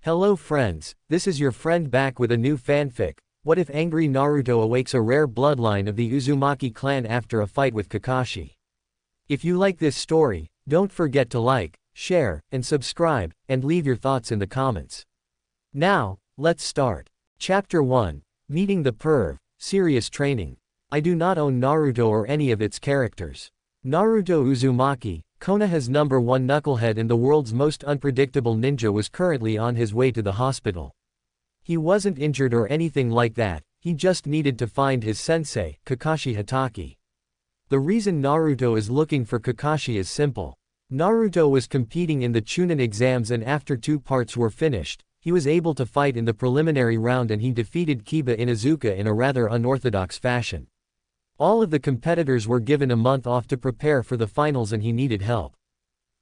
Hello friends, this is your friend back with a new fanfic. What if Angry Naruto awakes a rare bloodline of the Uzumaki clan after a fight with Kakashi? If you like this story, don't forget to like, share, and subscribe, and leave your thoughts in the comments. Now, let's start. Chapter 1, Meeting the Perv, Serious Training. I do not own Naruto or any of its characters. Naruto Uzumaki, Konoha's #1 knucklehead and the world's most unpredictable ninja, was currently on his way to the hospital. He wasn't injured or anything like that, he just needed to find his sensei, Kakashi Hatake. The reason Naruto is looking for Kakashi is simple. Naruto was competing in the Chunin exams, and after 2 parts were finished, he was able to fight in the preliminary round and he defeated Kiba Inuzuka in a rather unorthodox fashion. All of the competitors were given a month off to prepare for the finals and he needed help.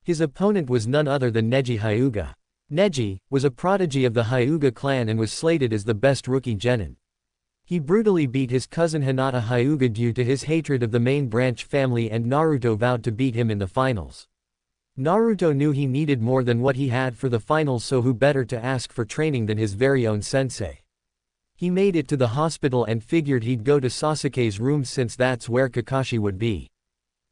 His opponent was none other than Neji Hyuga. Neji was a prodigy of the Hyuga clan and was slated as the best rookie genin. He brutally beat his cousin Hinata Hyuga due to his hatred of the main branch family, and Naruto vowed to beat him in the finals. Naruto knew he needed more than what he had for the finals, so who better to ask for training than his very own sensei. He made it to the hospital and figured he'd go to Sasuke's room since that's where Kakashi would be.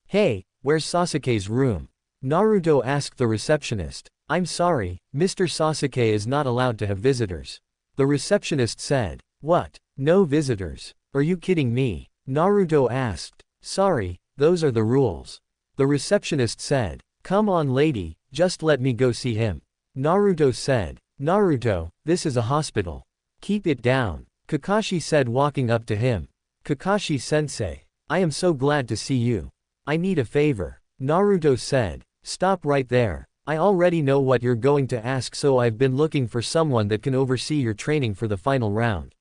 "Hey, where's Sasuke's room?" Naruto asked the receptionist. "I'm sorry, Mr. Sasuke is not allowed to have visitors," the receptionist said. "What? No visitors? Are you kidding me?" Naruto asked. "Sorry, those are the rules," the receptionist said. "Come on lady, just let me go see him," Naruto said. "Naruto, this is a hospital. Keep it down," Kakashi said, walking up to him. "Kakashi-sensei, I am so glad to see you. I need a favor," Naruto said. "Stop right there. I already know what you're going to ask, so I've been looking for someone that can oversee your training for the final round,"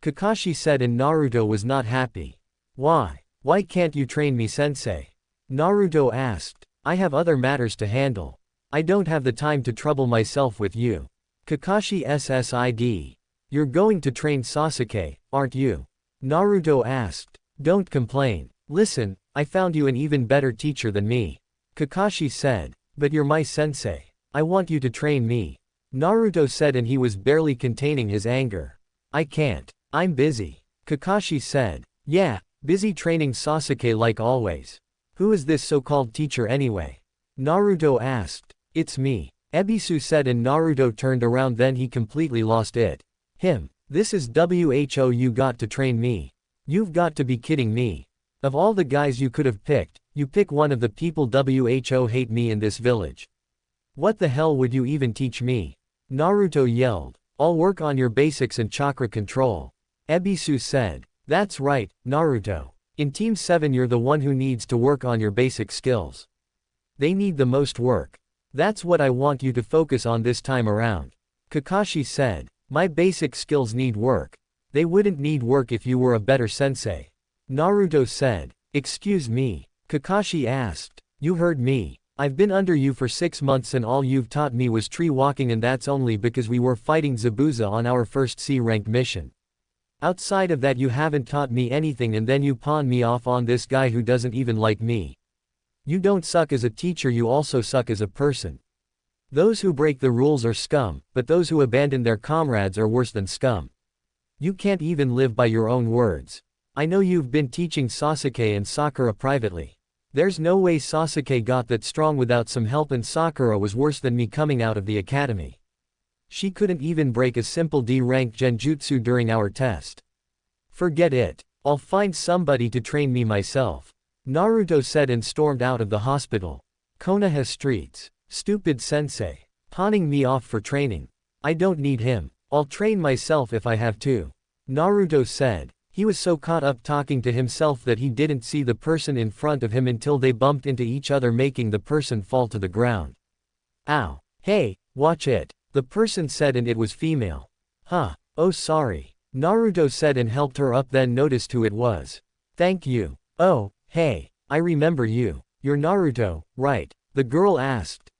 Kakashi said, and Naruto was not happy. "Why? Why can't you train me, sensei?" Naruto asked. "I have other matters to handle. I don't have the time to trouble myself with you." Kakashi SSID. "You're going to train Sasuke, aren't you?" Naruto asked. "Don't complain. Listen, I found you an even better teacher than me," Kakashi said. "But you're my sensei. I want you to train me," Naruto said, and he was barely containing his anger. "I can't. I'm busy," Kakashi said. "Yeah, busy training Sasuke like always. Who is this so-called teacher anyway?" Naruto asked. "It's me," Ebisu said, and Naruto turned around, then he completely lost it. "Him? This is who you got to train me? You've got to be kidding me. Of all the guys you could have picked, you pick one of the people who hate me in this village. What the hell would you even teach me?" Naruto yelled. "I'll work on your basics and chakra control," Ebisu said. "That's right, Naruto. In Team 7 you're the one who needs to work on your basic skills. They need the most work. That's what I want you to focus on this time around," Kakashi said. "My basic skills need work. They wouldn't need work if you were a better sensei," Naruto said. "Excuse me?" Kakashi asked. "You heard me. I've been under you for 6 months and all you've taught me was tree walking, and that's only because we were fighting Zabuza on our first C-rank mission. Outside of that you haven't taught me anything, and then you pawn me off on this guy who doesn't even like me. You don't suck as a teacher, you also suck as a person. Those who break the rules are scum, but those who abandon their comrades are worse than scum. You can't even live by your own words. I know you've been teaching Sasuke and Sakura privately. There's no way Sasuke got that strong without some help, and Sakura was worse than me coming out of the academy. She couldn't even break a simple D-rank genjutsu during our test. Forget it. I'll find somebody to train me myself," Naruto said, and stormed out of the hospital. Konoha streets. "Stupid sensei. Pawning me off for training. I don't need him. I'll train myself if I have to," Naruto said. He was so caught up talking to himself that he didn't see the person in front of him until they bumped into each other, making the person fall to the ground. "Ow. Hey, watch it," the person said, and it was female. "Huh, oh sorry," Naruto said and helped her up, then noticed who it was. "Thank you. Oh, hey, I remember you. You're Naruto, right?" the girl asked.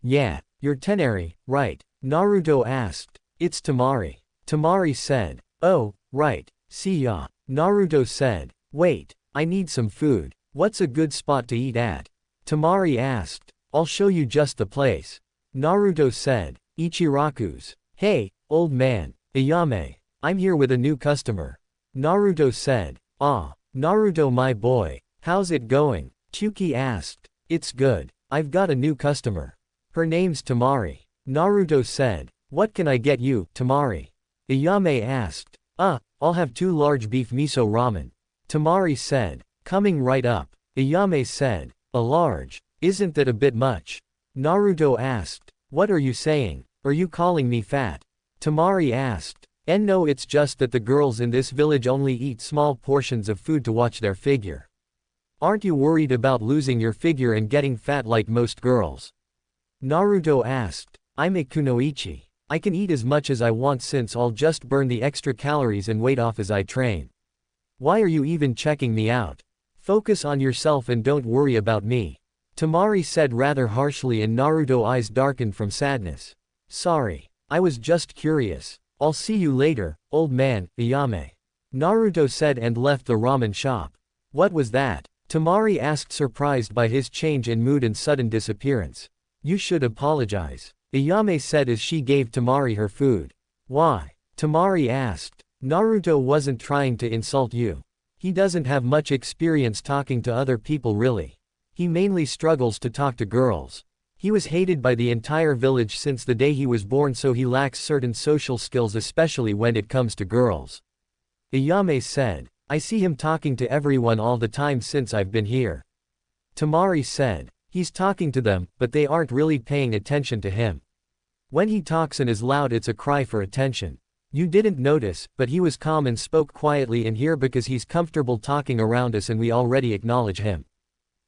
Yeah, you're Tenari, right?" Naruto asked. "It's Temari," Temari said. "Oh, right, see ya," Naruto said. "Wait, I need some food. What's a good spot to eat at?" Temari asked. "I'll show you just the place," Naruto said. "Ichiraku's." Hey, old man, Ayame. I'm here with a new customer. Naruto said. Ah, Naruto my boy, how's it going? Chuki asked. It's good. I've got a new customer. Her name's Tamari. Naruto said. What can I get you, Tamari? Ayame asked. I'll have 2 large beef miso ramen. Tamari said. Coming right up. Ayame said. A large? Isn't that a bit much? Naruto asked. What are you saying? Are you calling me fat? Tamari asked. And no, it's just that the girls in this village only eat small portions of food to watch their figure. Aren't you worried about losing your figure and getting fat like most girls? Naruto asked. I'm a kunoichi. I can eat as much as I want since I'll just burn the extra calories and weight off as I train. Why are you even checking me out? Focus on yourself and don't worry about me. Tamari said rather harshly, and Naruto's eyes darkened from sadness. Sorry. I was just curious. I'll see you later, old man, Ayame. Naruto said and left the ramen shop. What was that? Tamari asked, surprised by his change in mood and sudden disappearance. You should apologize. Ayame said as she gave Tamari her food. Why? Tamari asked. Naruto wasn't trying to insult you. He doesn't have much experience talking to other people really. He mainly struggles to talk to girls. He was hated by the entire village since the day he was born, so he lacks certain social skills, especially when it comes to girls. Ayame said. I see him talking to everyone all the time since I've been here. Tamari said. He's talking to them, but they aren't really paying attention to him. When he talks and is loud, it's a cry for attention. You didn't notice, but he was calm and spoke quietly in here because he's comfortable talking around us and we already acknowledge him.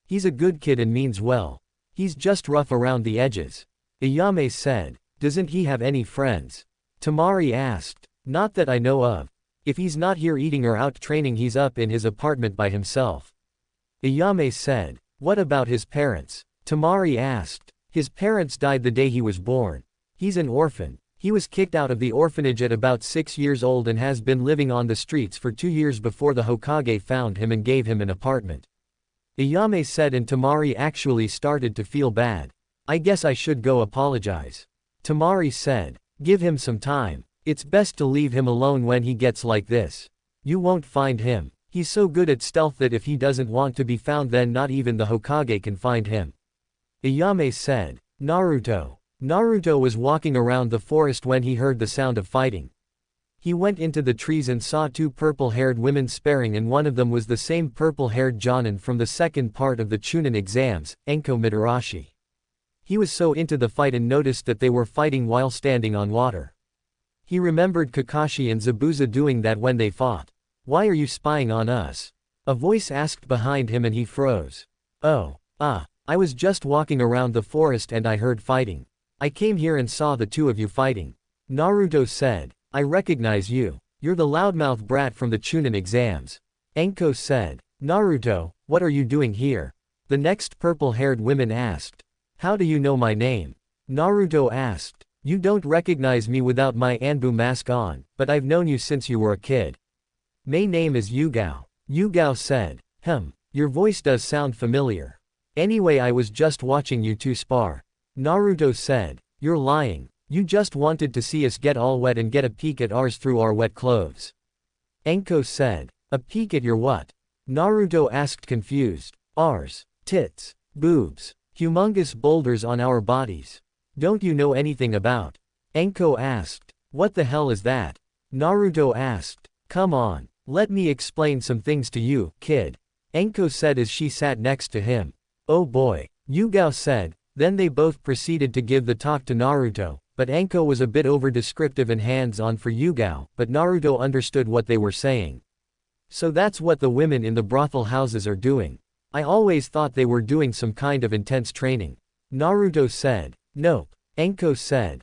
He's a good kid and means well. He's just rough around the edges. Ayame said. Doesn't he have any friends? Tamari asked. Not that I know of. If he's not here eating or out training, he's up in his apartment by himself. Ayame said. What about his parents? Tamari asked. His parents died the day he was born. He's an orphan. He was kicked out of the orphanage at about 6 years old and has been living on the streets for 2 years before the Hokage found him and gave him an apartment. Ayame said, and Tamari actually started to feel bad. I guess I should go apologize. Tamari said. Give him some time. It's best to leave him alone when he gets like this. You won't find him. He's so good at stealth that if he doesn't want to be found, then not even the Hokage can find him. Ayame said. Naruto. Naruto was walking around the forest when he heard the sound of fighting. He went into the trees and saw 2 purple-haired women sparring, and one of them was the same purple-haired Jonin from the second part of the Chunin exams, Enko Mitarashi. He was so into the fight and noticed that they were fighting while standing on water. He remembered Kakashi and Zabuza doing that when they fought. Why are you spying on us? A voice asked behind him and he froze. Oh, I was just walking around the forest and I heard fighting. I came here and saw the 2 of you fighting. Naruto said. I recognize you. You're the loudmouth brat from the Chunin exams. Enko said. Naruto, what are you doing here? The next purple-haired woman asked. How do you know my name? Naruto asked. You don't recognize me without my Anbu mask on, but I've known you since you were a kid. My name is Yugao. Yugao said. Your voice does sound familiar. Anyway, I was just watching you 2 spar. Naruto said. You're lying. You just wanted to see us get all wet and get a peek at ours through our wet clothes. Enko said. A peek at your what? Naruto asked, confused. Ours. Tits. Boobs. Humongous boulders on our bodies. Don't you know anything about? Enko asked. What the hell is that? Naruto asked. Come on. Let me explain some things to you, kid. Enko said as she sat next to him. Oh boy. Yugao said. Then they both proceeded to give the talk to Naruto, but Enko was a bit over-descriptive and hands-on for Yugao, but Naruto understood what they were saying. So that's what the women in the brothel houses are doing. I always thought they were doing some kind of intense training. Naruto said. Nope. Enko said.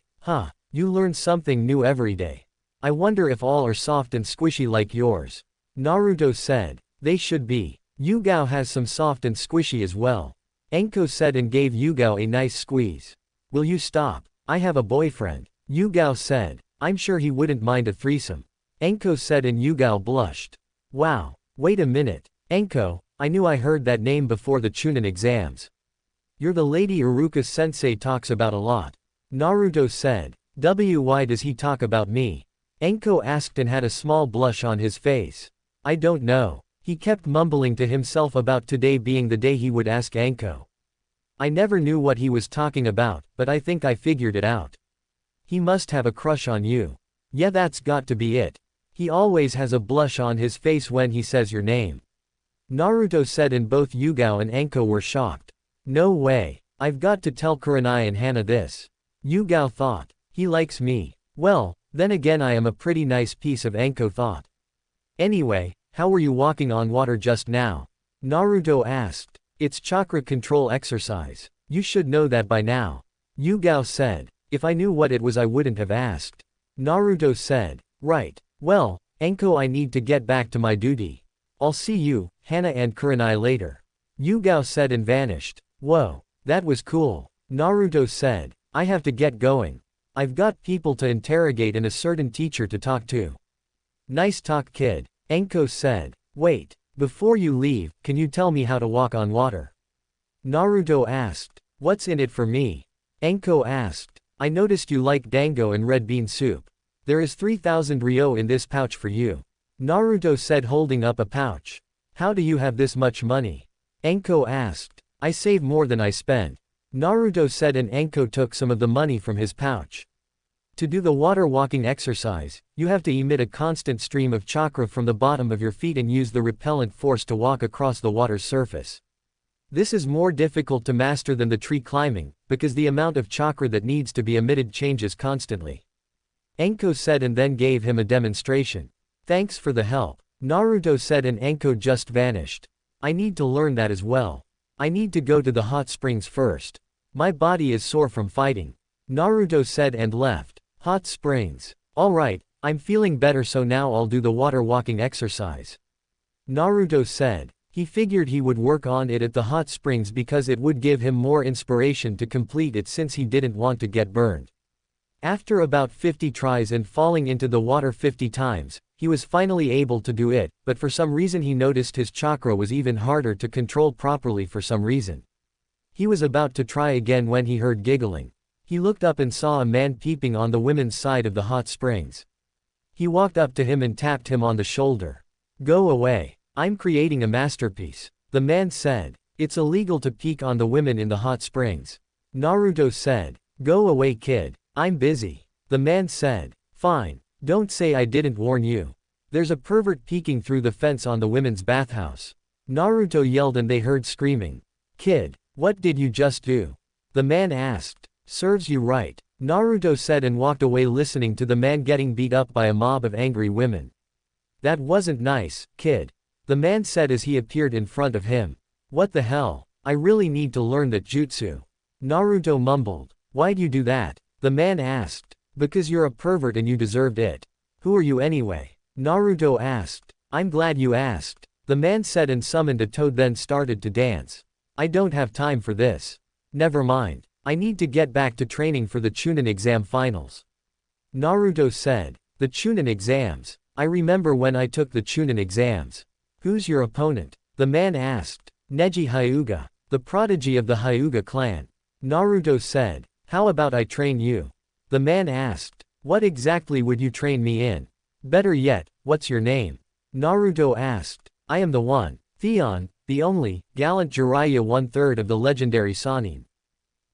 You learn something new every day. I wonder if all are soft and squishy like yours. Naruto said. They should be. Yugao has some soft and squishy as well. Enko said and gave Yugao a nice squeeze. Will you stop? I have a boyfriend. Yugao said. I'm sure he wouldn't mind a threesome. Enko said and Yugao blushed. Wow. Wait a minute. Enko, I knew I heard that name before the Chunin exams. You're the lady Iruka sensei talks about a lot. Naruto said. Why does he talk about me? Anko asked and had a small blush on his face. I don't know. He kept mumbling to himself about today being the day he would ask Anko. I never knew what he was talking about, but I think I figured it out. He must have a crush on you. Yeah, that's got to be it. He always has a blush on his face when he says your name. Naruto said, and both Yugao and Anko were shocked. No way. I've got to tell Kurenai and Hana this. Yugao thought. He likes me. Well, then again I am a pretty nice piece of, Anko thought. Anyway, how were you walking on water just now? Naruto asked. It's chakra control exercise. You should know that by now. Yugao said. If I knew what it was I wouldn't have asked. Naruto said. Right. Well, Anko, I need to get back to my duty. I'll see you, Hana and Kurenai later. Yugao said and vanished. Whoa. That was cool. Naruto said. I have to get going. I've got people to interrogate and a certain teacher to talk to. Nice talk, kid. Anko said. Wait. Before you leave, can you tell me how to walk on water? Naruto asked. What's in it for me? Anko asked. I noticed you like dango and red bean soup. There is 3,000 ryo in this pouch for you. Naruto said, holding up a pouch. How do you have this much money? Anko asked. I save more than I spend. Naruto said, and Anko took some of the money from his pouch. To do the water walking exercise, you have to emit a constant stream of chakra from the bottom of your feet and use the repellent force to walk across the water's surface. This is more difficult to master than the tree climbing, because the amount of chakra that needs to be emitted changes constantly. Anko said, and then gave him a demonstration. Thanks for the help. Naruto said, and Anko just vanished. I need to learn that as well. I need to go to the hot springs first. My body is sore from fighting. Naruto said and left. Hot springs. Alright, I'm feeling better, so now I'll do the water walking exercise. Naruto said. He figured he would work on it at the hot springs because it would give him more inspiration to complete it since he didn't want to get burned. After about 50 tries and falling into the water 50 times, he was finally able to do it, but for some reason he noticed his chakra was even harder to control properly for some reason. He was about to try again when he heard giggling. He looked up and saw a man peeping on the women's side of the hot springs. He walked up to him and tapped him on the shoulder. Go away. I'm creating a masterpiece. The man said. It's illegal to peek on the women in the hot springs. Naruto said. Go away, kid. I'm busy. The man said. Fine. Don't say I didn't warn you. There's a pervert peeking through the fence on the women's bathhouse. Naruto yelled and they heard screaming. Kid, what did you just do? The man asked. Serves you right. Naruto said and walked away, listening to the man getting beat up by a mob of angry women. That wasn't nice, kid. The man said as he appeared in front of him. What the hell? I really need to learn that jutsu. Naruto mumbled. Why'd you do that? The man asked. Because you're a pervert and you deserved it. Who are you anyway? Naruto asked. I'm glad you asked. The man said and summoned a toad, then started to dance. I don't have time for this. Never mind. I need to get back to training for the Chunin exam finals. Naruto said. The Chunin exams. I remember when I took the Chunin exams. Who's your opponent? The man asked. Neji Hyuga, the prodigy of the Hyuga clan. Naruto said. How about I train you? The man asked. What exactly would you train me in? Better yet, what's your name? Naruto asked. I am the one, Theon, the only, gallant Jiraiya, 1/3 of the legendary Sannin.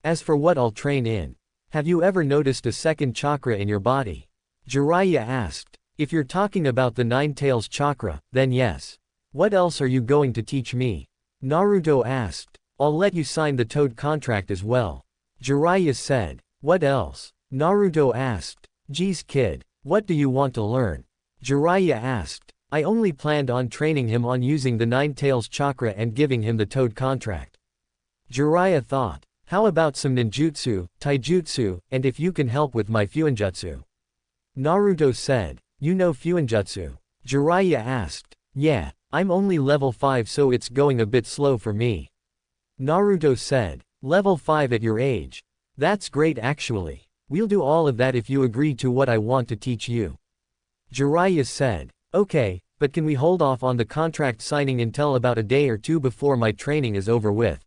As for what I'll train in, have you ever noticed a second chakra in your body? Jiraiya asked. If you're talking about the Nine Tails chakra, then yes. What else are you going to teach me? Naruto asked. I'll let you sign the Toad contract as well. Jiraiya said. What else? Naruto asked. Geez, kid, what do you want to learn? Jiraiya asked. I only planned on training him on using the Nine Tails chakra and giving him the Toad contract. Jiraiya thought. How about some ninjutsu, taijutsu, and if you can help with my fuinjutsu? Naruto said. You know fuinjutsu? Jiraiya asked. Yeah, I'm only level 5, so it's going a bit slow for me. Naruto said. Level 5 at your age? That's great actually. We'll do all of that if you agree to what I want to teach you. Jiraiya said. Okay, but can we hold off on the contract signing until about a day or two before my training is over with?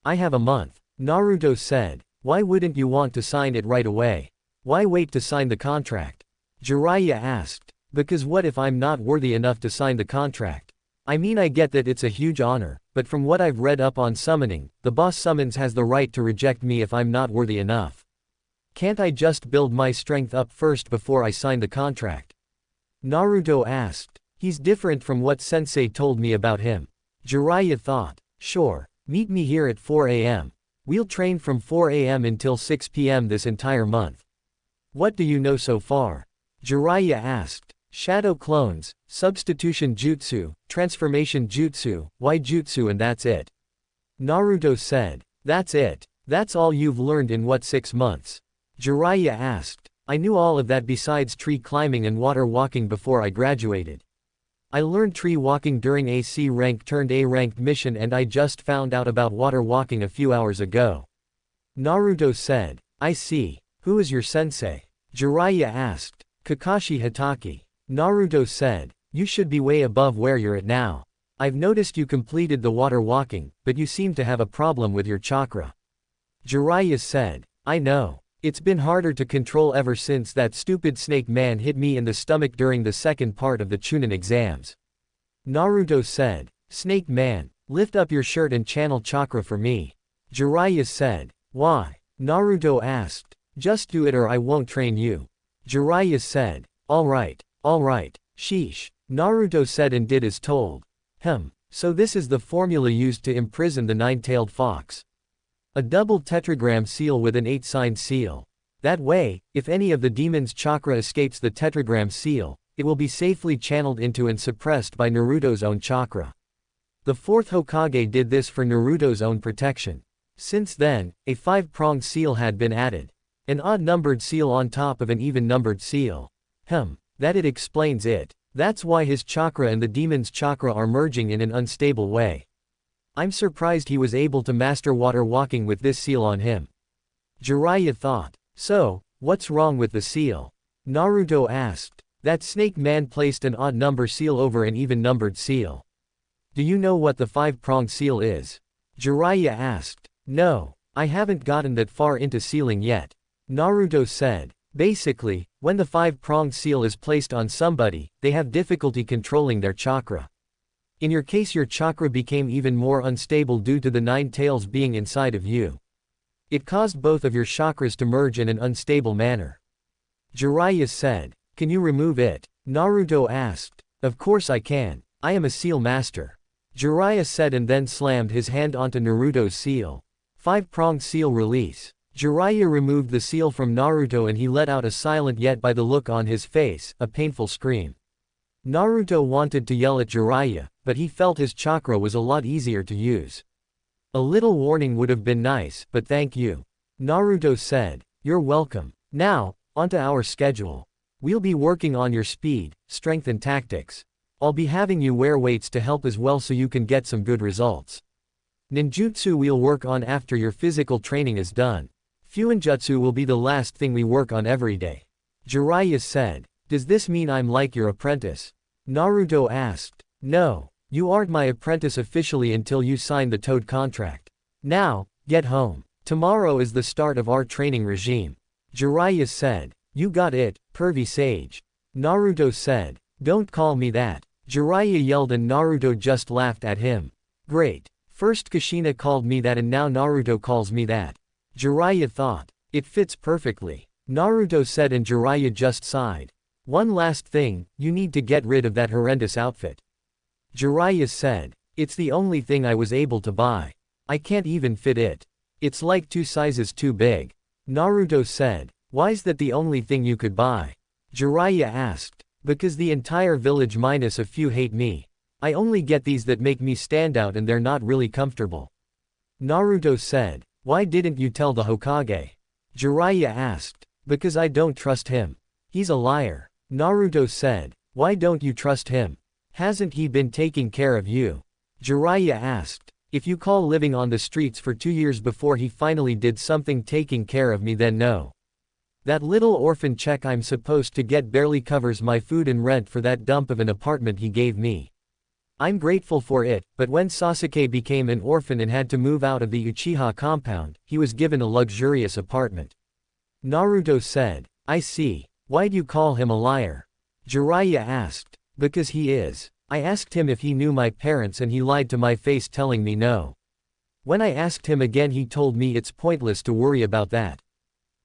I have a month. Naruto said. Why wouldn't you want to sign it right away? Why wait to sign the contract? Jiraiya asked. Because what if I'm not worthy enough to sign the contract? I mean, I get that it's a huge honor, but from what I've read up on summoning, the boss summons has the right to reject me if I'm not worthy enough. Can't I just build my strength up first before I sign the contract? Naruto asked. He's different from what sensei told me about him. Jiraiya thought. Sure, meet me here at 4 a.m. We'll train from 4 a.m. until 6 p.m. this entire month. What do you know so far? Jiraiya asked. Shadow clones, substitution jutsu, transformation jutsu, Y-jutsu, and that's it. Naruto said. That's it. That's all you've learned in what, 6 months? Jiraiya asked. I knew all of that besides tree climbing and water walking before I graduated. I learned tree walking during a C rank turned A ranked mission, and I just found out about water walking a few hours ago. Naruto said. I see. Who is your sensei? Jiraiya asked. Kakashi Hatake. Naruto said. You should be way above where you're at now. I've noticed you completed the water walking, but you seem to have a problem with your chakra. Jiraiya said. I know. It's been harder to control ever since that stupid snake man hit me in the stomach during the second part of the Chunin exams. Naruto said. Snake man, lift up your shirt and channel chakra for me. Jiraiya said. Why? Naruto asked. Just do it or I won't train you. Jiraiya said. Alright, sheesh. Naruto said and did as told. So this is the formula used to imprison the nine-tailed fox. A double tetragram seal with an 8-sided seal. That way, if any of the demon's chakra escapes the tetragram seal, it will be safely channeled into and suppressed by Naruto's own chakra. The fourth Hokage did this for Naruto's own protection. Since then, a 5-pronged seal had been added. An odd-numbered seal on top of an even-numbered seal. That it explains it. That's why his chakra and the demon's chakra are merging in an unstable way. I'm surprised he was able to master water walking with this seal on him. Jiraiya thought. So, what's wrong with the seal? Naruto asked. That snake man placed an odd number seal over an even-numbered seal. Do you know what the 5-pronged seal is? Jiraiya asked. No, I haven't gotten that far into sealing yet. Naruto said. Basically, when the 5-pronged seal is placed on somebody, they have difficulty controlling their chakra. In your case, your chakra became even more unstable due to the 9 tails being inside of you. It caused both of your chakras to merge in an unstable manner. Jiraiya said. Can you remove it? Naruto asked. Of course I can. I am a seal master. Jiraiya said and then slammed his hand onto Naruto's seal. 5-pronged seal release. Jiraiya removed the seal from Naruto and he let out a silent, yet by the look on his face, a painful scream. Naruto wanted to yell at Jiraiya, but he felt his chakra was a lot easier to use. A little warning would have been nice, but thank you. Naruto said. You're welcome. Now, onto our schedule. We'll be working on your speed, strength and tactics. I'll be having you wear weights to help as well so you can get some good results. Ninjutsu we'll work on after your physical training is done. Fuinjutsu will be the last thing we work on every day. Jiraiya said. Does this mean I'm like your apprentice? Naruto asked. No, you aren't my apprentice officially until you sign the Toad contract. Now, get home. Tomorrow is the start of our training regime. Jiraiya said. You got it, pervy sage. Naruto said. Don't call me that. Jiraiya yelled and Naruto just laughed at him. Great. First Kushina called me that and now Naruto calls me that. Jiraiya thought. It fits perfectly. Naruto said and Jiraiya just sighed. One last thing, you need to get rid of that horrendous outfit. Jiraiya said. It's the only thing I was able to buy. I can't even fit it. It's like 2 sizes too big. Naruto said. Why's that the only thing you could buy? Jiraiya asked. Because the entire village minus a few hate me. I only get these that make me stand out and they're not really comfortable. Naruto said. Why didn't you tell the Hokage? Jiraiya asked. Because I don't trust him. He's a liar. Naruto said. Why don't you trust him? Hasn't he been taking care of you? Jiraiya asked. If you call living on the streets for 2 years before he finally did something taking care of me, then no. That little orphan check I'm supposed to get barely covers my food and rent for that dump of an apartment he gave me. I'm grateful for it, but when Sasuke became an orphan and had to move out of the Uchiha compound, he was given a luxurious apartment. Naruto said. I see. Why'd you call him a liar? Jiraiya asked. Because he is. I asked him if he knew my parents and he lied to my face telling me no. When I asked him again he told me it's pointless to worry about that.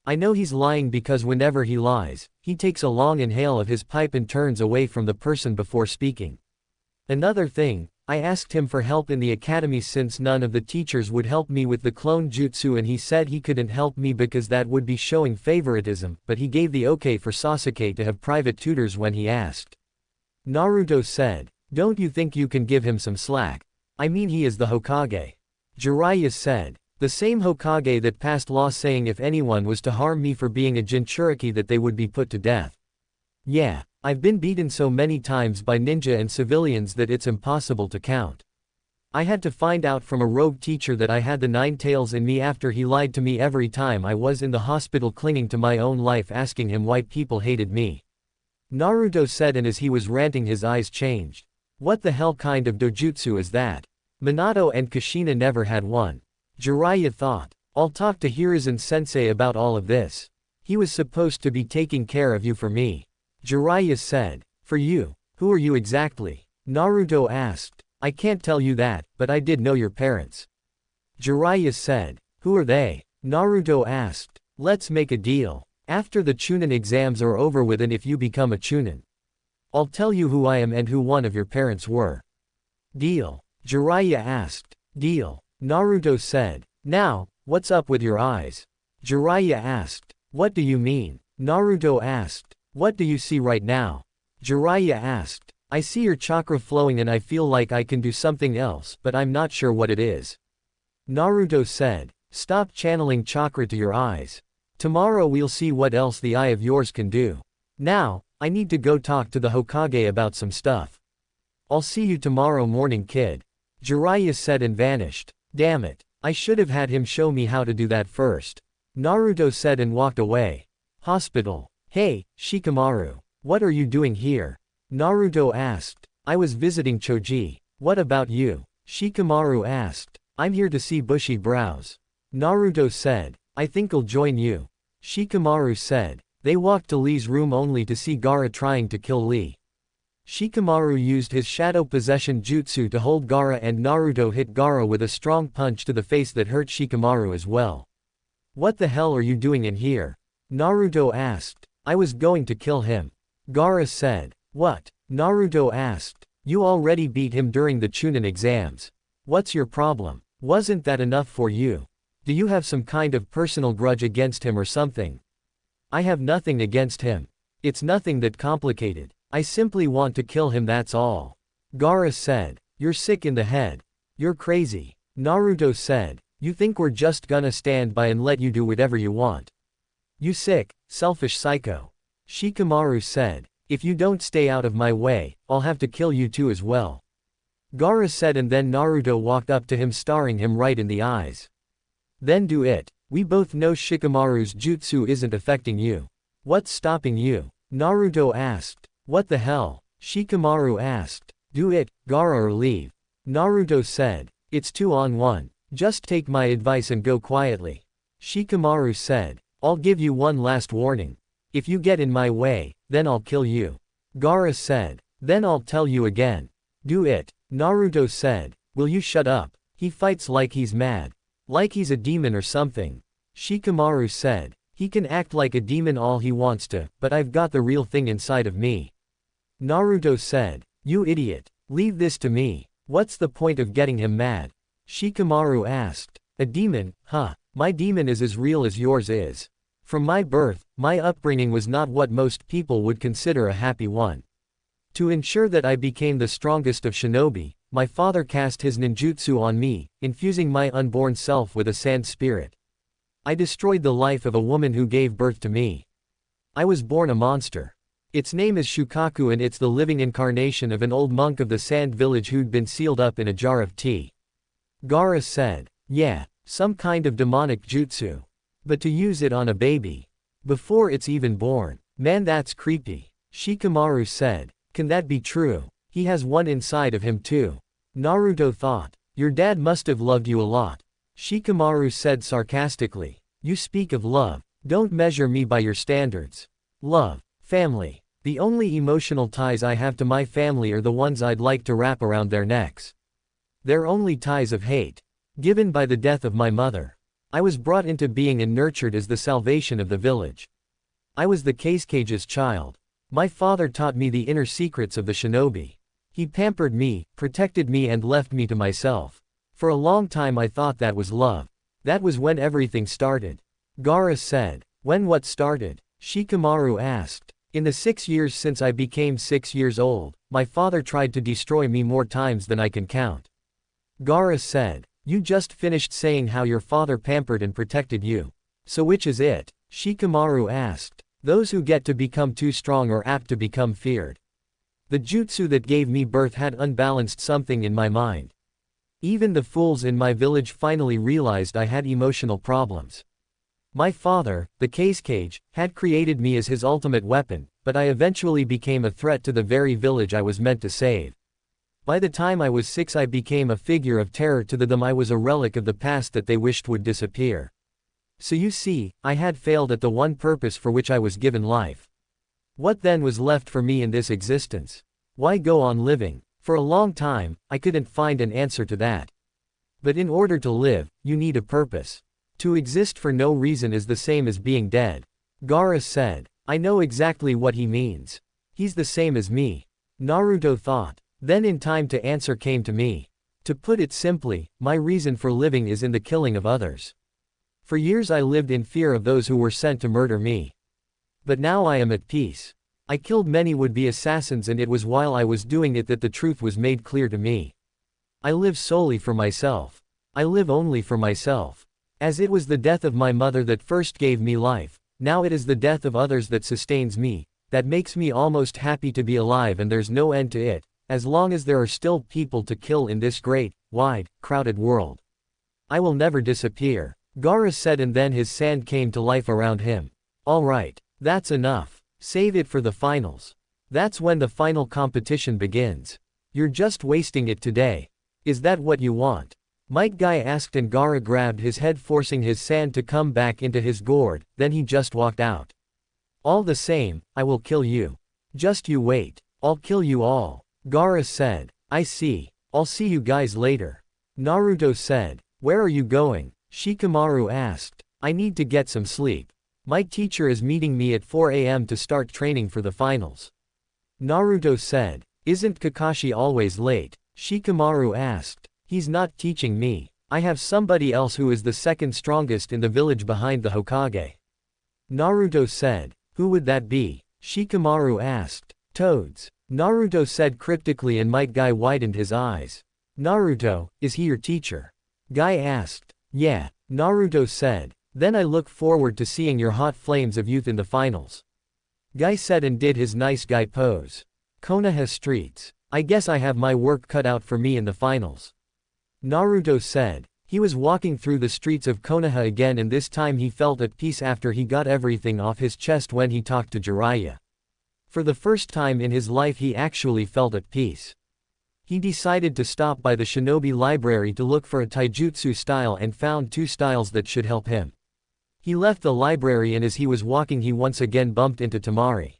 I know he's lying because whenever he lies, he takes a long inhale of his pipe and turns away from the person before speaking. Another thing, I asked him for help in the academy since none of the teachers would help me with the clone jutsu and he said he couldn't help me because that would be showing favoritism, but he gave the okay for Sasuke to have private tutors when he asked. Naruto said, don't you think you can give him some slack? I mean he is the Hokage. Jiraiya said, the same Hokage that passed law saying if anyone was to harm me for being a Jinchuriki that they would be put to death. Yeah, I've been beaten so many times by ninja and civilians that it's impossible to count. I had to find out from a rogue teacher that I had the 9 tails in me after he lied to me every time I was in the hospital clinging to my own life asking him why people hated me. Naruto said, and as he was ranting his eyes changed. What the hell kind of dojutsu is that? Minato and Kushina never had one. Jiraiya thought. I'll talk to Hiruzen-sensei about all of this. He was supposed to be taking care of you for me. Jiraiya said. For you? Who are you exactly? Naruto asked. I can't tell you that, but I did know your parents. Jiraiya said. Who are they? Naruto asked. Let's make a deal. After the Chunin exams are over with and if you become a Chunin, I'll tell you who I am and who one of your parents were. Deal? Jiraiya asked. Deal. Naruto said. Now, what's up with your eyes? Jiraiya asked. What do you mean? Naruto asked. What do you see right now? Jiraiya asked. I see your chakra flowing and I feel like I can do something else but I'm not sure what it is. Naruto said. Stop channeling chakra to your eyes. Tomorrow we'll see what else the eye of yours can do. Now, I need to go talk to the Hokage about some stuff. I'll see you tomorrow morning, kid. Jiraiya said and vanished. Damn it, I should have had him show me how to do that first. Naruto said and walked away. Hospital. Hey, Shikamaru. What are you doing here? Naruto asked. I was visiting Choji. What about you? Shikamaru asked. I'm here to see bushy brows. Naruto said. I think I'll join you. Shikamaru said. They walked to Lee's room only to see Gaara trying to kill Lee. Shikamaru used his shadow possession jutsu to hold Gaara and Naruto hit Gaara with a strong punch to the face that hurt Shikamaru as well. What the hell are you doing in here? Naruto asked. I was going to kill him. Gaara said. What? Naruto asked. You already beat him during the Chunin exams. What's your problem? Wasn't that enough for you? Do you have some kind of personal grudge against him or something? I have nothing against him. It's nothing that complicated. I simply want to kill him, that's all. Gaara said. You're sick in the head. You're crazy. Naruto said. You think we're just gonna stand by and let you do whatever you want? You sick, selfish psycho. Shikamaru said. If you don't stay out of my way, I'll have to kill you too as well. Gaara said, and then Naruto walked up to him staring him right in the eyes. Then do it. We both know Shikamaru's jutsu isn't affecting you. What's stopping you? Naruto asked. What the hell? Shikamaru asked. Do it, Gaara, or leave. Naruto said. It's 2-on-1. Just take my advice and go quietly. Shikamaru said. I'll give you one last warning. If you get in my way, then I'll kill you. Gaara said. Then I'll tell you again. Do it. Naruto said. Will you shut up? He fights like he's mad. Like he's a demon or something. Shikamaru said. He can act like a demon all he wants to, but I've got the real thing inside of me. Naruto said. You idiot. Leave this to me. What's the point of getting him mad? Shikamaru asked. A demon, huh? My demon is as real as yours is. From my birth, my upbringing was not what most people would consider a happy one. To ensure that I became the strongest of shinobi, my father cast his ninjutsu on me, infusing my unborn self with a sand spirit. I destroyed the life of a woman who gave birth to me. I was born a monster. Its name is Shukaku and it's the living incarnation of an old monk of the sand village who'd been sealed up in a jar of tea. Gaara said. Yeah, some kind of demonic jutsu. But to use it on a baby. Before it's even born. Man, that's creepy. Shikamaru said. Can that be true? He has one inside of him too. Naruto thought. Your dad must have loved you a lot. Shikamaru said sarcastically. You speak of love. Don't measure me by your standards. Love. Family. The only emotional ties I have to my family are the ones I'd like to wrap around their necks. They're only ties of hate. Given by the death of my mother. I was brought into being and nurtured as the salvation of the village. I was the Kakashi child. My father taught me the inner secrets of the shinobi. He pampered me, protected me and left me to myself. For a long time I thought that was love. That was when everything started. Gaara said. When what started? Shikamaru asked. In the 6 years since I became 6 years old, my father tried to destroy me more times than I can count. Gaara said. You just finished saying how your father pampered and protected you. So which is it? Shikamaru asked. Those who get to become too strong are apt to become feared. The jutsu that gave me birth had unbalanced something in my mind. Even the fools in my village finally realized I had emotional problems. My father, the Kakashi, had created me as his ultimate weapon, but I eventually became a threat to the very village I was meant to save. By the time I was 6 I became a figure of terror to them. I was a relic of the past that they wished would disappear. So you see, I had failed at the one purpose for which I was given life. What then was left for me in this existence? Why go on living? For a long time, I couldn't find an answer to that. But in order to live, you need a purpose. To exist for no reason is the same as being dead. Gaara said. I know exactly what he means. He's the same as me. Naruto thought. Then in time to answer came to me. To put it simply, my reason for living is in the killing of others. For years I lived in fear of those who were sent to murder me. But now I am at peace. I killed many would-be assassins and it was while I was doing it that the truth was made clear to me. I live solely for myself. I live only for myself. As it was the death of my mother that first gave me life, now it is the death of others that sustains me, that makes me almost happy to be alive and there's no end to it, as long as there are still people to kill in this great, wide, crowded world. I will never disappear. Gaara said and then his sand came to life around him. Alright, that's enough. Save it for the finals. That's when the final competition begins. You're just wasting it today. Is that what you want? Might Guy asked and Gaara grabbed his head forcing his sand to come back into his gourd, then he just walked out. All the same, I will kill you. Just you wait. I'll kill you all. Gaara said. I see. I'll see you guys later. Naruto said. Where are you going? Shikamaru asked. I need to get some sleep. My teacher is meeting me at 4 a.m. to start training for the finals. Naruto said. Isn't Kakashi always late? Shikamaru asked. He's not teaching me. I have somebody else who is the second strongest in the village behind the Hokage. Naruto said. Who would that be? Shikamaru asked. Toads. Naruto said cryptically and Might Guy widened his eyes. Naruto, is he your teacher? Guy asked. Yeah, Naruto said. Then I look forward to seeing your hot flames of youth in the finals. Guy said and did his nice guy pose. Konoha streets. I guess I have my work cut out for me in the finals. Naruto said. He was walking through the streets of Konoha again and this time he felt at peace after he got everything off his chest when he talked to Jiraiya. For the first time in his life he actually felt at peace. He decided to stop by the shinobi library to look for a taijutsu style and found 2 styles that should help him. He left the library and as he was walking he once again bumped into Temari.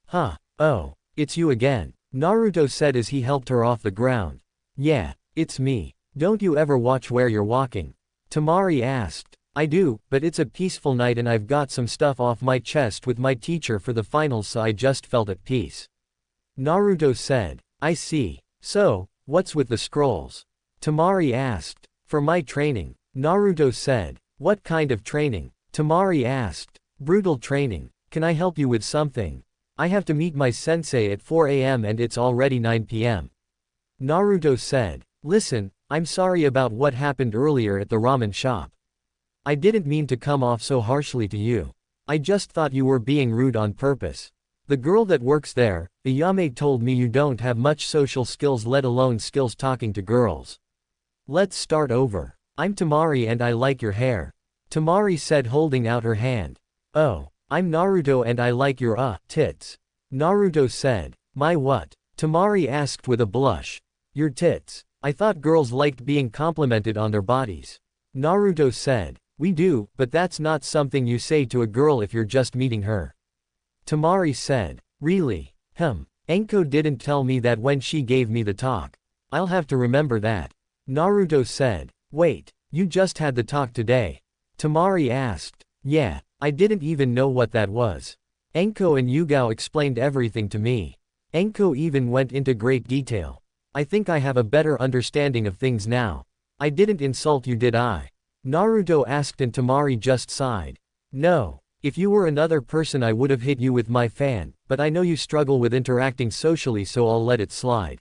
Huh, oh, it's you again, Naruto said as he helped her off the ground. Yeah, it's me. Don't you ever watch where you're walking? Temari asked. I do, but it's a peaceful night and I've got some stuff off my chest with my teacher for the finals so I just felt at peace. Naruto said. I see. So, what's with the scrolls? Temari asked. For my training. Naruto said. What kind of training? Temari asked. Brutal training. Can I help you with something? I have to meet my sensei at 4 a.m. and it's already 9 p.m. Naruto said. Listen, I'm sorry about what happened earlier at the ramen shop. I didn't mean to come off so harshly to you. I just thought you were being rude on purpose. The girl that works there, Ayame told me you don't have much social skills let alone skills talking to girls. Let's start over. I'm Temari and I like your hair. Temari said holding out her hand. Oh, I'm Naruto and I like your tits. Naruto said. My what? Temari asked with a blush. Your tits. I thought girls liked being complimented on their bodies. Naruto said. We do, but that's not something you say to a girl if you're just meeting her. Temari said. Really? Enko didn't tell me that when she gave me the talk. I'll have to remember that. Naruto said. Wait, you just had the talk today? Temari asked. Yeah, I didn't even know what that was. Enko and Yugao explained everything to me. Enko even went into great detail. I think I have a better understanding of things now. I didn't insult you, did I? Naruto asked and Temari just sighed. No. If you were another person I would have hit you with my fan, but I know you struggle with interacting socially, so I'll let it slide.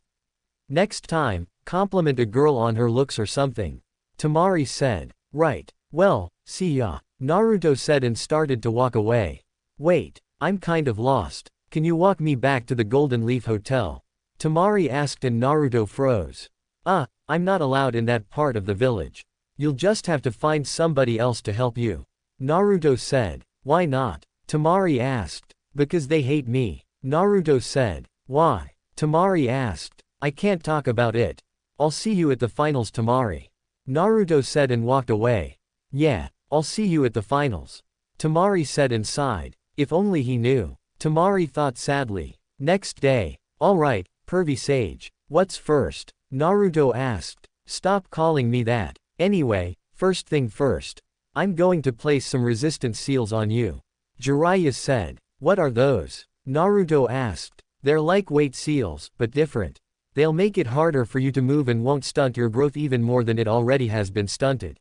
Next time, compliment a girl on her looks or something. Temari said. Right. Well, see ya. Naruto said and started to walk away. Wait, I'm kind of lost. Can you walk me back to the Golden Leaf Hotel? Temari asked and Naruto froze. I'm not allowed in that part of the village. You'll just have to find somebody else to help you. Naruto said. Why not? Temari asked. Because they hate me. Naruto said. Why? Temari asked. I can't talk about it. I'll see you at the finals, Temari. Naruto said and walked away. Yeah, I'll see you at the finals. Temari said and sighed. If only he knew. Temari thought sadly. Next day. Alright, pervy sage. What's first? Naruto asked. Stop calling me that. Anyway, first thing first. I'm going to place some resistance seals on you. Jiraiya said. What are those? Naruto asked. They're like weight seals, but different. They'll make it harder for you to move and won't stunt your growth even more than it already has been stunted.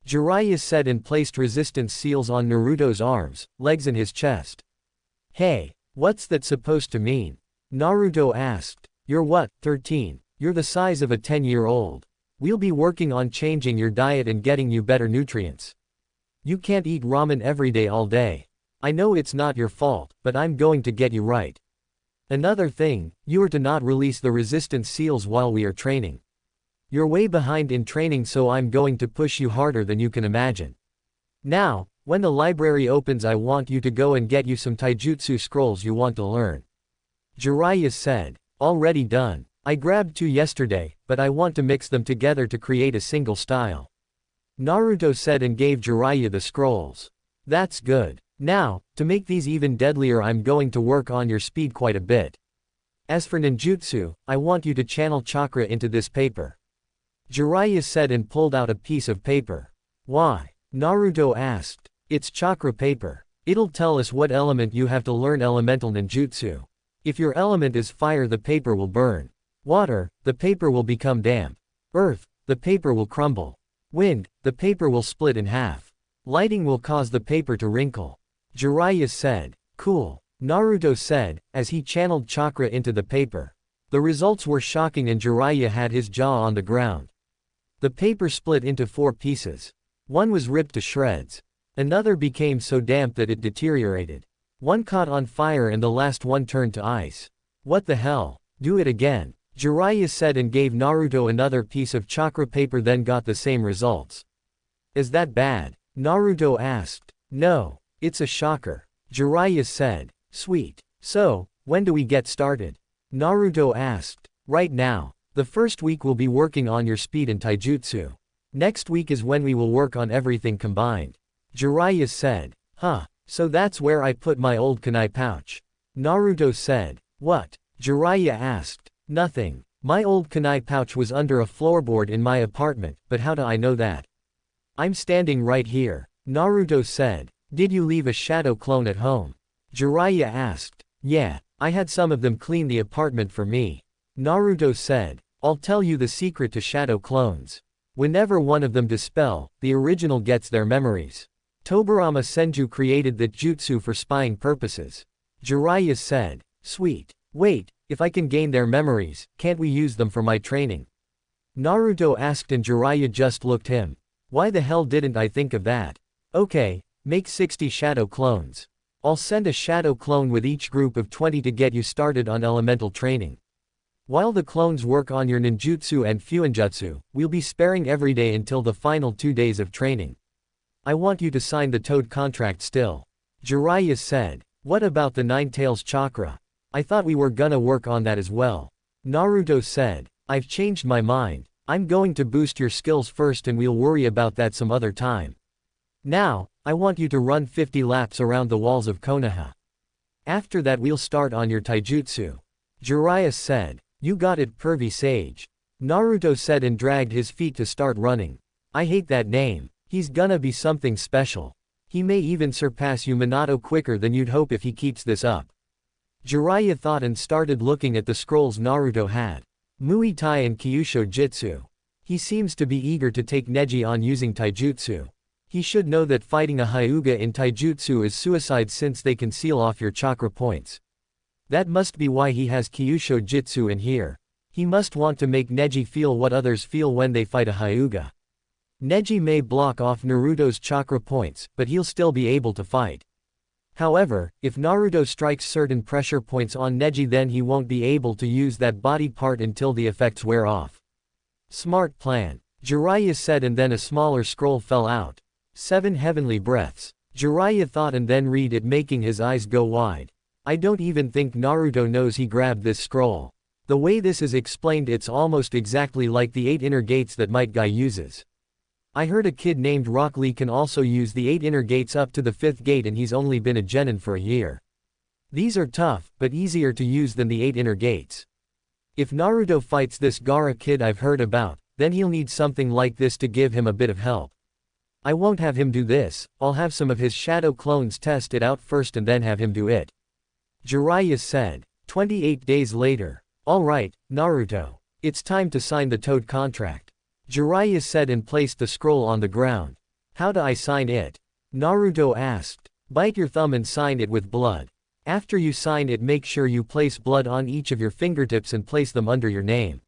Jiraiya said and placed resistance seals on Naruto's arms, legs and his chest. Hey, what's that supposed to mean? Naruto asked. You're what, 13? You're the size of a 10-year-old. We'll be working on changing your diet and getting you better nutrients. You can't eat ramen every day all day. I know it's not your fault, but I'm going to get you right. Another thing, you are to not release the resistance seals while we are training. You're way behind in training, so I'm going to push you harder than you can imagine. Now, when the library opens, I want you to go and get you some taijutsu scrolls you want to learn. Jiraiya said. Already done. I grabbed 2 yesterday, but I want to mix them together to create a single style. Naruto said and gave Jiraiya the scrolls. That's good. Now, to make these even deadlier, I'm going to work on your speed quite a bit. As for ninjutsu, I want you to channel chakra into this paper. Jiraiya said and pulled out a piece of paper. Why? Naruto asked. It's chakra paper. It'll tell us what element you have to learn elemental ninjutsu. If your element is fire, the paper will burn. Water, the paper will become damp. Earth, the paper will crumble. Wind, the paper will split in half. Lighting will cause the paper to wrinkle. Jiraiya said. Cool. Naruto said, as he channeled chakra into the paper. The results were shocking and Jiraiya had his jaw on the ground. The paper split into 4 pieces. One was ripped to shreds. Another became so damp that it deteriorated. One caught on fire and the last one turned to ice. What the hell? Do it again. Jiraiya said and gave Naruto another piece of chakra paper, then got the same results. Is that bad? Naruto asked. No, it's a shocker. Jiraiya said. Sweet. So, when do we get started? Naruto asked. Right now. The first week we'll be working on your speed and taijutsu. Next week is when we will work on everything combined. Jiraiya said. Huh, so that's where I put my old kunai pouch. Naruto said. What? Jiraiya asked. Nothing. My old kunai pouch was under a floorboard in my apartment, but how do I know that? I'm standing right here. Naruto said. Did you leave a shadow clone at home? Jiraiya asked. Yeah, I had some of them clean the apartment for me. Naruto said. I'll tell you the secret to shadow clones. Whenever one of them dispel, the original gets their memories. Tobirama Senju created that jutsu for spying purposes. Jiraiya said. Sweet. Wait, if I can gain their memories, can't we use them for my training? Naruto asked and Jiraiya just looked him. Why the hell didn't I think of that? Okay, make 60 shadow clones. I'll send a shadow clone with each group of 20 to get you started on elemental training. While the clones work on your ninjutsu and fuinjutsu, we'll be sparing every day until the final 2 days of training. I want you to sign the Toad contract still. Jiraiya said. What about the Nine Tails chakra? I thought we were gonna work on that as well. Naruto said. I've changed my mind. I'm going to boost your skills first and we'll worry about that some other time. Now, I want you to run 50 laps around the walls of Konoha. After that we'll start on your taijutsu. Jiraiya said. You got it, pervy sage. Naruto said and dragged his feet to start running. I hate that name. He's gonna be something special. He may even surpass you Minato quicker than you'd hope if he keeps this up. Jiraiya thought and started looking at the scrolls Naruto had. Muay Thai and Kyusho Jitsu. He seems to be eager to take Neji on using taijutsu. He should know that fighting a Hyuga in taijutsu is suicide since they can seal off your chakra points. That must be why he has Kyusho Jitsu in here. He must want to make Neji feel what others feel when they fight a Hyuga. Neji may block off Naruto's chakra points, but he'll still be able to fight. However, if Naruto strikes certain pressure points on Neji, then he won't be able to use that body part until the effects wear off. Smart plan. Jiraiya said, and then a smaller scroll fell out. 7 heavenly breaths. Jiraiya thought and then read it, making his eyes go wide. I don't even think Naruto knows he grabbed this scroll. The way this is explained, it's almost exactly like the 8 inner gates that Might Guy uses. I heard a kid named Rock Lee can also use the 8 inner gates up to the 5th gate, and he's only been a genin for a year. These are tough, but easier to use than the 8 inner gates. If Naruto fights this Gaara kid I've heard about, then he'll need something like this to give him a bit of help. I won't have him do this, I'll have some of his shadow clones test it out first and then have him do it. Jiraiya said. 28 days later. Alright, Naruto. It's time to sign the Toad contract. Jiraiya said and placed the scroll on the ground. How do I sign it? Naruto asked. Bite your thumb and sign it with blood. After you sign it, make sure you place blood on each of your fingertips and place them under your name.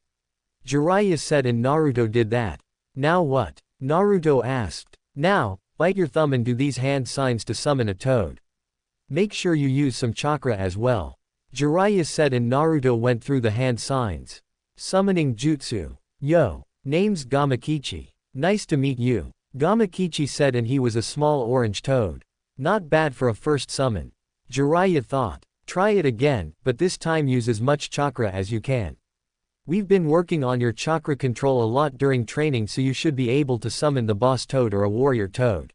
Jiraiya said and Naruto did that. Now what? Naruto asked. Now, bite your thumb and do these hand signs to summon a toad. Make sure you use some chakra as well. Jiraiya said and Naruto went through the hand signs. Summoning jutsu. Yo. Name's Gamakichi. Nice to meet you. Gamakichi said, and he was a small orange toad. Not bad for a first summon. Jiraiya thought. Try it again, but this time use as much chakra as you can. We've been working on your chakra control a lot during training, so you should be able to summon the boss toad or a warrior toad.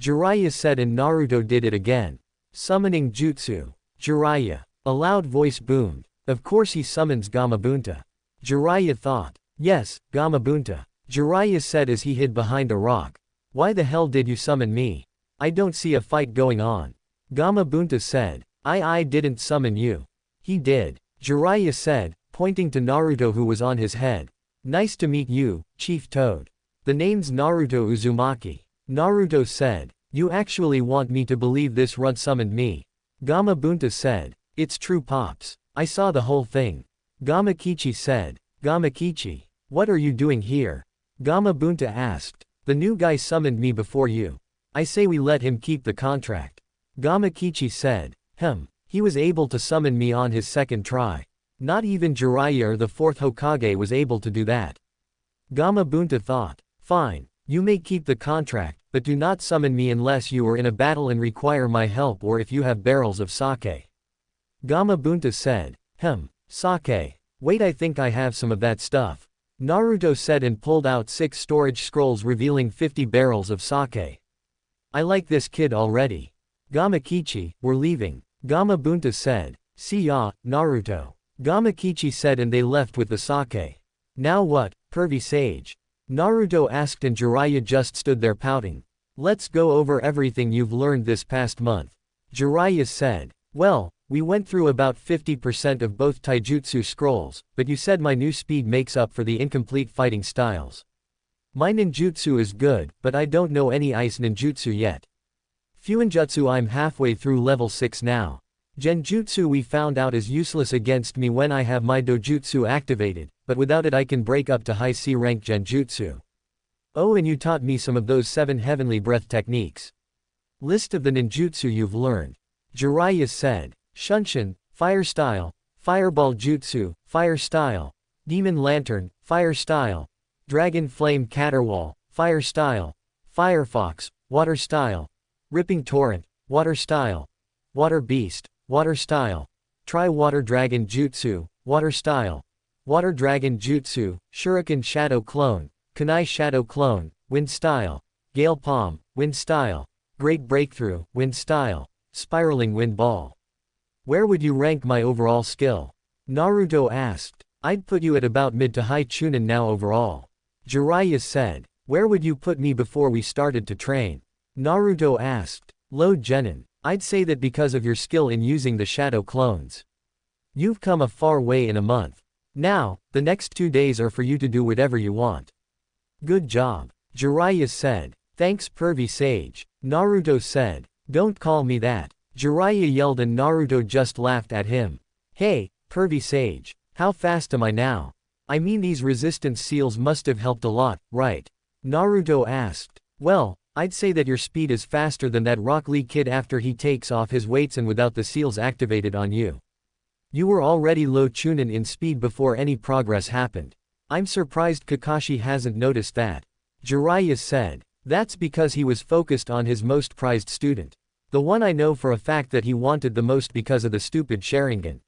Jiraiya said and Naruto did it again. Summoning jutsu. Jiraiya. A loud voice boomed. Of course he summons Gamabunta. Jiraiya thought. Yes, Gamabunta. Jiraiya said as he hid behind a rock. Why the hell did you summon me? I don't see a fight going on. Gamabunta said. I didn't summon you. He did. Jiraiya said, pointing to Naruto who was on his head. Nice to meet you, Chief Toad. The name's Naruto Uzumaki. Naruto said. You actually want me to believe this runt summoned me? Gamabunta said. It's true, Pops. I saw the whole thing. Gamakichi said. Gamakichi. What are you doing here? Gamabunta asked. The new guy summoned me before you. I say we let him keep the contract. Gamakichi said. He was able to summon me on his second try. Not even Jiraiya or the 4th Hokage was able to do that. Gamabunta thought. Fine, you may keep the contract, but do not summon me unless you are in a battle and require my help, or if you have barrels of sake. Gamabunta said. Sake. Wait, I think I have some of that stuff. Naruto said and pulled out 6 storage scrolls revealing 50 barrels of sake. I like this kid already. Gamakichi, we're leaving. Gamabunta said. See ya, Naruto. Gamakichi said and they left with the sake. Now what, pervy sage? Naruto asked and Jiraiya just stood there pouting. Let's go over everything you've learned this past month. Jiraiya said. Well, we went through about 50% of both taijutsu scrolls, but you said my new speed makes up for the incomplete fighting styles. My ninjutsu is good, but I don't know any ice ninjutsu yet. Fuinjutsu I'm halfway through level 6 now. Genjutsu we found out is useless against me when I have my dojutsu activated, but without it I can break up to high C rank genjutsu. Oh, and you taught me some of those 7 heavenly breath techniques. List of the ninjutsu you've learned. Jiraiya said. Shunshin, Fire Style, Fireball Jutsu, Fire Style, Demon Lantern, Fire Style, Dragon Flame Caterwall, Fire Style, Firefox, Water Style, Ripping Torrent, Water Style, Water Beast, Water Style, Tri-Water Dragon Jutsu, Water Style, Water Dragon Jutsu, Shuriken Shadow Clone, Kunai Shadow Clone, Wind Style, Gale Palm, Wind Style. Great Breakthrough, Wind Style. Spiraling Wind Ball. Where would you rank my overall skill? Naruto asked. I'd put you at about mid to high Chunin now overall. Jiraiya said. Where would you put me before we started to train? Naruto asked. Low Genin. I'd say that because of your skill in using the shadow clones. You've come a far way in a month. Now, the next 2 days are for you to do whatever you want. Good job. Jiraiya said. Thanks Pervy Sage. Naruto said. Don't call me that. Jiraiya yelled and Naruto just laughed at him. Hey, Pervy Sage. How fast am I now? I mean these resistance seals must have helped a lot, right? Naruto asked. Well, I'd say that your speed is faster than that Rock Lee kid after he takes off his weights and without the seals activated on you. You were already low Chunin in speed before any progress happened. I'm surprised Kakashi hasn't noticed that. Jiraiya said. That's because he was focused on his most prized student. The one I know for a fact that he wanted the most because of the stupid Sharingan.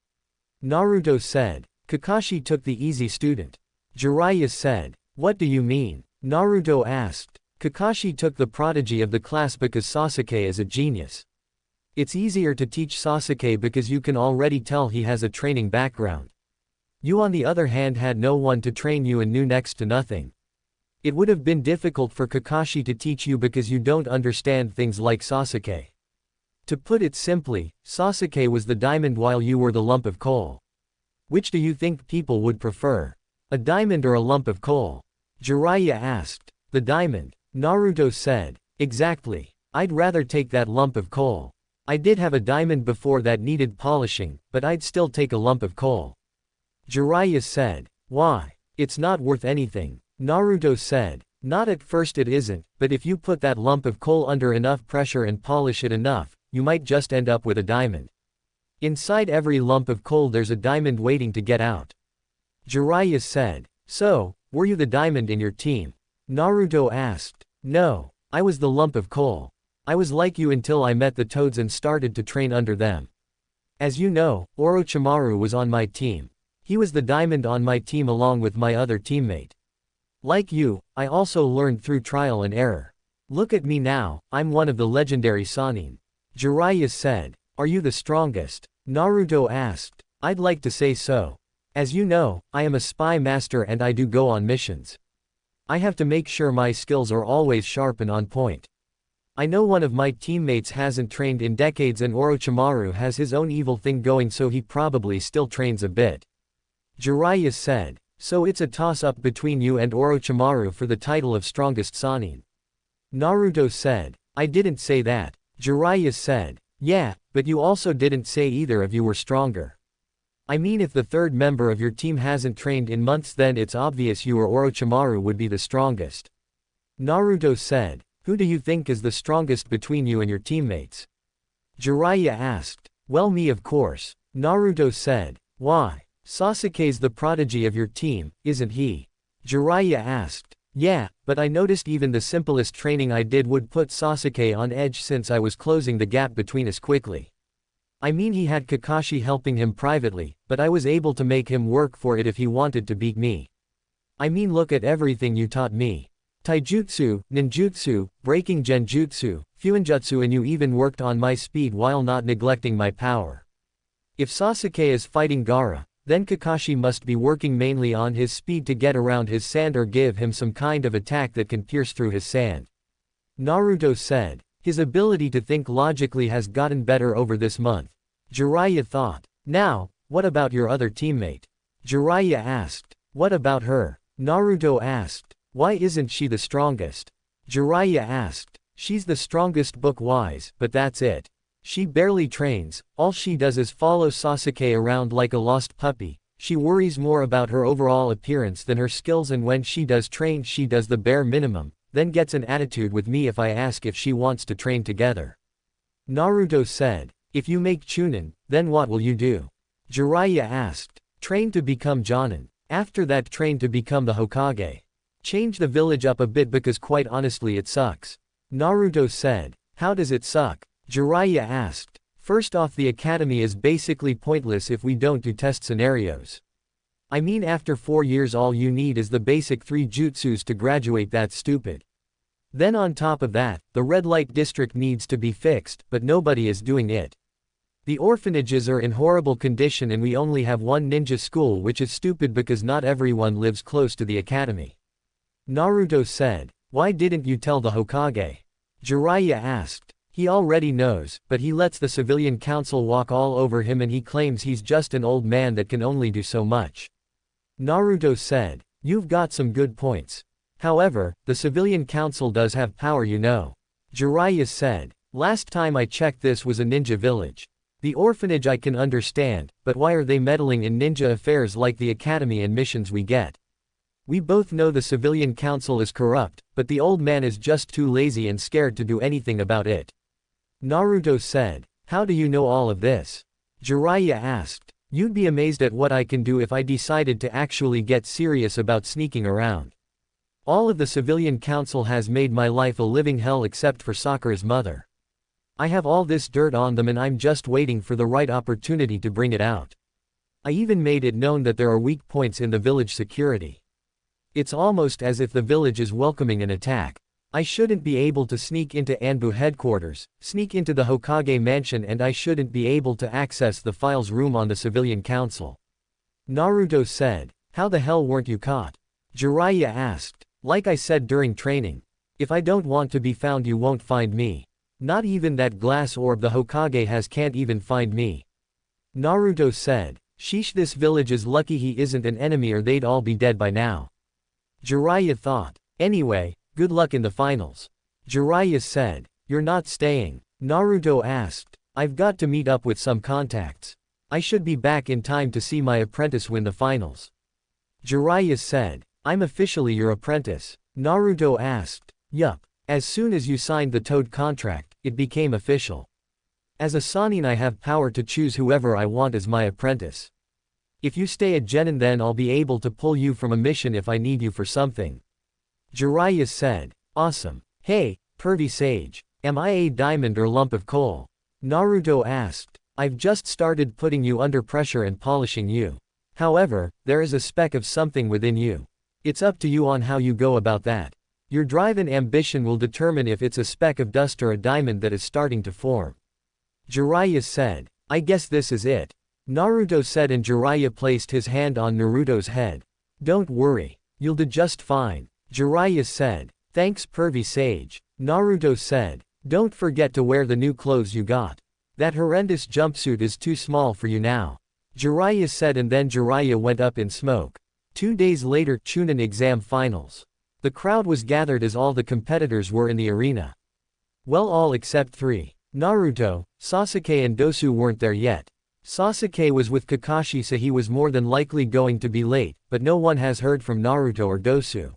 Naruto said. Kakashi took the easy student. Jiraiya said. What do you mean? Naruto asked. Kakashi took the prodigy of the class because Sasuke is a genius. It's easier to teach Sasuke because you can already tell he has a training background. You on the other hand had no one to train you and knew next to nothing. It would have been difficult for Kakashi to teach you because you don't understand things like Sasuke. To put it simply, Sasuke was the diamond while you were the lump of coal. Which do you think people would prefer? A diamond or a lump of coal? Jiraiya asked. The diamond. Naruto said. Exactly. I'd rather take that lump of coal. I did have a diamond before that needed polishing, but I'd still take a lump of coal. Jiraiya said. Why? It's not worth anything. Naruto said. Not at first it isn't, but if you put that lump of coal under enough pressure and polish it enough, you might just end up with a diamond. Inside every lump of coal there's a diamond waiting to get out. Jiraiya said. So, were you the diamond in your team? Naruto asked. No, I was the lump of coal. I was like you until I met the toads and started to train under them. As you know, Orochimaru was on my team. He was the diamond on my team along with my other teammate. Like you, I also learned through trial and error. Look at me now, I'm one of the legendary Sannin. Jiraiya said. Are you the strongest? Naruto asked. I'd like to say so. As you know, I am a spy master and I do go on missions. I have to make sure my skills are always sharp and on point. I know one of my teammates hasn't trained in decades and Orochimaru has his own evil thing going so he probably still trains a bit. Jiraiya said. So it's a toss-up between you and Orochimaru for the title of strongest Sannin. Naruto said. I didn't say that. Jiraiya said. Yeah, but you also didn't say either of you were stronger. I mean if the third member of your team hasn't trained in months then it's obvious you or Orochimaru would be the strongest. Naruto said. Who do you think is the strongest between you and your teammates? Jiraiya asked. Well me of course. Naruto said. Why? Sasuke's the prodigy of your team, isn't he? Jiraiya asked. Yeah, but I noticed even the simplest training I did would put Sasuke on edge since I was closing the gap between us quickly. I mean he had Kakashi helping him privately, but I was able to make him work for it if he wanted to beat me. I mean look at everything you taught me. Taijutsu, ninjutsu, breaking genjutsu, fuinjutsu and you even worked on my speed while not neglecting my power. If Sasuke is fighting Gaara, then Kakashi must be working mainly on his speed to get around his sand or give him some kind of attack that can pierce through his sand. Naruto said. His ability to think logically has gotten better over this month. Jiraiya thought. Now, what about your other teammate? Jiraiya asked. What about her? Naruto asked. Why isn't she the strongest? Jiraiya asked. She's the strongest book-wise, but that's it. She barely trains, all she does is follow Sasuke around like a lost puppy. She worries more about her overall appearance than her skills and when she does train she does the bare minimum, then gets an attitude with me if I ask if she wants to train together. Naruto said. If you make Chunin, then what will you do? Jiraiya asked. Train to become Jonin. After that train to become the Hokage. Change the village up a bit because quite honestly it sucks. Naruto said. How does it suck? Jiraiya asked. First off the academy is basically pointless if we don't do test scenarios. I mean after 4 years all you need is the basic 3 jutsus to graduate, that's stupid. Then on top of that, the red light district needs to be fixed, but nobody is doing it. The orphanages are in horrible condition and we only have one ninja school, which is stupid because not everyone lives close to the academy. Naruto said. Why didn't you tell the Hokage? Jiraiya asked. He already knows, but he lets the civilian council walk all over him and he claims he's just an old man that can only do so much. Naruto said. You've got some good points. However, the civilian council does have power, you know. Jiraiya said. Last time I checked, this was a ninja village. The orphanage I can understand, but why are they meddling in ninja affairs like the academy and missions we get? We both know the civilian council is corrupt, but the old man is just too lazy and scared to do anything about it. Naruto said. How do you know all of this? Jiraiya asked. You'd be amazed at what I can do if I decided to actually get serious about sneaking around. All of the civilian council has made my life a living hell except for Sakura's mother. I have all this dirt on them and I'm just waiting for the right opportunity to bring it out. I even made it known that there are weak points in the village security. It's almost as if the village is welcoming an attack. I shouldn't be able to sneak into Anbu headquarters, sneak into the Hokage mansion, and I shouldn't be able to access the files room on the civilian council. Naruto said. How the hell weren't you caught? Jiraiya asked. Like I said during training. If I don't want to be found, you won't find me. Not even that glass orb the Hokage has can't even find me. Naruto said. Sheesh, this village is lucky he isn't an enemy or they'd all be dead by now. Jiraiya thought. Anyway, good luck in the finals. Jiraiya said. You're not staying? Naruto asked. I've got to meet up with some contacts. I should be back in time to see my apprentice win the finals. Jiraiya said. I'm officially your apprentice? Naruto asked. Yup. As soon as you signed the Toad contract, it became official. As a Sannin, I have power to choose whoever I want as my apprentice. If you stay at Genin, then I'll be able to pull you from a mission if I need you for something. Jiraiya said. Awesome. Hey, pervy sage. Am I a diamond or lump of coal? Naruto asked. I've just started putting you under pressure and polishing you. However, there is a speck of something within you. It's up to you on how you go about that. Your drive and ambition will determine if it's a speck of dust or a diamond that is starting to form. Jiraiya said. I guess this is it. Naruto said, and Jiraiya placed his hand on Naruto's head. Don't worry. You'll do just fine. Jiraiya said. Thanks, pervy sage. Naruto said. Don't forget to wear the new clothes you got. That horrendous jumpsuit is too small for you now. Jiraiya said, and then Jiraiya went up in smoke. 2 days later, Chunin exam finals. The crowd was gathered as all the competitors were in the arena. Well, all except 3. Naruto, Sasuke and Dosu weren't there yet. Sasuke was with Kakashi, so he was more than likely going to be late, but no one has heard from Naruto or Dosu.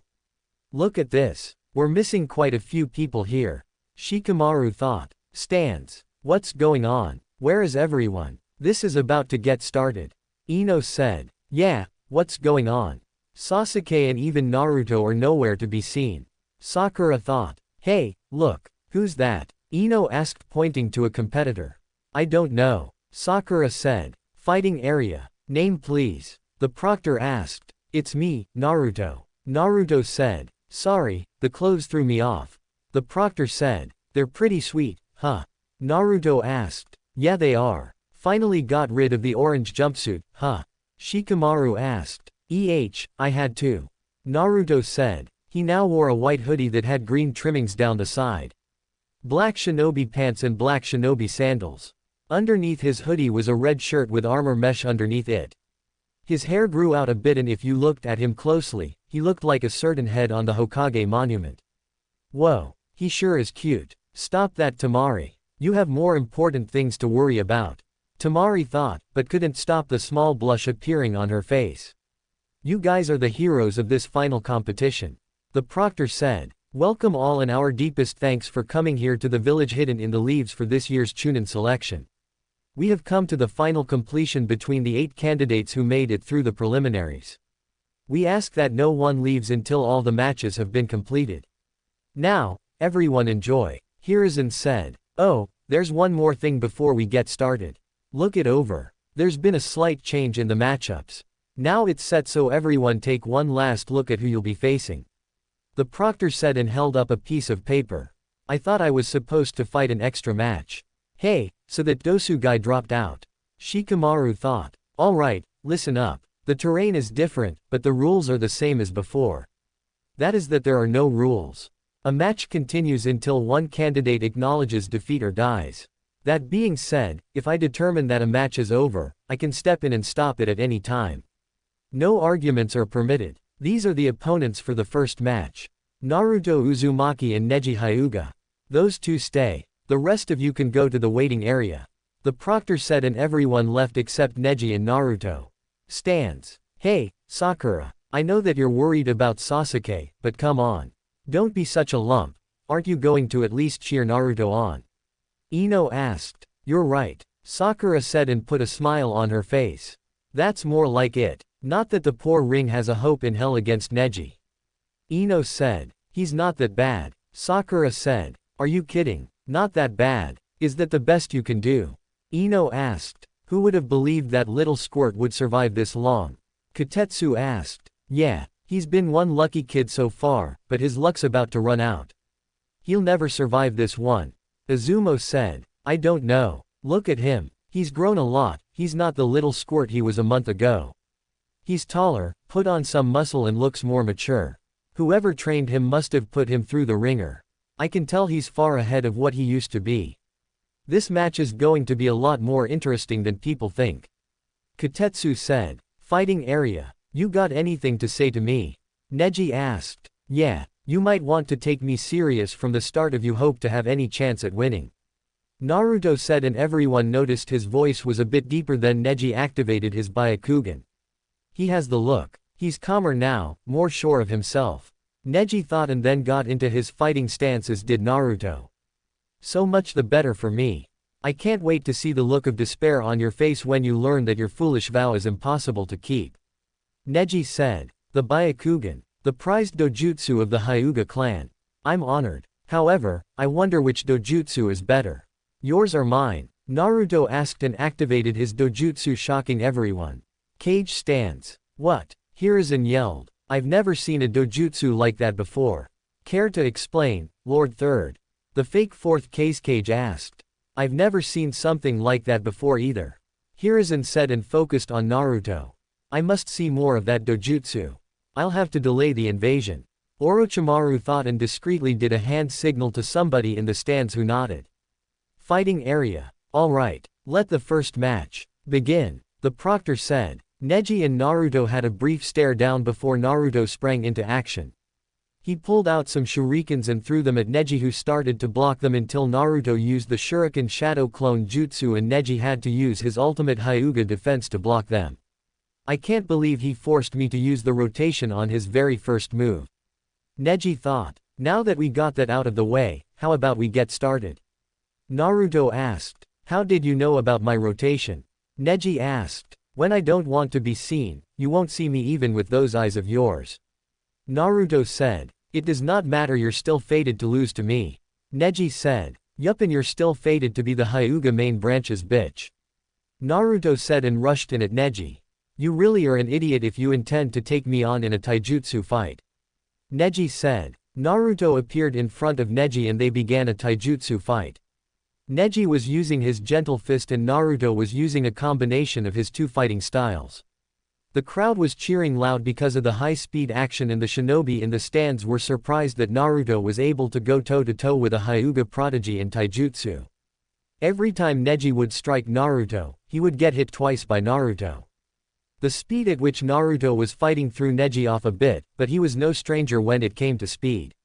Look at this. We're missing quite a few people here. Shikamaru thought. Stands. What's going on? Where is everyone? This is about to get started. Ino said. Yeah, what's going on? Sasuke and even Naruto are nowhere to be seen. Sakura thought. Hey, look. Who's that? Ino asked, pointing to a competitor. I don't know. Sakura said. Fighting area. Name please. The proctor asked. It's me, Naruto. Naruto said. Sorry, the clothes threw me off. The proctor said. They're pretty sweet, huh? Naruto asked. Yeah, they are. Finally got rid of the orange jumpsuit, huh? Shikamaru asked. I had to. Naruto said. He now wore a white hoodie that had green trimmings down the side. Black shinobi pants and black shinobi sandals. Underneath his hoodie was a red shirt with armor mesh underneath it. His hair grew out a bit, and if you looked at him closely, he looked like a certain head on the Hokage monument. Whoa, he sure is cute. Stop that, Temari. You have more important things to worry about. Temari thought, but couldn't stop the small blush appearing on her face. You guys are the heroes of this final competition. The proctor said. Welcome all, and our deepest thanks for coming here to the village hidden in the leaves for this year's Chunin selection. We have come to the final completion between the 8 candidates who made it through the preliminaries. We ask that no one leaves until all the matches have been completed. Now, everyone enjoy. Hiruzen said. Oh, there's one more thing before we get started. Look it over. There's been a slight change in the matchups. Now it's set, so everyone take one last look at who you'll be facing. The proctor said and held up a piece of paper. I thought I was supposed to fight an extra match. Hey, so that Dosu guy dropped out. Shikamaru thought. Alright, listen up. The terrain is different, but the rules are the same as before. That is that there are no rules. A match continues until one candidate acknowledges defeat or dies. That being said, if I determine that a match is over, I can step in and stop it at any time. No arguments are permitted. These are the opponents for the first match. Naruto Uzumaki and Neji Hyuga. Those two stay. The rest of you can go to the waiting area. The proctor said and everyone left except Neji and Naruto. Stands. Hey, Sakura. I know that you're worried about Sasuke, but come on. Don't be such a lump. Aren't you going to at least cheer Naruto on? Ino asked. You're right. Sakura said and put a smile on her face. That's more like it. Not that the poor ring has a hope in hell against Neji. Ino said. He's not that bad. Sakura said. Are you kidding? Not that bad. Is that the best you can do? Ino asked. Who would have believed that little squirt would survive this long? Katetsu asked. Yeah, he's been one lucky kid so far, but his luck's about to run out. He'll never survive this one. Izumo said. I don't know. Look at him. He's grown a lot. He's not the little squirt he was a month ago. He's taller, put on some muscle and looks more mature. Whoever trained him must have put him through the ringer. I can tell he's far ahead of what he used to be. This match is going to be a lot more interesting than people think. Katetsu said. Fighting area. You got anything to say to me? Neji asked. Yeah, you might want to take me serious from the start if you hope to have any chance at winning. Naruto said and everyone noticed his voice was a bit deeper than Neji activated his Byakugan. He has the look. He's calmer now, more sure of himself. Neji thought and then got into his fighting stance as did Naruto. So much the better for me. I can't wait to see the look of despair on your face when you learn that your foolish vow is impossible to keep. Neji said. The Byakugan. The prized dojutsu of the Hyuga clan. I'm honored. However, I wonder which dojutsu is better. Yours or mine? Naruto asked and activated his dojutsu, shocking everyone. Cage stance. What? Hiruzen yelled. I've never seen a dojutsu like that before. Care to explain, Lord Third? The fake fourth Cage asked. I've never seen something like that before either. Hiruzen said and focused on Naruto. I must see more of that dojutsu. I'll have to delay the invasion. Orochimaru thought and discreetly did a hand signal to somebody in the stands who nodded. Fighting area. Alright, let the first match begin, the proctor said. Neji and Naruto had a brief stare down before Naruto sprang into action. He pulled out some shurikens and threw them at Neji, who started to block them until Naruto used the shuriken shadow clone jutsu and Neji had to use his ultimate Hyuga defense to block them. I can't believe he forced me to use the rotation on his very first move. Neji thought. Now that we got that out of the way, how about we get started? Naruto asked. How did you know about my rotation? Neji asked. When I don't want to be seen, you won't see me even with those eyes of yours. Naruto said. It does not matter, you're still fated to lose to me. Neji said. Yup, and you're still fated to be the Hyuga main branch's bitch. Naruto said and rushed in at Neji. You really are an idiot if you intend to take me on in a taijutsu fight. Neji said. Naruto appeared in front of Neji and they began a taijutsu fight. Neji was using his gentle fist and Naruto was using a combination of his two fighting styles. The crowd was cheering loud because of the high-speed action and the shinobi in the stands were surprised that Naruto was able to go toe-to-toe with a Hyuga prodigy in taijutsu. Every time Neji would strike Naruto, he would get hit twice by Naruto. The speed at which Naruto was fighting threw Neji off a bit, but he was no stranger when it came to speed.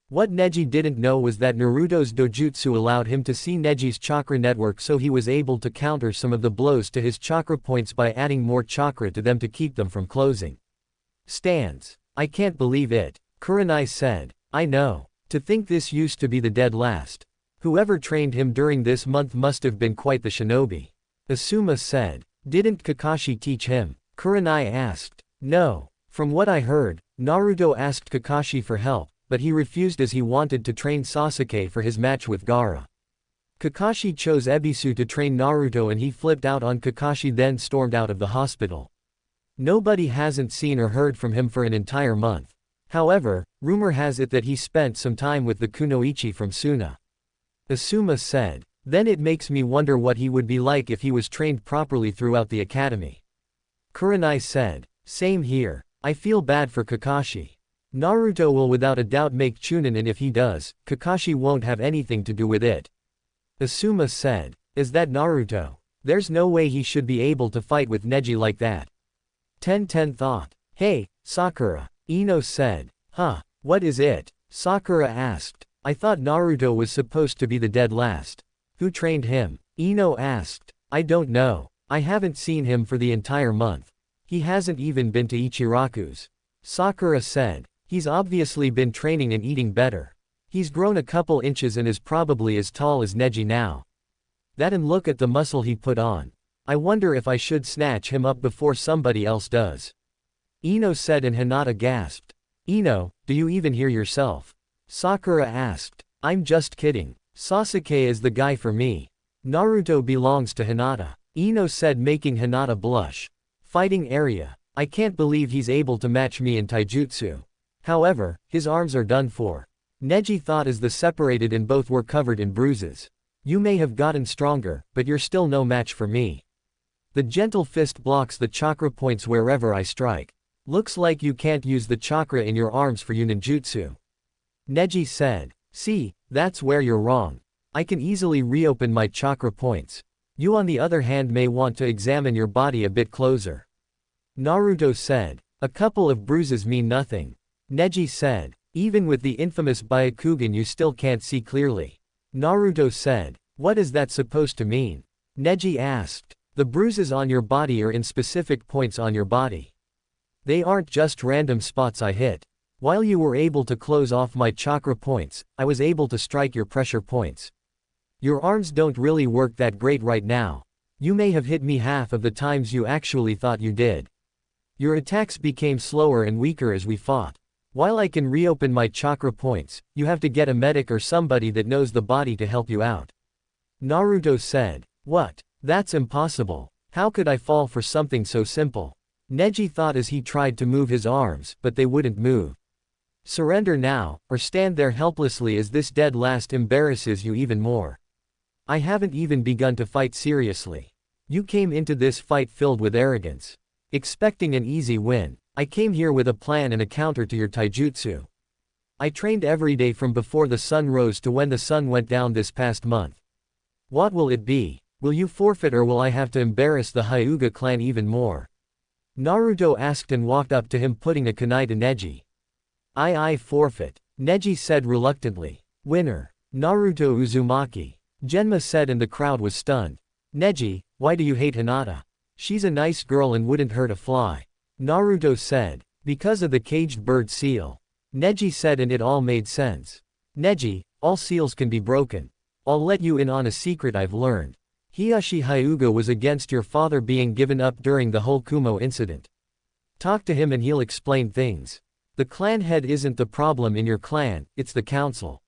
What Neji didn't know was that Naruto's dojutsu allowed him to see Neji's chakra network, so he was able to counter some of the blows to his chakra points by adding more chakra to them to keep them from closing. Stands. I can't believe it. Kurenai said. I know. To think this used to be the dead last. Whoever trained him during this month must have been quite the shinobi. Asuma said. Didn't Kakashi teach him? Kurenai asked. No. From what I heard, Naruto asked Kakashi for help, but he refused as he wanted to train Sasuke for his match with Gaara. Kakashi chose Ebisu to train Naruto and he flipped out on Kakashi, then stormed out of the hospital. Nobody hasn't seen or heard from him for an entire month. However, rumor has it that he spent some time with the kunoichi from Suna. Asuma said. Then it makes me wonder what he would be like if he was trained properly throughout the academy. Kurenai said. Same here. I feel bad for Kakashi. Naruto will without a doubt make Chunin, and if he does, Kakashi won't have anything to do with it. Asuma said. Is that Naruto? There's no way he should be able to fight with Neji like that. Ten thought. Hey, Sakura. Ino said. Huh, what is it? Sakura asked. I thought Naruto was supposed to be the dead last. Who trained him? Ino asked. I don't know. I haven't seen him for the entire month. He hasn't even been to Ichiraku's. Sakura said. He's obviously been training and eating better. He's grown a couple inches and is probably as tall as Neji now. That, and look at the muscle he put on. I wonder if I should snatch him up before somebody else does. Ino said, and Hinata gasped. Ino, do you even hear yourself? Sakura asked. I'm just kidding. Sasuke is the guy for me. Naruto belongs to Hinata. Ino said, making Hinata blush. Fighting area. I can't believe he's able to match me in taijutsu. However, his arms are done for. Neji thought as the separated and both were covered in bruises. You may have gotten stronger, but you're still no match for me. The gentle fist blocks the chakra points wherever I strike. Looks like you can't use the chakra in your arms for Yuninjutsu. Neji said. See, that's where you're wrong. I can easily reopen my chakra points. You on the other hand may want to examine your body a bit closer. Naruto said. A couple of bruises mean nothing. Neji said. Even with the infamous Byakugan you still can't see clearly. Naruto said. What is that supposed to mean? Neji asked. The bruises on your body are in specific points on your body. They aren't just random spots I hit. While you were able to close off my chakra points, I was able to strike your pressure points. Your arms don't really work that great right now. You may have hit me half of the times you actually thought you did. Your attacks became slower and weaker as we fought. While I can reopen my chakra points, you have to get a medic or somebody that knows the body to help you out. Naruto said. What? That's impossible. How could I fall for something so simple? Neji thought as he tried to move his arms, but they wouldn't move. Surrender now, or stand there helplessly as this dead last embarrasses you even more. I haven't even begun to fight seriously. You came into this fight filled with arrogance. Expecting an easy win. I came here with a plan and a counter to your taijutsu. I trained every day from before the sun rose to when the sun went down this past month. What will it be? Will you forfeit or will I have to embarrass the Hyuga clan even more? Naruto asked and walked up to him putting a kunai to Neji. I forfeit. Neji said reluctantly. Winner. Naruto Uzumaki. Genma said and the crowd was stunned. Neji, why do you hate Hinata? She's a nice girl and wouldn't hurt a fly. Naruto said. Because of the caged bird seal. Neji said and it all made sense. Neji, all seals can be broken. I'll let you in on a secret I've learned. Hiyashi Hyuga was against your father being given up during the whole Kumo incident. Talk to him and he'll explain things. The clan head isn't the problem in your clan, it's the council.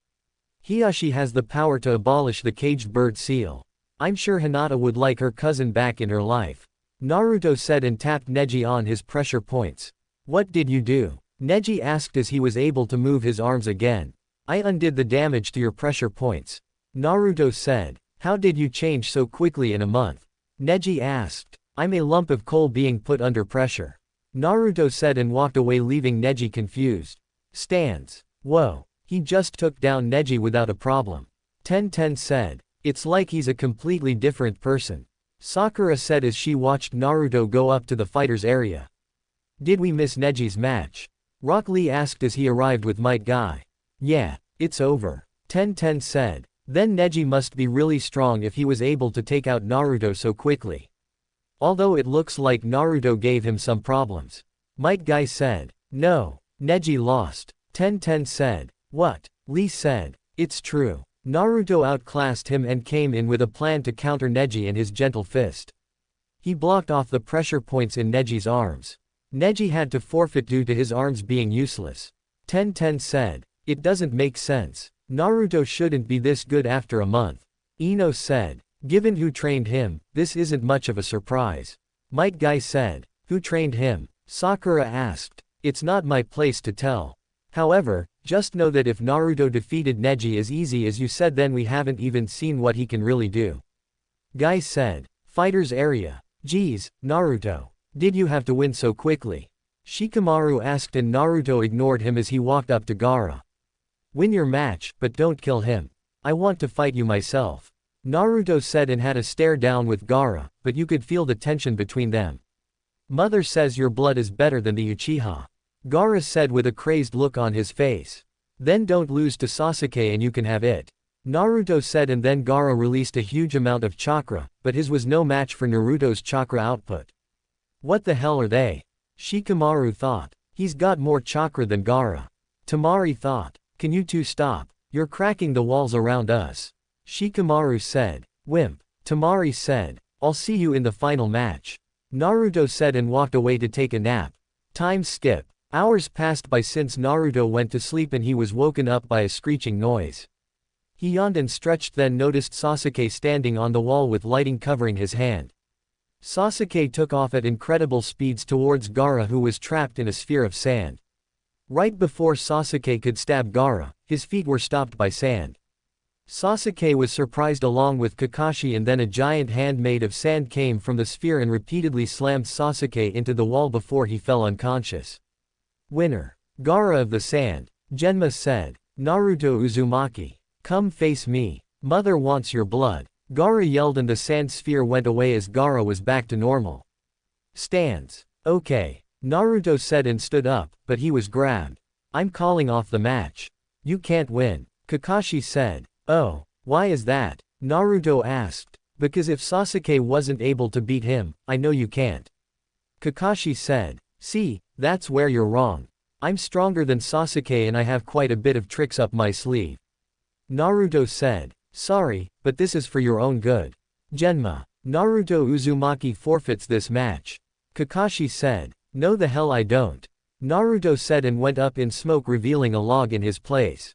Hiyashi has the power to abolish the caged bird seal. I'm sure Hinata would like her cousin back in her life. Naruto said and tapped Neji on his pressure points. What did you do? Neji asked as he was able to move his arms again. I undid the damage to your pressure points. Naruto said. How did you change so quickly in a month? Neji asked. I'm a lump of coal being put under pressure. Naruto said and walked away leaving Neji confused. Stands. Whoa. He just took down Neji without a problem. Ten said. It's like he's a completely different person. Sakura said as she watched Naruto go up to the fighters area. Did we miss Neji's match? Rock Lee asked as he arrived with Might Guy. Yeah, it's over. Ten said. Then Neji must be really strong if he was able to take out Naruto so quickly. Although it looks like Naruto gave him some problems. Might Guy said. No. Neji lost. Ten said. What? Lee said. It's true. Naruto outclassed him and came in with a plan to counter Neji and his gentle fist. He blocked off the pressure points in Neji's arms. Neji had to forfeit due to his arms being useless. Ten said. It doesn't make sense. Naruto shouldn't be this good after a month. Ino said. Given who trained him, this isn't much of a surprise. Might Guy said. Who trained him? Sakura asked. It's not my place to tell. However, just know that if Naruto defeated Neji as easy as you said, then we haven't even seen what he can really do. Guy said. Fighters area. Geez, Naruto. Did you have to win so quickly? Shikamaru asked, and Naruto ignored him as he walked up to Gaara. Win your match, but don't kill him. I want to fight you myself. Naruto said and had a stare down with Gaara, but you could feel the tension between them. Mother says your blood is better than the Uchiha. Gaara said with a crazed look on his face. Then don't lose to Sasuke and you can have it. Naruto said, and then Gaara released a huge amount of chakra, but his was no match for Naruto's chakra output. What the hell are they? Shikamaru thought. He's got more chakra than Gaara. Temari thought. Can you two stop? You're cracking the walls around us. Shikamaru said. Wimp. Temari said. I'll see you in the final match. Naruto said and walked away to take a nap. Time skip. Hours passed by since Naruto went to sleep and he was woken up by a screeching noise. He yawned and stretched, then noticed Sasuke standing on the wall with lighting covering his hand. Sasuke took off at incredible speeds towards Gaara, who was trapped in a sphere of sand. Right before Sasuke could stab Gaara, his feet were stopped by sand. Sasuke was surprised along with Kakashi, and then a giant hand made of sand came from the sphere and repeatedly slammed Sasuke into the wall before he fell unconscious. Winner. Gaara of the Sand. Genma said. Naruto Uzumaki. Come face me. Mother wants your blood. Gaara yelled and the sand sphere went away as Gaara was back to normal. Stands. Okay. Naruto said and stood up, but he was grabbed. I'm calling off the match. You can't win. Kakashi said. Oh, why is that? Naruto asked. Because if Sasuke wasn't able to beat him, I know you can't. Kakashi said. See, that's where you're wrong. I'm stronger than Sasuke and I have quite a bit of tricks up my sleeve. Naruto said. Sorry, but this is for your own good. Genma. Naruto Uzumaki forfeits this match. Kakashi said. No the hell I don't. Naruto said and went up in smoke, revealing a log in his place.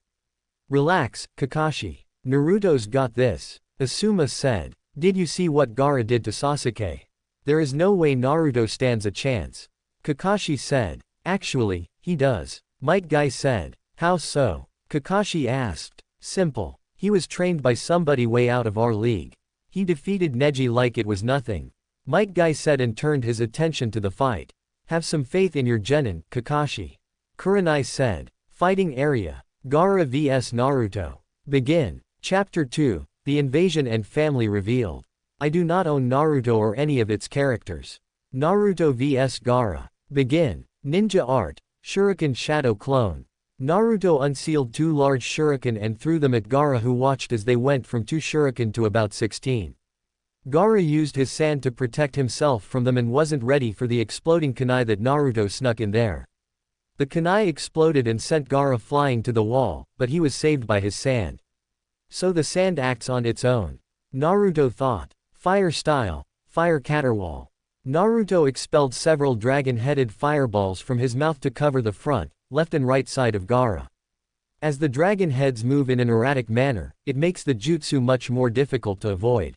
Relax, Kakashi. Naruto's got this. Asuma said. Did you see what Gaara did to Sasuke? There is no way Naruto stands a chance. Kakashi said. Actually, he does. Might Guy said. How so? Kakashi asked. Simple. He was trained by somebody way out of our league. He defeated Neji like it was nothing. Might Guy said and turned his attention to the fight. Have some faith in your genin, Kakashi. Kurenai said. Fighting area. Gaara vs Naruto. Begin. Chapter 2. The Invasion and Family revealed. I do not own Naruto or any of its characters. Naruto vs Gaara. Begin. Ninja art. Shuriken shadow clone. Naruto unsealed 2 large shuriken and threw them at Gaara, who watched as they went from 2 shuriken to about 16. Gaara used his sand to protect himself from them and wasn't ready for the exploding kunai that Naruto snuck in there. The kunai exploded and sent Gaara flying to the wall, but he was saved by his sand. So the sand acts on its own. Naruto thought. Fire style. Fire caterwall. Naruto expelled several dragon-headed fireballs from his mouth to cover the front, left and right side of Gaara. As the dragon heads move in an erratic manner, it makes the jutsu much more difficult to avoid.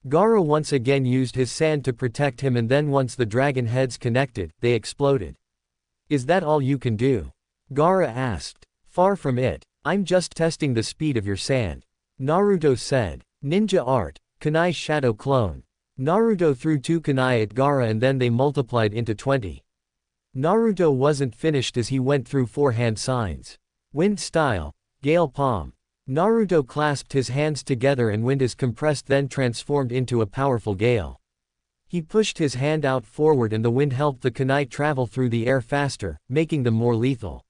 Gaara once again used his sand to protect him, and then once the dragon heads connected, they exploded. Is that all you can do? Gaara asked. Far from it. I'm just testing the speed of your sand. Naruto said. Ninja art. Kunai shadow clone. Naruto threw 2 kunai at Gaara and then they multiplied into 20. Naruto wasn't finished as he went through 4 hand signs. Wind style. Gale palm. Naruto clasped his hands together and wind is compressed, then transformed into a powerful gale. He pushed his hand out forward and the wind helped the kunai travel through the air faster, making them more lethal.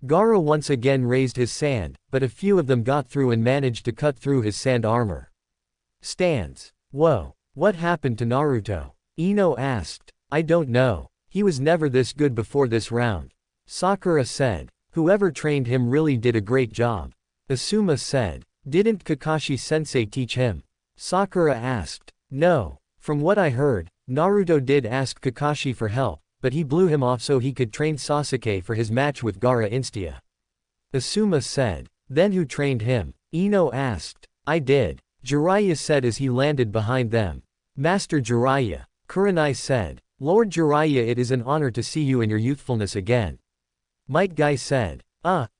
Gaara once again raised his sand, but a few of them got through and managed to cut through his sand armor. Stands. Whoa. What happened to Naruto? Ino asked. I don't know. He was never this good before this round. Sakura said. Whoever trained him really did a great job. Asuma said. Didn't Kakashi-sensei teach him? Sakura asked. No. From what I heard, Naruto did ask Kakashi for help, but he blew him off so he could train Sasuke for his match with Gaara Instia. Asuma said. Then who trained him? Ino asked. I did. Jiraiya said as he landed behind them. Master Jiraiya. Kurenai said. Lord Jiraiya, it is an honor to see you in your youthfulness again. Might Guy said.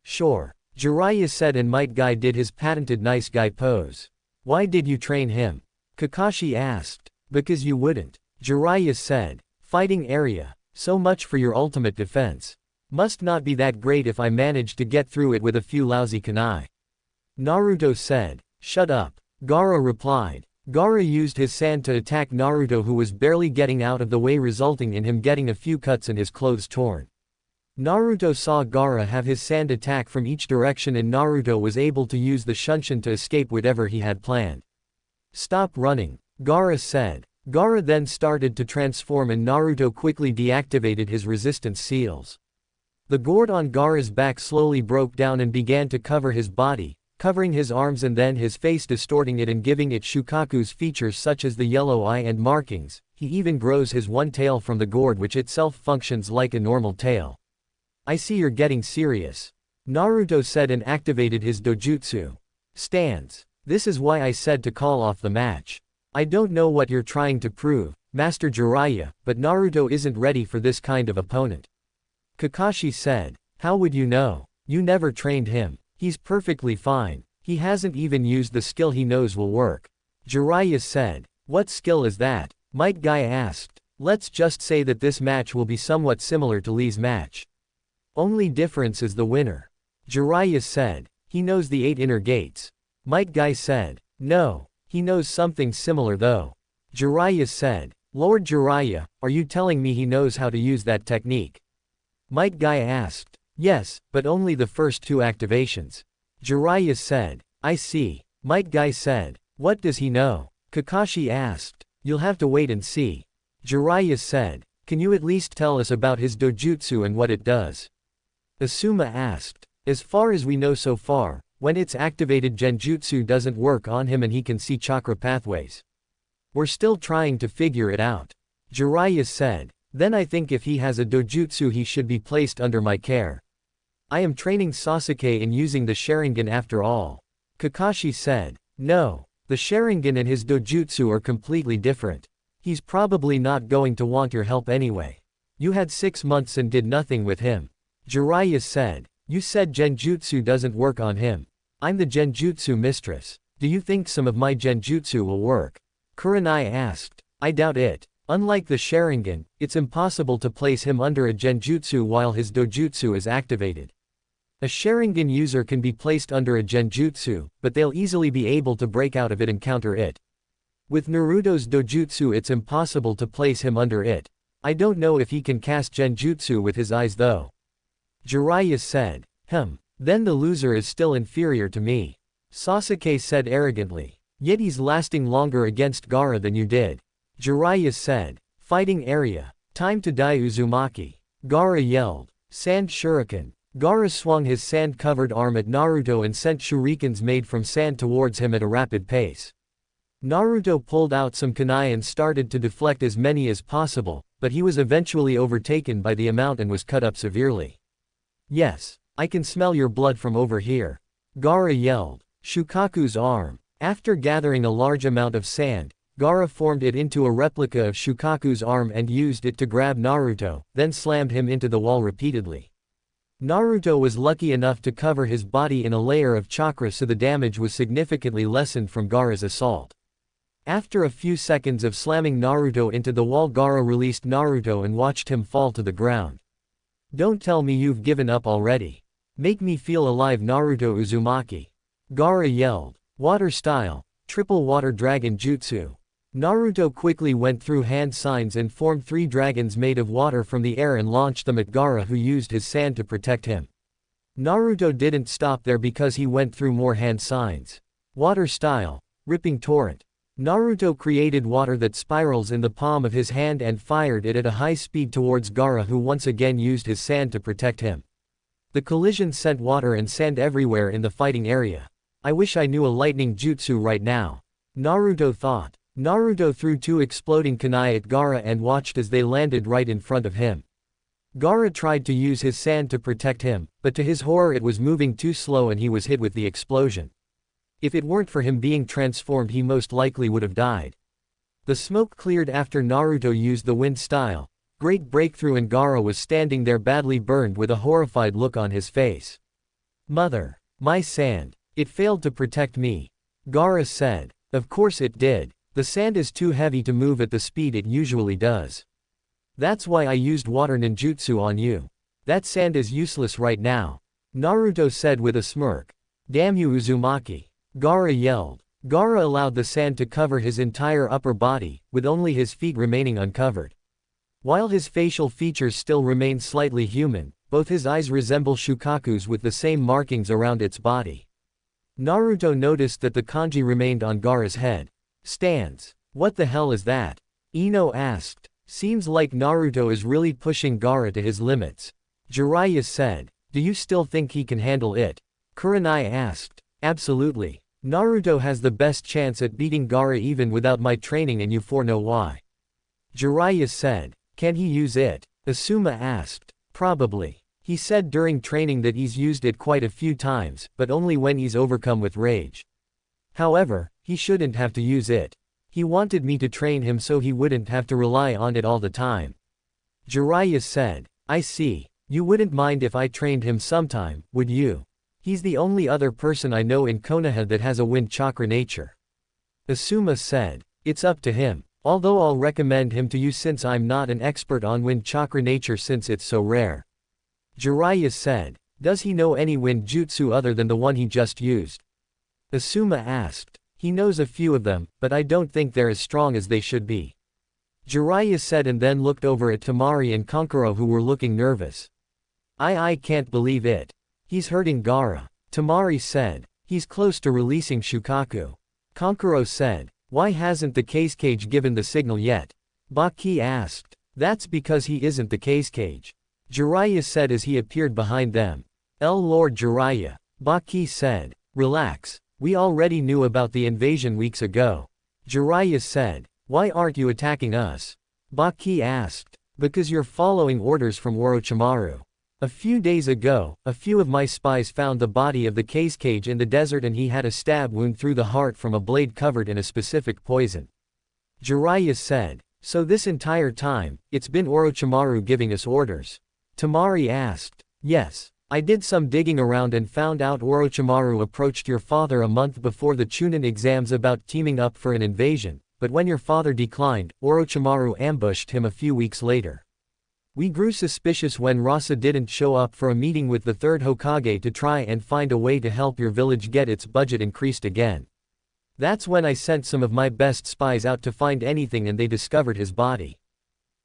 Sure. Jiraiya said, and Might Guy did his patented nice guy pose. Why did you train him? Kakashi asked. Because you wouldn't. Jiraiya said. Fighting area. So much for your ultimate defense. Must not be that great if I manage to get through it with a few lousy kunai. Naruto said. Shut up. Gaara replied. Gaara used his sand to attack Naruto, who was barely getting out of the way, resulting in him getting a few cuts and his clothes torn. Naruto saw Gaara have his sand attack from each direction, and Naruto was able to use the Shunshin to escape whatever he had planned. Stop running, Gaara said. Gaara then started to transform, and Naruto quickly deactivated his resistance seals. The gourd on Gaara's back slowly broke down and began to cover his body, covering his arms and then his face, distorting it and giving it Shukaku's features such as the yellow eye and markings. He even grows his one tail from the gourd, which itself functions like a normal tail. I see you're getting serious. Naruto said and activated his dojutsu. Stance. This is why I said to call off the match. I don't know what you're trying to prove, Master Jiraiya, but Naruto isn't ready for this kind of opponent. Kakashi said. How would you know? You never trained him. He's perfectly fine. He hasn't even used the skill he knows will work. Jiraiya said. What skill is that? Might Guy asked. Let's just say that this match will be somewhat similar to Lee's match. Only difference is the winner. Jiraiya said. He knows the 8 inner gates. Might Guy said. No. He knows something similar though. Jiraiya said. Lord Jiraiya, are you telling me he knows how to use that technique? Might Guy asked. Yes, but only the first 2 activations. Jiraiya said. I see. Might Guy said. What does he know? Kakashi asked. You'll have to wait and see. Jiraiya said. Can you at least tell us about his dojutsu and what it does? Asuma asked. As far as we know so far, when it's activated, genjutsu doesn't work on him and he can see chakra pathways. We're still trying to figure it out. Jiraiya said. Then I think if he has a dojutsu he should be placed under my care. I am training Sasuke in using the Sharingan after all. Kakashi said. No. The Sharingan and his dojutsu are completely different. He's probably not going to want your help anyway. You had 6 months and did nothing with him. Jiraiya said. You said genjutsu doesn't work on him. I'm the genjutsu mistress. Do you think some of my genjutsu will work? Kurenai asked. I doubt it. Unlike the Sharingan, it's impossible to place him under a genjutsu while his dojutsu is activated. A Sharingan user can be placed under a genjutsu, but they'll easily be able to break out of it and counter it. With Naruto's dojutsu it's impossible to place him under it. I don't know if he can cast genjutsu with his eyes though. Jiraiya said. Then the loser is still inferior to me. Sasuke said arrogantly. Yet he's lasting longer against Gaara than you did. Jiraiya said. Fighting area. Time to die, Uzumaki. Gaara yelled. Sand shuriken. Gaara swung his sand-covered arm at Naruto and sent shurikens made from sand towards him at a rapid pace. Naruto pulled out some kunai and started to deflect as many as possible, but he was eventually overtaken by the amount and was cut up severely. Yes, I can smell your blood from over here. Gaara yelled. Shukaku's arm. After gathering a large amount of sand, Gaara formed it into a replica of Shukaku's arm and used it to grab Naruto, then slammed him into the wall repeatedly. Naruto was lucky enough to cover his body in a layer of chakra, so the damage was significantly lessened from Gaara's assault. After a few seconds of slamming Naruto into the wall, Gaara released Naruto and watched him fall to the ground. Don't tell me you've given up already. Make me feel alive, Naruto Uzumaki. Gaara yelled. Water style. Triple water dragon jutsu. Naruto quickly went through hand signs and formed 3 dragons made of water from the air and launched them at Gaara, who used his sand to protect him. Naruto didn't stop there because he went through more hand signs. Water style. Ripping torrent. Naruto created water that spirals in the palm of his hand and fired it at a high speed towards Gaara, who once again used his sand to protect him. The collision sent water and sand everywhere in the fighting area. I wish I knew a lightning jutsu right now. Naruto thought. Naruto threw 2 exploding kunai at Gaara and watched as they landed right in front of him. Gaara tried to use his sand to protect him, but to his horror it was moving too slow and he was hit with the explosion. If it weren't for him being transformed, he most likely would have died. The smoke cleared after Naruto used the wind style. Great breakthrough, and Gaara was standing there badly burned with a horrified look on his face. Mother. My sand. It failed to protect me. Gaara said. Of course it did. The sand is too heavy to move at the speed it usually does. That's why I used water ninjutsu on you. That sand is useless right now. Naruto said with a smirk. Damn you Uzumaki. Gaara yelled. Gaara allowed the sand to cover his entire upper body, with only his feet remaining uncovered. While his facial features still remain slightly human, both his eyes resemble Shukaku's with the same markings around its body. Naruto noticed that the kanji remained on Gaara's head. Stands. What the hell is that? Ino asked. Seems like Naruto is really pushing Gaara to his limits. Jiraiya said. Do you still think he can handle it? Kurenai asked. Absolutely. Naruto has the best chance at beating Gaara even without my training and you four know why. Jiraiya said. Can he use it? Asuma asked. Probably. He said during training that he's used it quite a few times, but only when he's overcome with rage. However, he shouldn't have to use it. He wanted me to train him so he wouldn't have to rely on it all the time. Jiraiya said. I see. You wouldn't mind if I trained him sometime, would you? He's the only other person I know in Konoha that has a wind chakra nature. Asuma said. It's up to him. Although I'll recommend him to you since I'm not an expert on wind chakra nature since it's so rare. Jiraiya said. Does he know any wind jutsu other than the one he just used? Asuma asked. He knows a few of them, but I don't think they're as strong as they should be. Jiraiya said and then looked over at Temari and Kankuro who were looking nervous. I can't believe it. He's hurting Gaara. Temari said. He's close to releasing Shukaku. Kankuro said. Why hasn't the case cage given the signal yet? Baki asked. That's because he isn't the case cage. Jiraiya said as he appeared behind them. Lord Jiraiya. Baki said. Relax. We already knew about the invasion weeks ago. Jiraiya said. Why aren't you attacking us? Baki asked. Because you're following orders from Orochimaru. A few days ago, a few of my spies found the body of the case cage in the desert and he had a stab wound through the heart from a blade covered in a specific poison. Jiraiya said. So this entire time, it's been Orochimaru giving us orders. Temari asked. Yes. I did some digging around and found out Orochimaru approached your father a month before the Chunin exams about teaming up for an invasion, but when your father declined, Orochimaru ambushed him a few weeks later. We grew suspicious when Rasa didn't show up for a meeting with the third Hokage to try and find a way to help your village get its budget increased again. That's when I sent some of my best spies out to find anything and they discovered his body.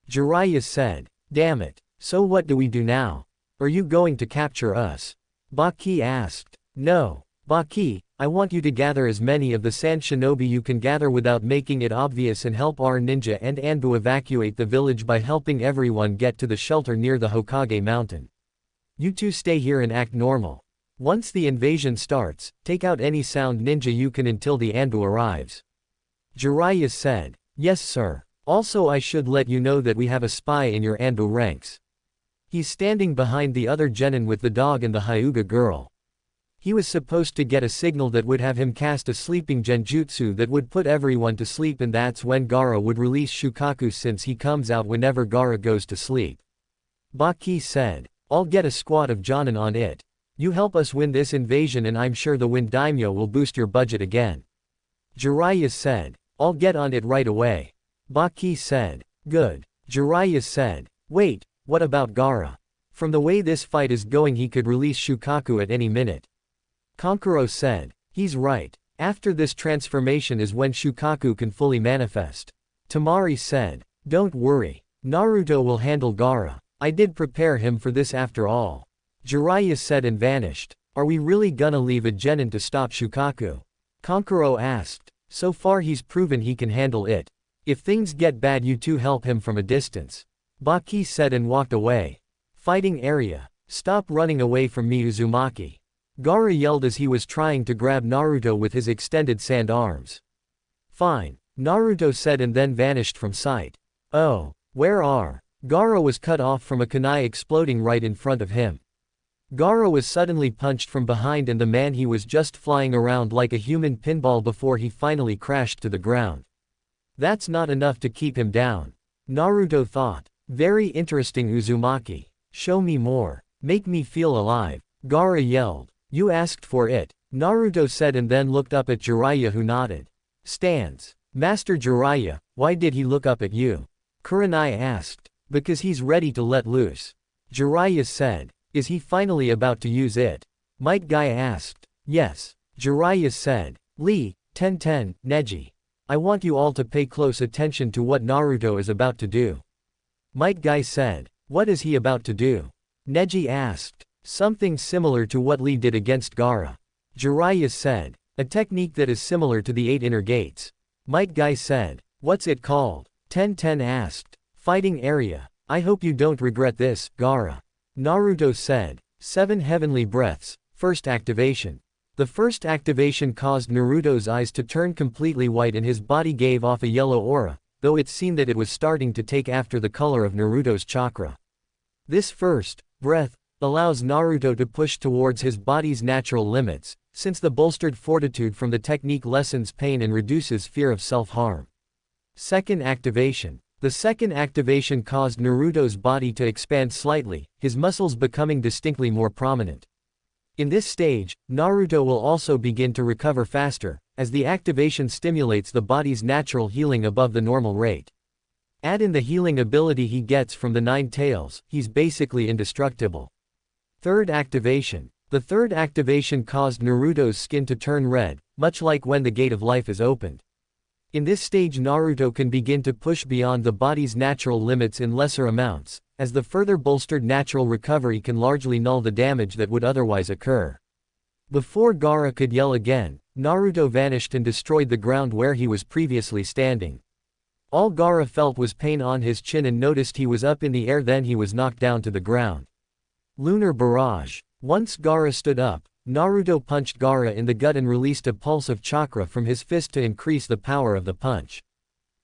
Jiraiya said. Damn it. So what do we do now? Are you going to capture us? Baki asked. No. Baki, I want you to gather as many of the sand shinobi you can gather without making it obvious and help our ninja and Anbu evacuate the village by helping everyone get to the shelter near the Hokage mountain. You two stay here and act normal. Once the invasion starts, take out any sound ninja you can until the Anbu arrives. Jiraiya said. Yes sir. Also I should let you know that we have a spy in your Anbu ranks. He's standing behind the other genin with the dog and the Hyuga girl. He was supposed to get a signal that would have him cast a sleeping genjutsu that would put everyone to sleep and that's when Gaara would release Shukaku since he comes out whenever Gaara goes to sleep. Baki said. I'll get a squad of Jonin on it. You help us win this invasion and I'm sure the Wind Daimyo will boost your budget again. Jiraiya said. I'll get on it right away. Baki said. Good. Jiraiya said. Wait, what about Gaara? From the way this fight is going he could release Shukaku at any minute. Kankuro said. He's right. After this transformation is when Shukaku can fully manifest. Temari said. Don't worry. Naruto will handle Gaara. I did prepare him for this after all. Jiraiya said and vanished. Are we really gonna leave a genin to stop Shukaku? Kankuro asked. So far he's proven he can handle it. If things get bad you two help him from a distance. Baki said and walked away. Fighting area. Stop running away from me Uzumaki. Gaara yelled as he was trying to grab Naruto with his extended sand arms. Fine. Naruto said and then vanished from sight. Oh, where are? Gaara was cut off from a kunai exploding right in front of him. Gaara was suddenly punched from behind and the man he was just flying around like a human pinball before he finally crashed to the ground. That's not enough to keep him down. Naruto thought. Very interesting Uzumaki. Show me more. Make me feel alive. Gaara yelled. You asked for it, Naruto said and then looked up at Jiraiya who nodded. Stands. Master Jiraiya, why did he look up at you? Kurenai asked. Because he's ready to let loose. Jiraiya said. Is he finally about to use it? Might Guy asked. Yes. Jiraiya said. Lee, Tenten, Neji. I want you all to pay close attention to what Naruto is about to do. Might Guy said. What is he about to do? Neji asked. Something similar to what Lee did against Gaara. Jiraiya said. A technique that is similar to the 8 inner gates. Might Guy said. What's it called? Tenten asked. Fighting area. I hope you don't regret this, Gaara. Naruto said. 7 heavenly breaths, first activation. The first activation caused Naruto's eyes to turn completely white and his body gave off a yellow aura, though it seemed that it was starting to take after the color of Naruto's chakra. This first breath allows Naruto to push towards his body's natural limits, since the bolstered fortitude from the technique lessens pain and reduces fear of self-harm. Second activation. The second activation caused Naruto's body to expand slightly, his muscles becoming distinctly more prominent. In this stage, Naruto will also begin to recover faster, as the activation stimulates the body's natural healing above the normal rate. Add in the healing ability he gets from the 9 tails, he's basically indestructible. Third activation. The third activation caused Naruto's skin to turn red, much like when the Gate of Life is opened. In this stage Naruto can begin to push beyond the body's natural limits in lesser amounts, as the further bolstered natural recovery can largely null the damage that would otherwise occur. Before Gaara could yell again, Naruto vanished and destroyed the ground where he was previously standing. All Gaara felt was pain on his chin and noticed he was up in the air, then he was knocked down to the ground. Lunar Barrage. Once Gaara stood up, Naruto punched Gaara in the gut and released a pulse of chakra from his fist to increase the power of the punch.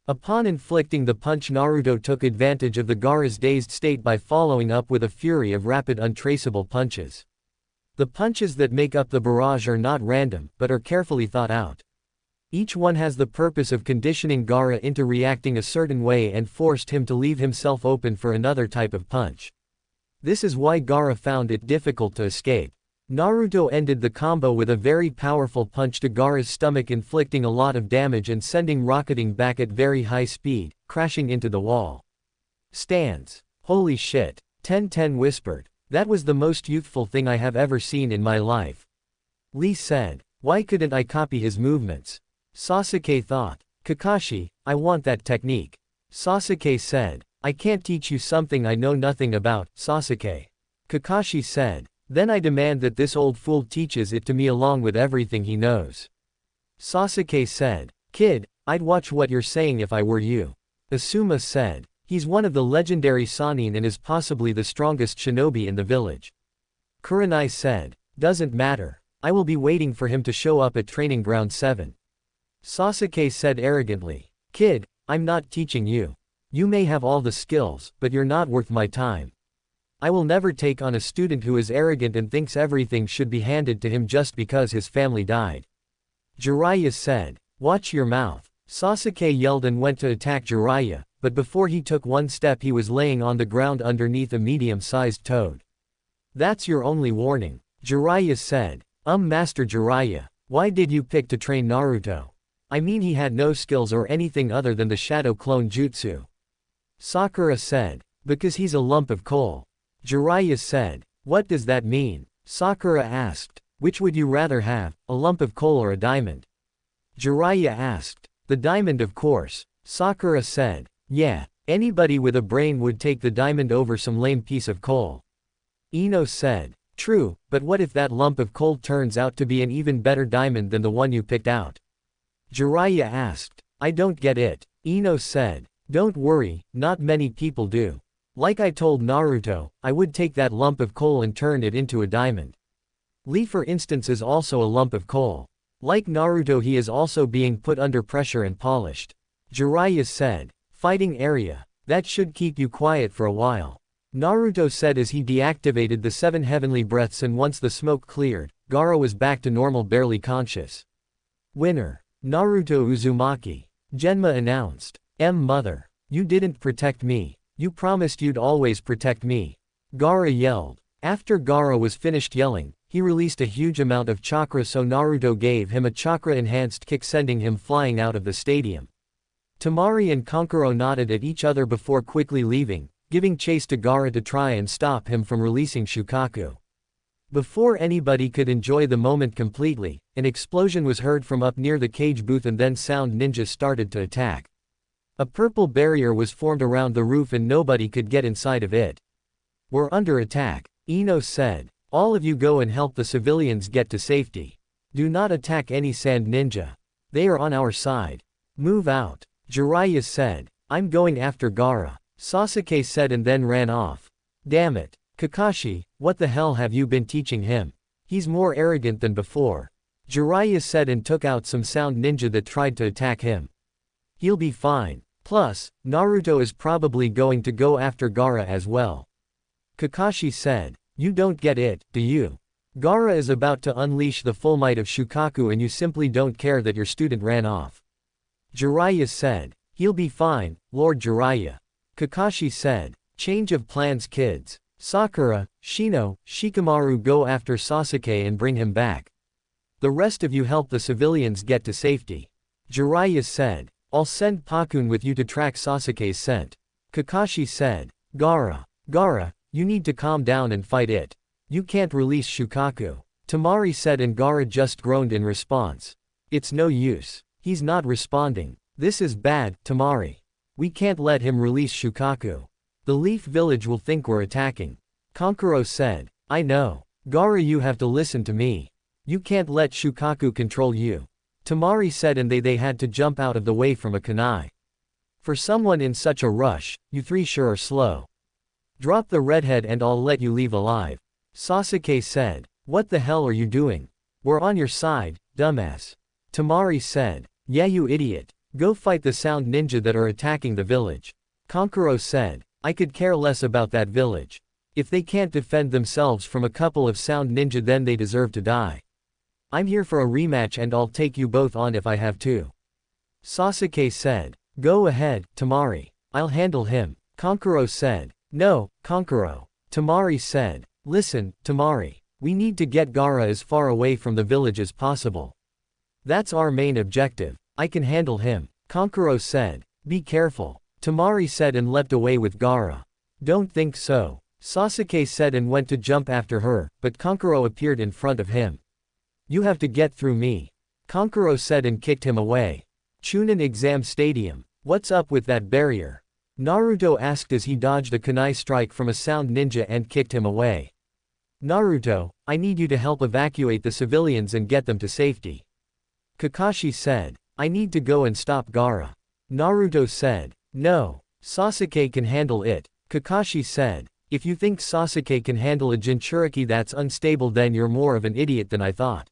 Upon inflicting the punch, Naruto took advantage of the Gaara's dazed state by following up with a fury of rapid untraceable punches. The punches that make up the barrage are not random, but are carefully thought out. Each one has the purpose of conditioning Gaara into reacting a certain way and forced him to leave himself open for another type of punch. This is why Gaara found it difficult to escape. Naruto ended the combo with a very powerful punch to Gaara's stomach, inflicting a lot of damage and sending rocketing back at very high speed, crashing into the wall. Stands. Holy shit. Tenten whispered. That was the most youthful thing I have ever seen in my life. Lee said. Why couldn't I copy his movements? Sasuke thought. Kakashi, I want that technique. Sasuke said. I can't teach you something I know nothing about, Sasuke. Kakashi said. Then I demand that this old fool teaches it to me along with everything he knows. Sasuke said. Kid, I'd watch what you're saying if I were you. Asuma said. He's one of the legendary Sannin and is possibly the strongest shinobi in the village. Kurenai said. Doesn't matter. I will be waiting for him to show up at Training Ground 7. Sasuke said arrogantly. Kid, I'm not teaching you. You may have all the skills, but you're not worth my time. I will never take on a student who is arrogant and thinks everything should be handed to him just because his family died. Jiraiya said. Watch your mouth. Sasuke yelled and went to attack Jiraiya, but before he took one step he was laying on the ground underneath a medium-sized toad. That's your only warning. Jiraiya said. Master Jiraiya, why did you pick to train Naruto? I mean, he had no skills or anything other than the shadow clone jutsu. Sakura said. Because he's a lump of coal. Jiraiya said. What does that mean? Sakura asked. Which would you rather have, a lump of coal or a diamond? Jiraiya asked. The diamond, of course. Sakura said. Yeah, anybody with a brain would take the diamond over some lame piece of coal. Ino said. True, but what if that lump of coal turns out to be an even better diamond than the one you picked out? Jiraiya asked. I don't get it. Ino said. Don't worry, not many people do. Like I told Naruto, I would take that lump of coal and turn it into a diamond. Lee, for instance, is also a lump of coal. Like Naruto, he is also being put under pressure and polished. Jiraiya said. Fighting area. That should keep you quiet for a while. Naruto said as he deactivated the 7 heavenly breaths, and once the smoke cleared, Gaara was back to normal, barely conscious. Winner. Naruto Uzumaki. Genma announced. Mother. You didn't protect me. You promised you'd always protect me. Gaara yelled. After Gaara was finished yelling, he released a huge amount of chakra, so Naruto gave him a chakra-enhanced kick, sending him flying out of the stadium. Temari and Kankuro nodded at each other before quickly leaving, giving chase to Gaara to try and stop him from releasing Shukaku. Before anybody could enjoy the moment completely, an explosion was heard from up near the cage booth, and then Sound Ninja started to attack. A purple barrier was formed around the roof and nobody could get inside of it. "We're under attack," Ino said. "All of you go and help the civilians get to safety. Do not attack any Sand Ninja. They are on our side. Move out," Jiraiya said. "I'm going after Gaara," Sasuke said, and then ran off. "Damn it. Kakashi, what the hell have you been teaching him? He's more arrogant than before," Jiraiya said, and took out some Sound Ninja that tried to attack him. "He'll be fine. Plus, Naruto is probably going to go after Gaara as well," Kakashi said. "You don't get it, do you? Gaara is about to unleash the full might of Shukaku and you simply don't care that your student ran off," Jiraiya said. "He'll be fine, Lord Jiraiya," Kakashi said. "Change of plans, kids. Sakura, Shino, Shikamaru go after Sasuke and bring him back. The rest of you help the civilians get to safety," Jiraiya said. "I'll send Pakun with you to track Sasuke's scent," Kakashi said. Gaara, you need to calm down and fight it. You can't release Shukaku," Temari said, and Gaara just groaned in response. "It's no use. He's not responding. This is bad, Temari. We can't let him release Shukaku. The Leaf Village will think we're attacking," Kankuro said. "I know. Gaara, you have to listen to me. You can't let Shukaku control you," Temari said, and they had to jump out of the way from a kunai. "For someone in such a rush, you three sure are slow. Drop the redhead and I'll let you leave alive," Sasuke said. "What the hell are you doing? We're on your side, dumbass," Temari said. "Yeah, you idiot. Go fight the Sound Ninja that are attacking the village," Kankuro said. "I could care less about that village. If they can't defend themselves from a couple of Sound Ninja, then they deserve to die. I'm here for a rematch and I'll take you both on if I have to," Sasuke said. "Go ahead, Temari. I'll handle him," Kankuro said. "No, Kankuro," Temari said. "Listen, Temari. We need to get Gaara as far away from the village as possible. That's our main objective. I can handle him," Kankuro said. "Be careful," Temari said, and leapt away with Gaara. "Don't think so," Sasuke said, and went to jump after her, but Kankuro appeared in front of him. "You have to get through me," Kankuro said, and kicked him away. Chunin Exam Stadium. "What's up with that barrier?" Naruto asked as he dodged a kunai strike from a Sound Ninja and kicked him away. "Naruto, I need you to help evacuate the civilians and get them to safety," Kakashi said. "I need to go and stop Gaara," Naruto said. "No, Sasuke can handle it," Kakashi said. "If you think Sasuke can handle a Jinchuriki that's unstable, then you're more of an idiot than I thought,"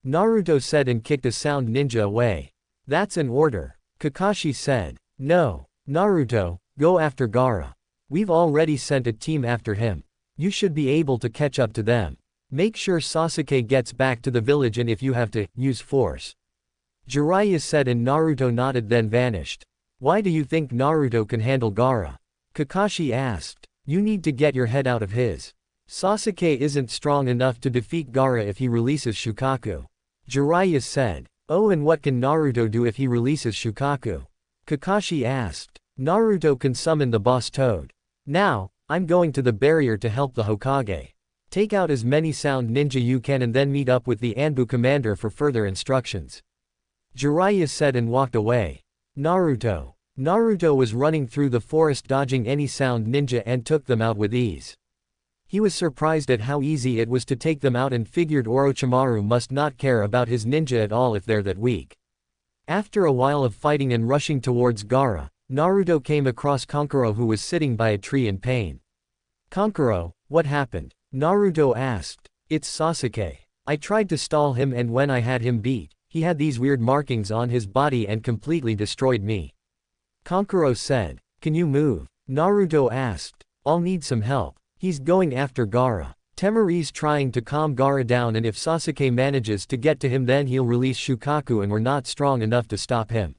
Naruto said, and kicked a Sound Ninja away. "That's an order," Kakashi said. "No, Naruto, go after Gaara. We've already sent a team after him. You should be able to catch up to them. Make sure Sasuke gets back to the village, and if you have to, use force," Jiraiya said, and Naruto nodded, then vanished. "Why do you think Naruto can handle Gaara?" Kakashi asked. "You need to get your head out of his. Sasuke isn't strong enough to defeat Gaara if he releases Shukaku," Jiraiya said. "Oh, and what can Naruto do if he releases Shukaku?" Kakashi asked. "Naruto can summon the boss Toad. Now, I'm going to the barrier to help the Hokage. Take out as many Sound Ninja you can and then meet up with the Anbu commander for further instructions," Jiraiya said, and walked away. Naruto was running through the forest dodging any Sound Ninja and took them out with ease. He was surprised at how easy it was to take them out and figured Orochimaru must not care about his ninja at all if they're that weak. After a while of fighting and rushing towards Gaara, Naruto came across Kankuro, who was sitting by a tree in pain. "Kankuro, what happened?" Naruto asked. "It's Sasuke. I tried to stall him, and when I had him beat, he had these weird markings on his body and completely destroyed me," Kankuro said. "Can you move?" Naruto asked. "I'll need some help. He's going after Gaara. Temari's trying to calm Gaara down, and if Sasuke manages to get to him, then he'll release Shukaku and we're not strong enough to stop him,"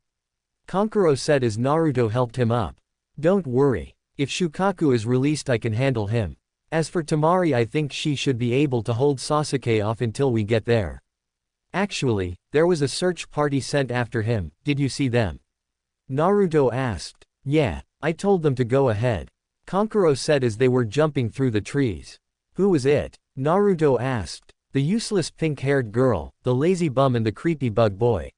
Kankuro said as Naruto helped him up. "Don't worry. If Shukaku is released, I can handle him," As for Tamari, I think she should be able to hold Sasuke off until we get there. Actually, there was a search party sent after him, did you see them? Naruto asked. Yeah, I told them to go ahead. Kankuro said as they were jumping through the trees. Who was it? Naruto asked. The useless pink-haired girl, the lazy bum and the creepy bug boy.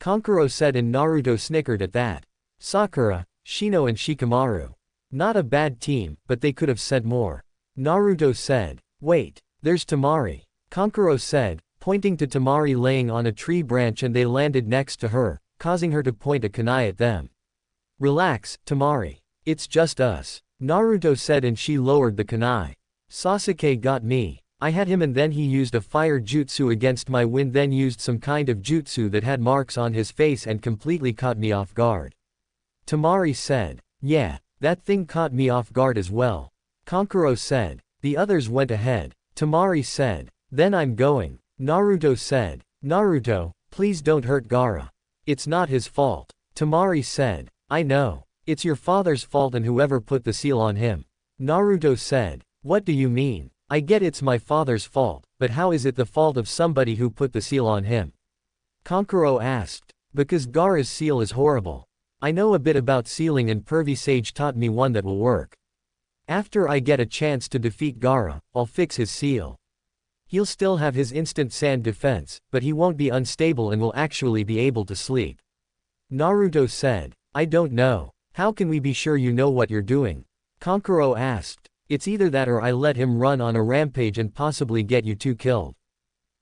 Kankuro said and Naruto snickered at that. Sakura, Shino and Shikamaru. Not a bad team, but they could have said more. Naruto said. Wait, there's Tamari. Kankuro said, pointing to Tamari laying on a tree branch, and they landed next to her, causing her to point a kunai at them. Relax, Tamari. It's just us. Naruto said and she lowered the kunai. Sasuke got me. I had him and then he used a fire jutsu against my wind, then used some kind of jutsu that had marks on his face and completely caught me off guard. Tamari said. Yeah, that thing caught me off guard as well. Kankuro said. The others went ahead. Tamari said. Then I'm going. Naruto said. Naruto, please don't hurt Gaara. It's not his fault. Tamari said. I know. It's your father's fault and whoever put the seal on him. Naruto said. What do you mean? I get it's my father's fault, but how is it the fault of somebody who put the seal on him? Kankuro asked. Because Gaara's seal is horrible. I know a bit about sealing and Pervy Sage taught me one that will work. After I get a chance to defeat Gaara, I'll fix his seal. He'll still have his instant sand defense, but he won't be unstable and will actually be able to sleep. Naruto said. I don't know. How can we be sure you know what you're doing? Kankuro asked. It's either that or I let him run on a rampage and possibly get you two killed.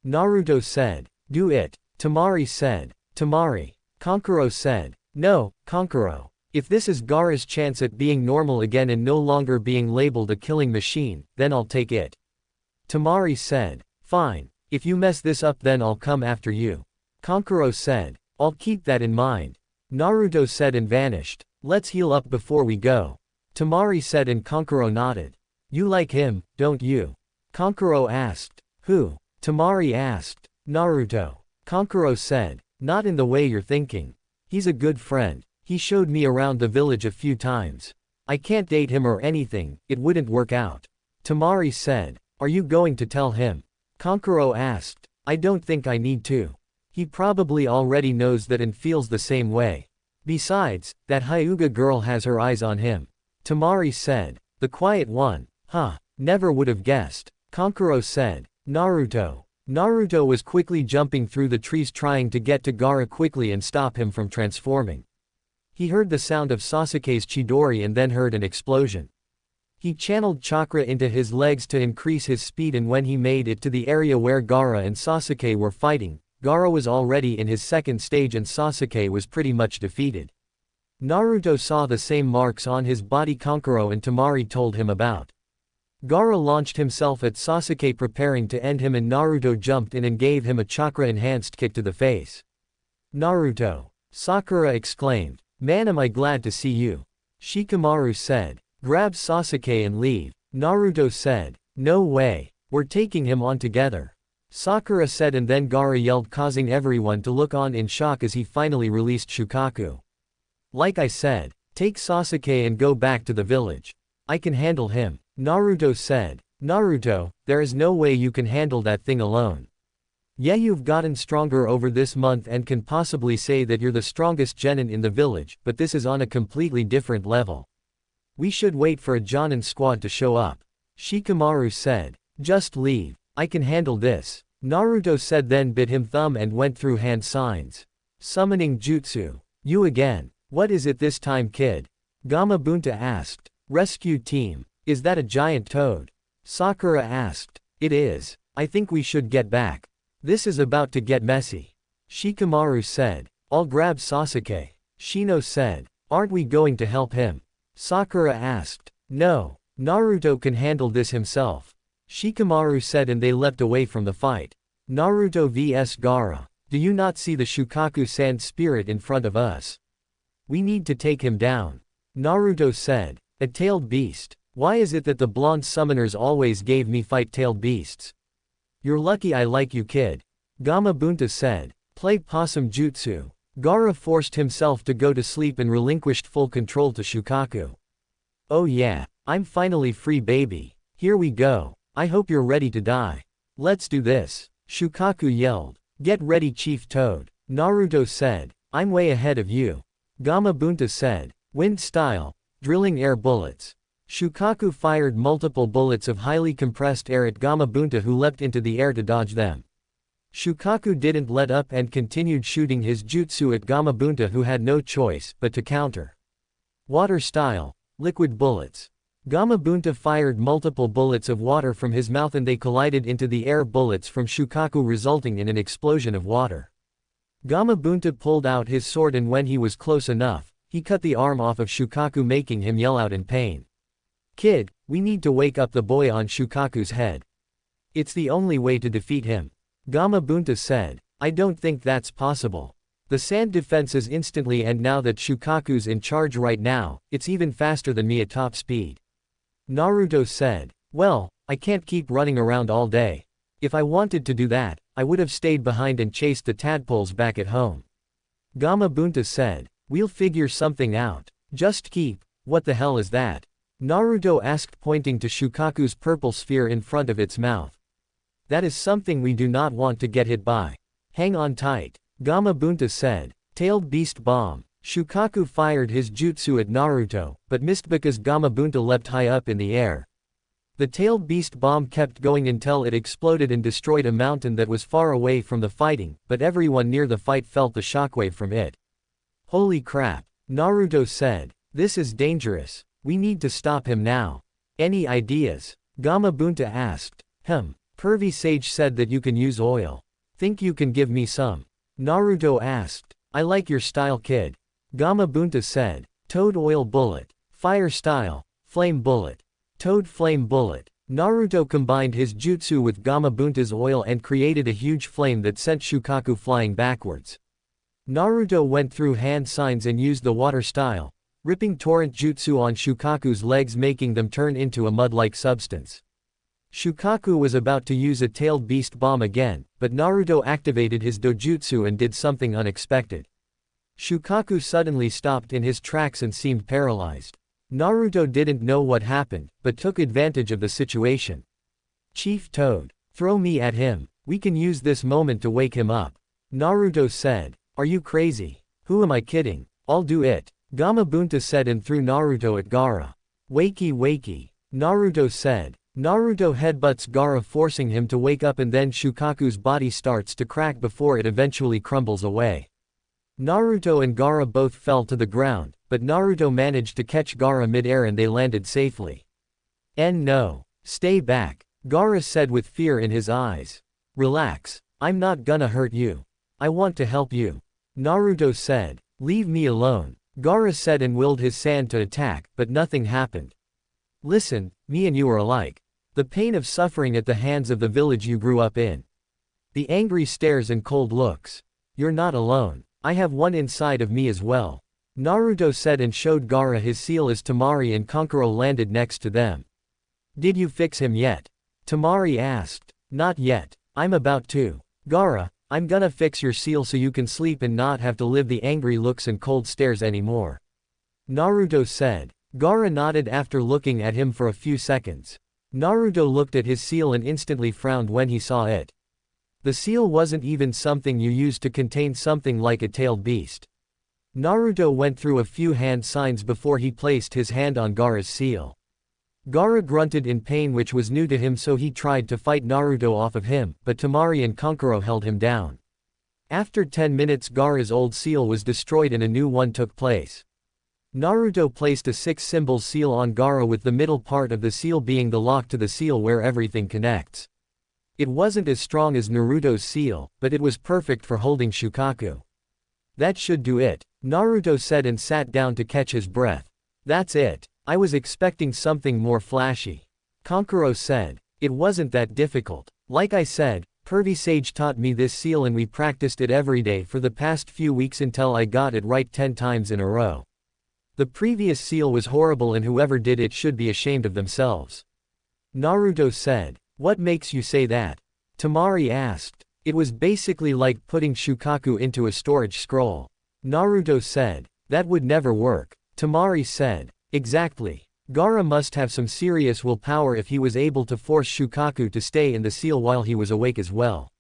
Naruto said. Do it. Tamari said. Tamari. Kankuro said. No, Kankuro. If this is Gaara's chance at being normal again and no longer being labeled a killing machine, then I'll take it. Tamari said. Fine. If you mess this up then I'll come after you. Kankuro said. I'll keep that in mind. Naruto said and vanished. Let's heal up before we go. Tamari said and Kankuro nodded. You like him, don't you? Kankuro asked. Who? Tamari asked. Naruto. Kankuro said. Not in the way you're thinking. He's a good friend. He showed me around the village a few times. I can't date him or anything, it wouldn't work out. Tamari said. Are you going to tell him? Kankuro asked. I don't think I need to. He probably already knows that and feels the same way. Besides, that Hyuga girl has her eyes on him. Tamari said. The quiet one. Huh. Never would have guessed. Kankuro said. Naruto. Naruto was quickly jumping through the trees trying to get to Gaara quickly and stop him from transforming. He heard the sound of Sasuke's Chidori and then heard an explosion. He channeled chakra into his legs to increase his speed, and when he made it to the area where Gaara and Sasuke were fighting, Gaara was already in his second stage and Sasuke was pretty much defeated. Naruto saw the same marks on his body Kankuro and Tamari told him about. Gaara launched himself at Sasuke preparing to end him, and Naruto jumped in and gave him a chakra-enhanced kick to the face. Naruto. Sakura exclaimed. Man, am I glad to see you. Shikamaru said. Grab Sasuke and leave. Naruto said. No way. We're taking him on together. Sakura said, and then Gaara yelled, causing everyone to look on in shock as he finally released Shukaku. Like I said, take Sasuke and go back to the village. I can handle him. Naruto said. Naruto, there is no way you can handle that thing alone. Yeah, you've gotten stronger over this month and can possibly say that you're the strongest genin in the village, but this is on a completely different level. We should wait for a Jonin squad to show up. Shikamaru said. Just leave. I can handle this. Naruto said, then bit him thumb and went through hand signs. Summoning jutsu. You again. What is it this time, kid? Gamabunta asked. Rescue team. Is that a giant toad? Sakura asked. It is. I think we should get back. This is about to get messy. Shikamaru said. I'll grab Sasuke. Shino said. Aren't we going to help him? Sakura asked. No. Naruto can handle this himself. Shikamaru said, and they leapt away from the fight. Naruto vs Gaara. Do you not see the Shukaku sand spirit in front of us? We need to take him down. Naruto said. A tailed beast. Why is it that the blonde summoners always gave me fight-tailed beasts? You're lucky I like you, kid. Gamabunta said. Play possum jutsu. Gaara forced himself to go to sleep and relinquished full control to Shukaku. Oh yeah, I'm finally free, baby. Here we go. I hope you're ready to die. Let's do this. Shukaku yelled. Get ready, Chief Toad. Naruto said. I'm way ahead of you. Gamabunta said. Wind style. Drilling air bullets. Shukaku fired multiple bullets of highly compressed air at Gamabunta, who leapt into the air to dodge them. Shukaku didn't let up and continued shooting his jutsu at Gamabunta, who had no choice but to counter. Water style. Liquid bullets. Gamabunta fired multiple bullets of water from his mouth and they collided into the air bullets from Shukaku, resulting in an explosion of water. Gamabunta pulled out his sword and when he was close enough, he cut the arm off of Shukaku, making him yell out in pain. Kid, we need to wake up the boy on Shukaku's head. It's the only way to defeat him. Gamabunta said. I don't think that's possible. The sand defenses instantly, and now that Shukaku's in charge right now, it's even faster than me at top speed. Naruto said. Well, I can't keep running around all day. If I wanted to do that, I would have stayed behind and chased the tadpoles back at home. Gamabunta said. We'll figure something out. Just keep. What the hell is that? Naruto asked, pointing to Shukaku's purple sphere in front of its mouth. That is something we do not want to get hit by. Hang on tight. Gamabunta said. Tailed beast bomb. Shukaku fired his jutsu at Naruto, but missed because Gamabunta leapt high up in the air. The tailed beast bomb kept going until it exploded and destroyed a mountain that was far away from the fighting, but everyone near the fight felt the shockwave from it. Holy crap. Naruto said. This is dangerous. We need to stop him now. Any ideas? Gamabunta asked. Pervy Sage said that you can use oil. Think you can give me some? Naruto asked. I like your style, kid. Gamabunta said. Toad oil bullet. Fire style. Flame bullet. Toad flame bullet. Naruto combined his jutsu with Gamabunta's oil and created a huge flame that sent Shukaku flying backwards. Naruto went through hand signs and used the water style, ripping torrent jutsu on Shukaku's legs, making them turn into a mud-like substance. Shukaku was about to use a tailed beast bomb again, but Naruto activated his dojutsu and did something unexpected. Shukaku suddenly stopped in his tracks and seemed paralyzed. Naruto didn't know what happened, but took advantage of the situation. Chief Toad, throw me at him. We can use this moment to wake him up. Naruto said. Are you crazy? Who am I kidding? I'll do it. Gamabunta said and threw Naruto at Gaara. Wakey wakey. Naruto said. Naruto headbutts Gaara, forcing him to wake up, and then Shukaku's body starts to crack before it eventually crumbles away. Naruto and Gaara both fell to the ground, but Naruto managed to catch Gaara mid-air and they landed safely. No. Stay back. Gaara said with fear in his eyes. Relax. I'm not gonna hurt you. I want to help you. Naruto said. Leave me alone. Gaara said and willed his sand to attack, but nothing happened. Listen, me and you are alike. The pain of suffering at the hands of the village you grew up in. The angry stares and cold looks. You're not alone. I have one inside of me as well. Naruto said and showed Gaara his seal as Temari and Kankuro landed next to them. Did you fix him yet? Temari asked. Not yet. I'm about to. Gaara, I'm gonna fix your seal so you can sleep and not have to live the angry looks and cold stares anymore. Naruto said. Gaara nodded after looking at him for a few seconds. Naruto looked at his seal and instantly frowned when he saw it. The seal wasn't even something you used to contain something like a tailed beast. Naruto went through a few hand signs before he placed his hand on Gaara's seal. Gaara grunted in pain, which was new to him, so he tried to fight Naruto off of him, but Temari and Kankuro held him down. After 10 minutes Gaara's old seal was destroyed and a new one took place. Naruto placed a 6-symbol seal on Gaara, with the middle part of the seal being the lock to the seal where everything connects. It wasn't as strong as Naruto's seal, but it was perfect for holding Shukaku. That should do it, Naruto said and sat down to catch his breath. That's it. I was expecting something more flashy. Kankuro said. It wasn't that difficult. Like I said, Pervy Sage taught me this seal and we practiced it every day for the past few weeks until I got it right 10 times in a row. The previous seal was horrible and whoever did it should be ashamed of themselves. Naruto said. What makes you say that? Temari asked. It was basically like putting Shukaku into a storage scroll. Naruto said. That would never work. Temari said. Exactly. Gaara must have some serious willpower if he was able to force Shukaku to stay in the seal while he was awake as well.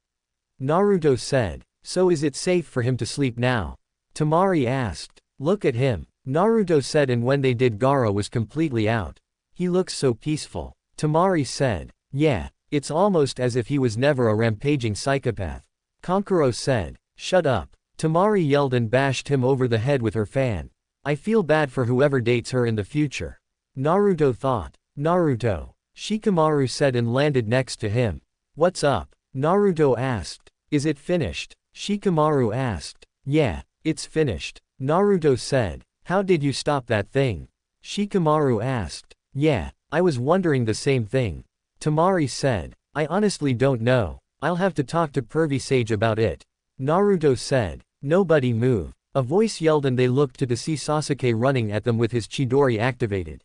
Naruto said. So is it safe for him to sleep now? Temari asked. Look at him. Naruto said, and when they did, Gaara was completely out. He looks so peaceful. Temari said. Yeah, it's almost as if he was never a rampaging psychopath. Kankuro said. Shut up. Temari yelled and bashed him over the head with her fan. I feel bad for whoever dates her in the future. Naruto thought. Naruto. Shikamaru said and landed next to him. What's up? Naruto asked. Is it finished? Shikamaru asked. Yeah, it's finished. Naruto said. How did you stop that thing? Shikamaru asked. Yeah, I was wondering the same thing. Temari said. I honestly don't know. I'll have to talk to Pervy Sage about it. Naruto said. Nobody move. A voice yelled and they looked to see Sasuke running at them with his Chidori activated.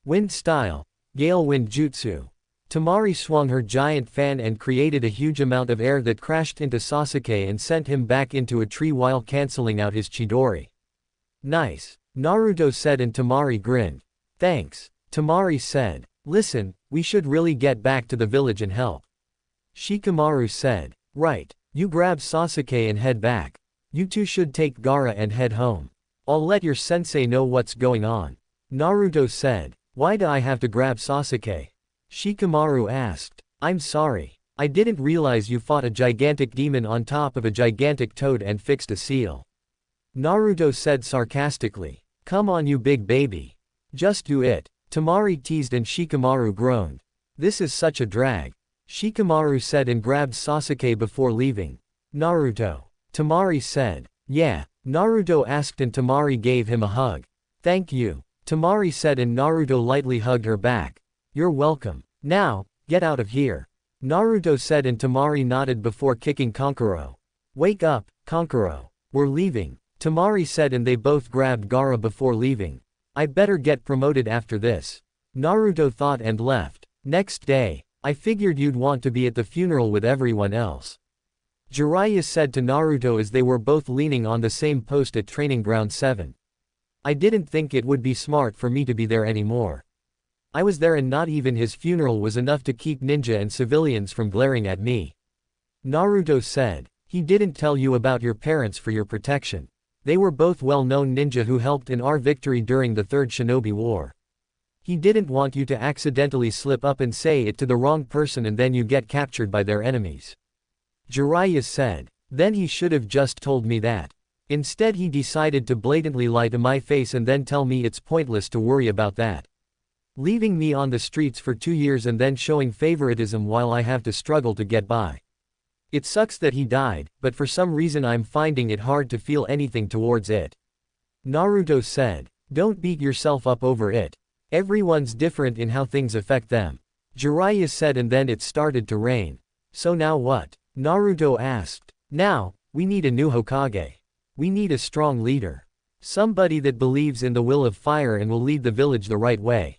Wind style. Gale wind jutsu. Temari swung her giant fan and created a huge amount of air that crashed into Sasuke and sent him back into a tree while cancelling out his Chidori. Nice. Naruto said and Temari grinned. Thanks. Temari said. Listen, we should really get back to the village and help. Shikamaru said. Right. You grab Sasuke and head back. You two should take Gaara and head home. I'll let your sensei know what's going on. Naruto said. Why do I have to grab Sasuke? Shikamaru asked. I'm sorry. I didn't realize you fought a gigantic demon on top of a gigantic toad and fixed a seal. Naruto said sarcastically. Come on, you big baby. Just do it. Temari teased and Shikamaru groaned. This is such a drag. Shikamaru said and grabbed Sasuke before leaving. Naruto. Temari said. Yeah. Naruto asked and Temari gave him a hug. Thank you. Temari said and Naruto lightly hugged her back. You're welcome. Now, get out of here. Naruto said and Temari nodded before kicking Kankuro. Wake up, Kankuro. We're leaving. Temari said and they both grabbed Gaara before leaving. I better get promoted after this. Naruto thought and left. Next day. I figured you'd want to be at the funeral with everyone else. Jiraiya said to Naruto as they were both leaning on the same post at Training Ground 7. I didn't think it would be smart for me to be there anymore. I was there and not even his funeral was enough to keep ninja and civilians from glaring at me. Naruto said. He didn't tell you about your parents for your protection. They were both well-known ninja who helped in our victory during the Third Shinobi War. He didn't want you to accidentally slip up and say it to the wrong person and then you get captured by their enemies. Jiraiya said. Then he should have just told me that. Instead he decided to blatantly lie to my face and then tell me it's pointless to worry about that. Leaving me on the streets for 2 years and then showing favoritism while I have to struggle to get by. It sucks that he died, but for some reason I'm finding it hard to feel anything towards it. Naruto said. Don't beat yourself up over it. Everyone's different in how things affect them. Jiraiya said and then it started to rain. So now what? Naruto asked. Now, we need a new Hokage. We need a strong leader. Somebody that believes in the will of fire and will lead the village the right way.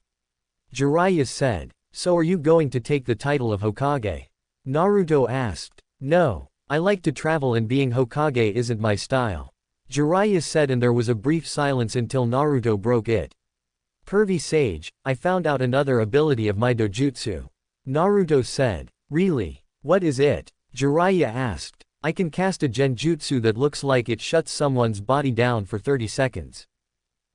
Jiraiya said. So are you going to take the title of Hokage? Naruto asked. No. I like to travel and being Hokage isn't my style. Jiraiya said and there was a brief silence until Naruto broke it. Pervy Sage, I found out another ability of my dojutsu. Naruto said. Really? What is it? Jiraiya asked. I can cast a genjutsu that looks like it shuts someone's body down for 30 seconds.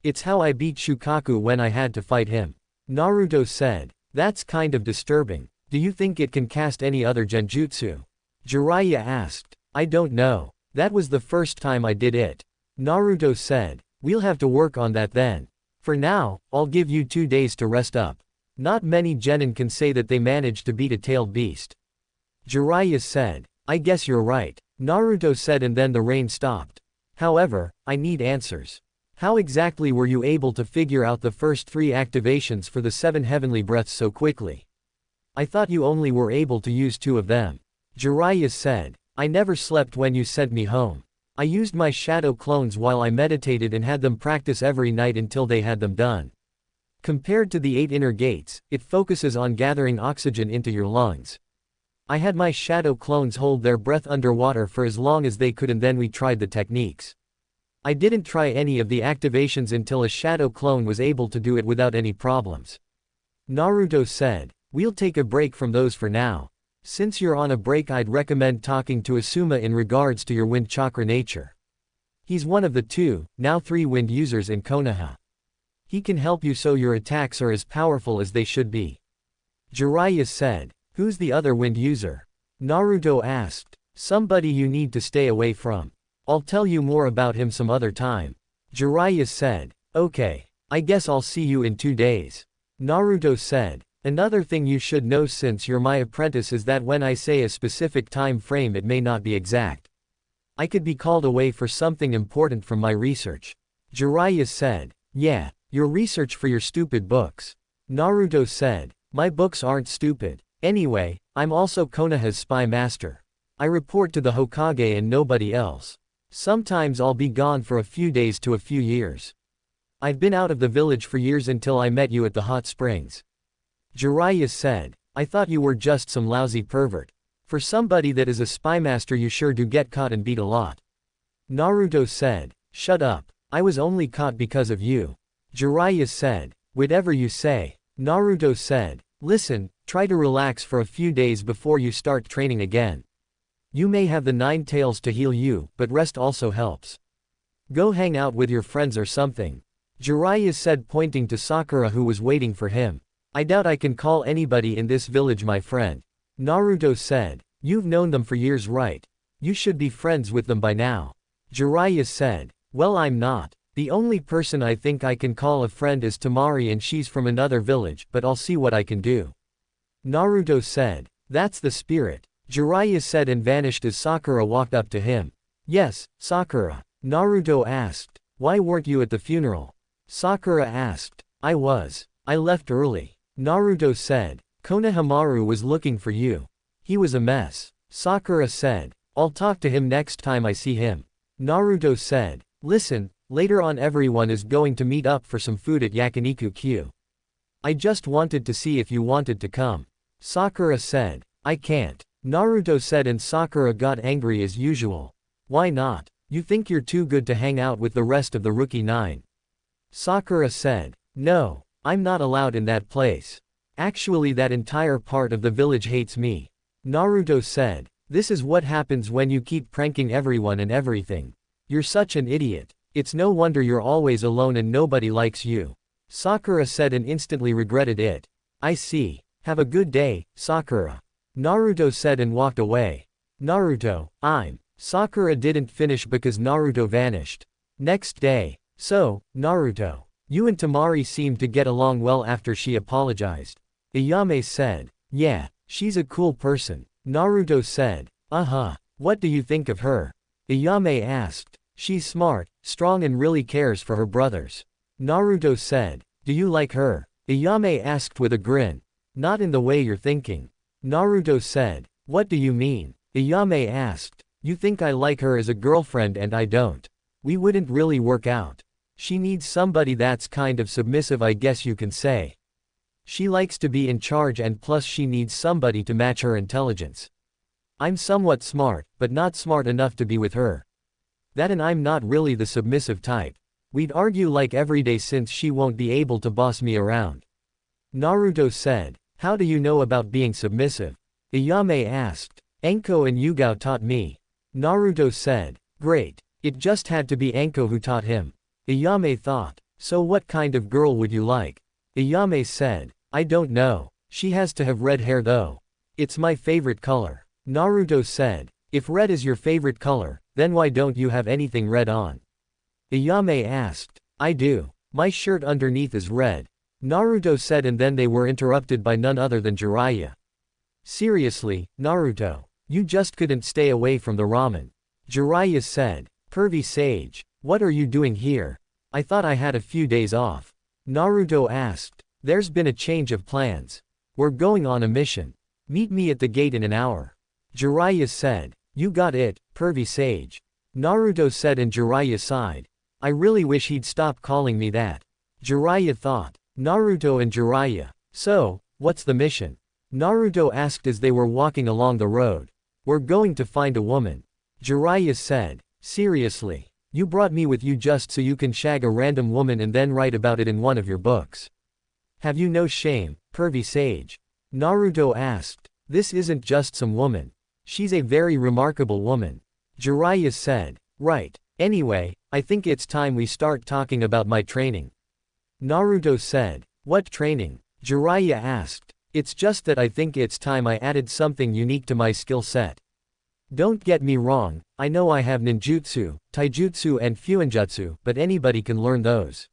It's how I beat Shukaku when I had to fight him. Naruto said. That's kind of disturbing. Do you think it can cast any other genjutsu? Jiraiya asked. I don't know. That was the first time I did it. Naruto said. We'll have to work on that then. For now, I'll give you 2 days to rest up. Not many genin can say that they managed to beat a tailed beast. Jiraiya said. I guess you're right. Naruto said and then the rain stopped. However, I need answers. How exactly were you able to figure out the first 3 activations for the 7 heavenly breaths so quickly? I thought you only were able to use 2 of them. Jiraiya said. I never slept when you sent me home. I used my shadow clones while I meditated and had them practice every night until they had them done. Compared to the 8 inner gates, it focuses on gathering oxygen into your lungs. I had my shadow clones hold their breath underwater for as long as they could and then we tried the techniques. I didn't try any of the activations until a shadow clone was able to do it without any problems. Naruto said, we'll take a break from those for now. Since you're on a break, I'd recommend talking to Asuma in regards to your wind chakra nature. He's one of the 2, now 3 wind users in Konoha. He can help you so your attacks are as powerful as they should be. Jiraiya said, who's the other wind user? Naruto asked, somebody you need to stay away from. I'll tell you more about him some other time. Jiraiya said, okay, I guess I'll see you in 2 days. Naruto said, another thing you should know since you're my apprentice is that when I say a specific time frame it may not be exact. I could be called away for something important from my research. Jiraiya said, yeah, your research for your stupid books. Naruto said, my books aren't stupid. Anyway, I'm also Konoha's spy master. I report to the Hokage and nobody else. Sometimes I'll be gone for a few days to a few years. I've been out of the village for years until I met you at the hot springs. Jiraiya said, I thought you were just some lousy pervert. For somebody that is a spy master you sure do get caught and beat a lot. Naruto said, shut up, I was only caught because of you. Jiraiya said, whatever you say. Naruto said, listen, try to relax for a few days before you start training again. You may have the 9 tails to heal you, but rest also helps. Go hang out with your friends or something. Jiraiya said, pointing to Sakura who was waiting for him. I doubt I can call anybody in this village my friend. Naruto said, you've known them for years, right? You should be friends with them by now. Jiraiya said, well, I'm not. The only person I think I can call a friend is Tamari and she's from another village, but I'll see what I can do. Naruto said, that's the spirit. Jiraiya said and vanished as Sakura walked up to him. Yes, Sakura. Naruto asked, why weren't you at the funeral? Sakura asked, I was. I left early. Naruto said, Konohamaru was looking for you. He was a mess. Sakura said, I'll talk to him next time I see him. Naruto said, listen, later on everyone is going to meet up for some food at Yakiniku-Q. I just wanted to see if you wanted to come. Sakura said, I can't. Naruto said and Sakura got angry as usual. Why not? You think you're too good to hang out with the rest of the Rookie 9. Sakura said, no, I'm not allowed in that place. Actually that entire part of the village hates me. Naruto said, this is what happens when you keep pranking everyone and everything. You're such an idiot. It's no wonder you're always alone and nobody likes you. Sakura said and instantly regretted it. I see. Have a good day, Sakura. Naruto said and walked away. Naruto, Sakura didn't finish because Naruto vanished. Next day. So, Naruto, you and Tamari seemed to get along well after she apologized. Ayame said, yeah, she's a cool person. Naruto said, what do you think of her? Ayame asked. She's smart, strong and really cares for her brothers. Naruto said, do you like her? Ayame asked with a grin. Not in the way you're thinking. Naruto said, what do you mean? Ayame asked, you think I like her as a girlfriend and I don't. We wouldn't really work out. She needs somebody that's kind of submissive, I guess you can say. She likes to be in charge and plus she needs somebody to match her intelligence. I'm somewhat smart, but not smart enough to be with her. That and I'm not really the submissive type. We'd argue like every day since she won't be able to boss me around. Naruto said, how do you know about being submissive? Ayame asked. Anko and Yugao taught me. Naruto said, great. It just had to be Anko who taught him. Ayame thought, so what kind of girl would you like? Ayame said, I don't know. She has to have red hair though. It's my favorite color. Naruto said, if red is your favorite color, then why don't you have anything red on? Ayame asked, I do. My shirt underneath is red. Naruto said and then they were interrupted by none other than Jiraiya. Seriously, Naruto. You just couldn't stay away from the ramen. Jiraiya said, pervy sage, what are you doing here? I thought I had a few days off. Naruto asked, there's been a change of plans. We're going on a mission. Meet me at the gate in an hour. Jiraiya said, you got it, pervy sage. Naruto said and Jiraiya sighed. I really wish he'd stop calling me that. Jiraiya thought. Naruto and Jiraiya. So, what's the mission? Naruto asked as they were walking along the road. We're going to find a woman. Jiraiya said. Seriously. You brought me with you just so you can shag a random woman and then write about it in one of your books. Have you no shame, pervy sage? Naruto asked. This isn't just some woman. She's a very remarkable woman. Jiraiya said. Right. Anyway, I think it's time we start talking about my training. Naruto said. What training? Jiraiya asked. It's just that I think it's time I added something unique to my skill set. Don't get me wrong, I know I have ninjutsu, taijutsu and fuinjutsu, but anybody can learn those.